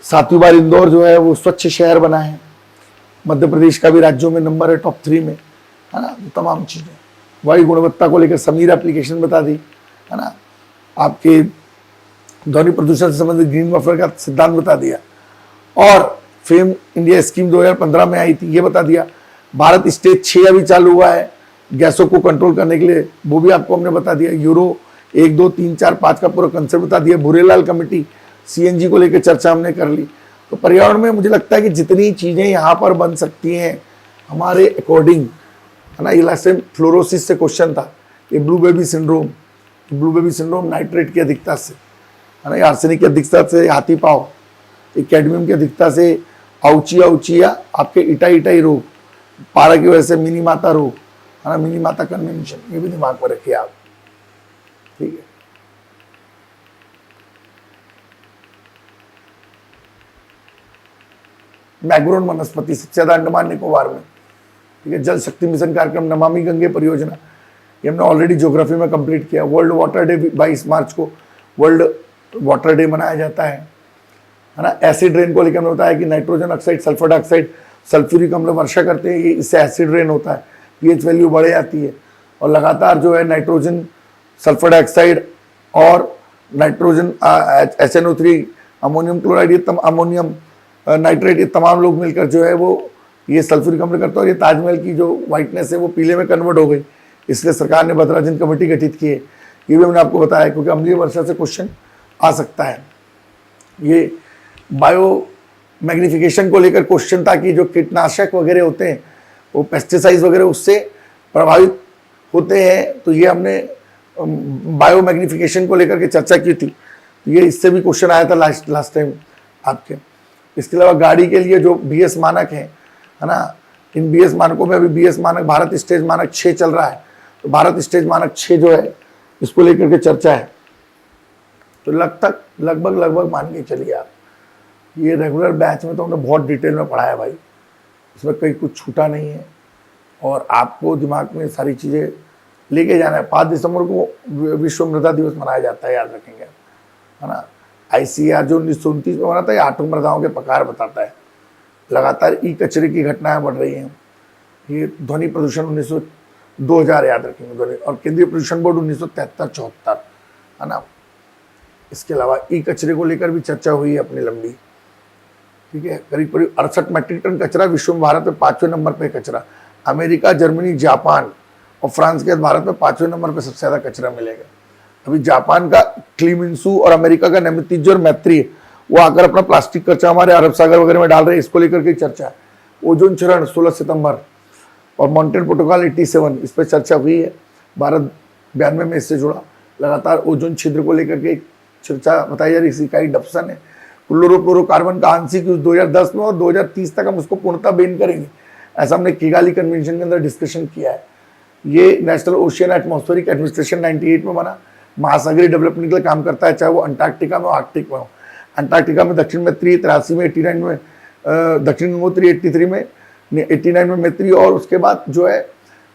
7वीं बार इंदौर जो है वो स्वच्छ शहर बना है, मध्य प्रदेश का भी राज्यों में नंबर है टॉप 3 में, है ना। तमाम चीज़ें, वायु गुणवत्ता को लेकर समीर एप्लीकेशन बता दी, है ना। आपके ध्वनि प्रदूषण से संबंधित ग्रीन बफर का सिद्धांत बता दिया, और फेम इंडिया स्कीम 2015 में आई थी, ये बता दिया। भारत स्टेज 6 अभी चालू हुआ है गैसों को कंट्रोल करने के लिए, वो भी आपको हमने बता दिया। यूरो 1, 2, 3, 4, 5 का पूरा कंसेप्ट बता दिया। भूरेलाल कमेटी, CNG को लेकर चर्चा हमने कर ली। तो पर्यावरण में मुझे लगता है कि जितनी चीज़ें यहाँ पर बन सकती हैं हमारे अकॉर्डिंग, है ना। ये लास्ट टाइम फ्लोरोसिस से क्वेश्चन था, ये ब्लू बेबी सिंड्रोम नाइट्रेट की अधिकता से, है ना, आर्सेनिक की अधिकता से हाथी पाव, कैडमियम की अधिकता से औचिया आपके इटाई रोग, पारा की वजह से मिनी माता रोग, है ना, मिनी माता कन्वेंशन, ये भी दिमाग में रखिए आप, ठीक है। मैग्रोन वनस्पति सबसे ज्यादा अंडमान निकोबार में, ठीक है। जल शक्ति मिशन कार्यक्रम, नमामि गंगे परियोजना, ये हमने ऑलरेडी ज्योग्राफी में कंप्लीट किया। वर्ल्ड वाटर डे 22 मार्च को वर्ल्ड वाटर डे मनाया जाता है ना। एसिड रेन को लेकर हमने बताया कि nitrogen oxide, sulphur dioxide, sulphuric अम्ल वर्षा करते हैं, ये इससे एसिड रेन होता है, पीएच वैल्यू बढ़ जाती है, और लगातार जो है नाइट्रोजन, सल्फर डाइऑक्साइड और नाइट्रोजन HNO3, अमोनियम क्लोराइड, ये अमोनियम नाइट्रेट, ये तमाम लोग मिलकर जो है वो ये सल्फ्यूरिक अम्ल करता है, और ये ताजमहल की जो व्हाइटनेस है वो पीले में कन्वर्ट हो गई, इसलिए सरकार ने बदराजन कमेटी गठित की है। ये भी हमने आपको बताया, क्योंकि अम्लीय वर्षा से क्वेश्चन आ सकता है। ये बायो मैग्निफिकेशन को लेकर क्वेश्चन था कि जो कीटनाशक वगैरह होते हैं वो पेस्टिसाइड्स वगैरह उससे प्रभावित होते हैं, तो ये हमने बायो मैग्निफिकेशन को लेकर के चर्चा की थी। ये इससे भी क्वेश्चन आया था लास्ट टाइम आपके। इसके अलावा गाड़ी के लिए जो BS मानक है ना, इन BS मानकों में अभी BS मानक भारत स्टेज मानक 6 चल रहा है, तो भारत स्टेज मानक 6 जो है इसको लेकर के चर्चा है। तो लगभग मान के चलिए आप, ये रेगुलर बैच में तो हमने बहुत डिटेल में पढ़ा है भाई, इसमें कहीं कुछ छूटा नहीं है और आपको दिमाग में सारी चीज़ें लेके जाना है। 5 दिसंबर को विश्व मृदा दिवस मनाया जाता है, याद रखेंगे, है ना। ICAR जो 1929 में बना था, ये आठों मृदाओं के प्रकार बताता है। लगातार ई कचरे की घटनाएं बढ़ रही हैं। ये ध्वनि प्रदूषण 2000 याद रखेंगे ध्वनि, और केंद्रीय प्रदूषण बोर्ड 1973-74, है ना। इसके अलावा ई कचरे को लेकर भी चर्चा हुई है अपनी लंबी, ठीक है। करीब 68 मीट्रिक टन कचरा विश्व में, भारत में 5वें नंबर पे कचरा। अमेरिका, जर्मनी, जापान और फ्रांस के बाद भारत में 5वें नंबर पे सबसे ज्यादा कचरा मिलेगा। अभी जापान का क्लीमिंसू और अमेरिका का नेमितिज और मैत्री, वो आकर अपना प्लास्टिक कचरा हमारे अरब सागर वगैरह में डाल रहे हैं, इसको लेकर के चर्चा है। ओजोन क्षरण 16 सितंबर और मॉन्ट्रियल प्रोटोकॉल 87, इस पर चर्चा हुई है। भारत 92 में इससे जुड़ा। लगातार ओजोन छिद्र को लेकर के चर्चा बताई जा रही, इसी का ही डप्सन है। क्लोरोफ्लोरोकार्बन का आंशिक यूज 2010 में और 2030 तक हम उसको पूर्णतः बैन करेंगे, ऐसा हमने किगाली कन्वेंशन के अंदर डिस्कशन किया है। ये नेशनल ओशियन एटमॉस्फेरिक एडमिनिस्ट्रेशन 98 में बना, महासागरीय डेवलपमेंट के लिए काम करता है, चाहे वो अंटार्कटिका में हो, आर्कटिक में हो। अंटार्कटिका में दक्षिण मैत्री 83 में, 89 में दक्षिण गंगोत्री 83 में, 89 में मैत्री, और उसके बाद जो है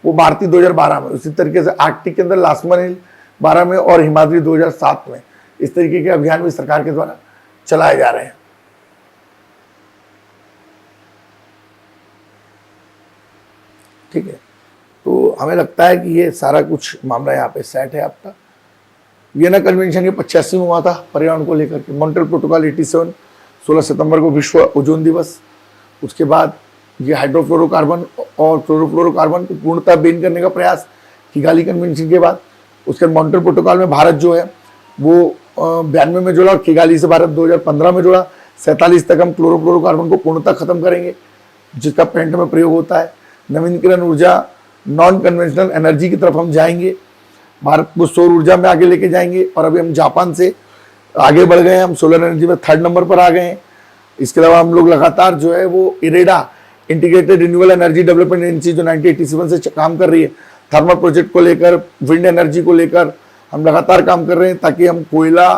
वो भारती 2012 में। उसी तरीके से आर्कटिक के अंदर लास्मन 12 में और हिमाद्री 2007 में। इस तरीके के अभियान भी सरकार के द्वारा चलाए जा रहे हैं। ठीक है, तो हमें लगता है कि ये सारा कुछ मामला यहाँ पे सेट है आपका। वियना कन्वेंशन ये 85 में हुआ था पर्यावरण को लेकर के। मॉन्ट्रियल प्रोटोकॉल 87, 16 सितंबर को विश्व ओजोन दिवस। उसके बाद ये हाइड्रोफ्लोरोकार्बन और क्लोरोफ्लोरोकार्बन को पूर्णतः बैन करने का प्रयास किगाली कन्वेंशन के बाद। उसके मॉन्ट्रियल प्रोटोकॉल में भारत जो है वो 92 में जुड़ा और किगाली से भारत 2015 में जुड़ा। 47 तक हम क्लोरोफ्लोरोकार्बन को पूर्णतः खत्म करेंगे, जिसका पेंट में प्रयोग होता है। नवीनकरण ऊर्जा, नॉन कन्वेंशनल एनर्जी की तरफ हम जाएंगे, भारत को सौर ऊर्जा में आगे लेके जाएंगे। और अभी हम जापान से आगे बढ़ गए हैं, हम सोलर एनर्जी में 3rd नंबर पर आ गए हैं। इसके अलावा हम लोग लगातार जो है वो IREDA, integrated renewable energy development agency जो 1987 से काम कर रही है, थर्मल प्रोजेक्ट को लेकर, विंड एनर्जी को लेकर हम लगातार काम कर रहे हैं, ताकि हम कोयला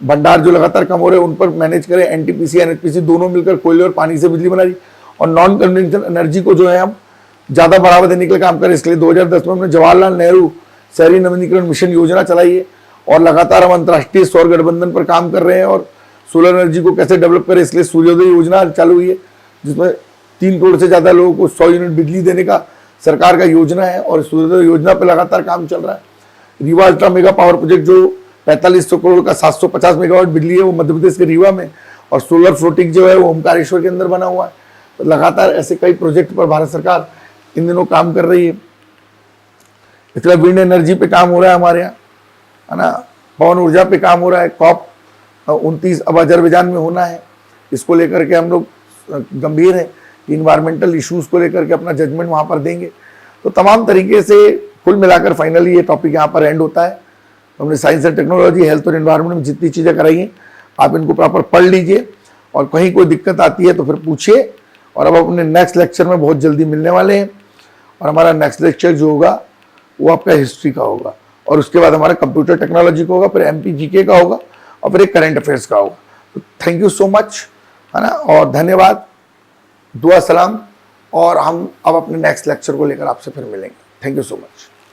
भंडार जो लगातार कम हो रहे हैं उन पर मैनेज करें। NTPC NHPC दोनों मिलकर कोयले और पानी से बिजली बना रही, और नॉन कन्वेंशनल एनर्जी को जो है हम ज़्यादा बढ़ावा देने के लिए काम करें। इसके लिए 2010 में हमने जवाहरलाल नेहरू शहरी नवीनीकरण मिशन योजना चलाई है, और लगातार हम अंतर्राष्ट्रीय सौर गठबंधन पर काम कर रहे हैं और सोलर एनर्जी को कैसे डेवलप करें, इसलिए सूर्योदय योजना चालू हुई है, जिसमें 3 करोड़ से ज़्यादा लोगों को 100 यूनिट बिजली देने का सरकार का योजना है, और सूर्योदय योजना पर लगातार काम चल रहा है। Rewa ultra mega power project जो 4500 करोड़ का 750 मेगावाट बिजली है, वो मध्य प्रदेश के रीवा में, और सोलर फ्लोटिंग जो है वो ओमकारेश्वर के अंदर बना हुआ है। तो लगातार ऐसे कई प्रोजेक्ट पर भारत सरकार इन दिनों काम कर रही है। इसलिए विंड एनर्जी पे काम हो रहा है हमारे यहाँ, है ना। पवन ऊर्जा पे काम हो रहा है। COP 29 अब अजरबैजान में होना है, इसको लेकर के हम लोग गंभीर हैं। इन्वायरमेंटल इश्यूज को लेकर के अपना जजमेंट वहाँ पर देंगे। तो तमाम तरीके से कुल मिलाकर फाइनली ये टॉपिक यहाँ पर एंड होता है। हमने साइंस एंड टेक्नोलॉजी, हेल्थ और एनवायरनमेंट में जितनी चीज़ें कराई हैं, आप इनको प्रॉपर पढ़ लीजिए, और कहीं कोई दिक्कत आती है तो फिर पूछिए। और अब अपने नेक्स्ट लेक्चर में बहुत जल्दी मिलने वाले हैं, और हमारा नेक्स्ट लेक्चर जो होगा वो आपका हिस्ट्री का होगा, और उसके बाद हमारा कंप्यूटर टेक्नोलॉजी का होगा, फिर MP GK का होगा, और फिर एक करंट अफेयर्स का होगा। तो थैंक यू सो मच, है ना, और धन्यवाद, दुआ सलाम, और हम अब अपने नेक्स्ट लेक्चर को लेकर आपसे फिर मिलेंगे। Thank you so much.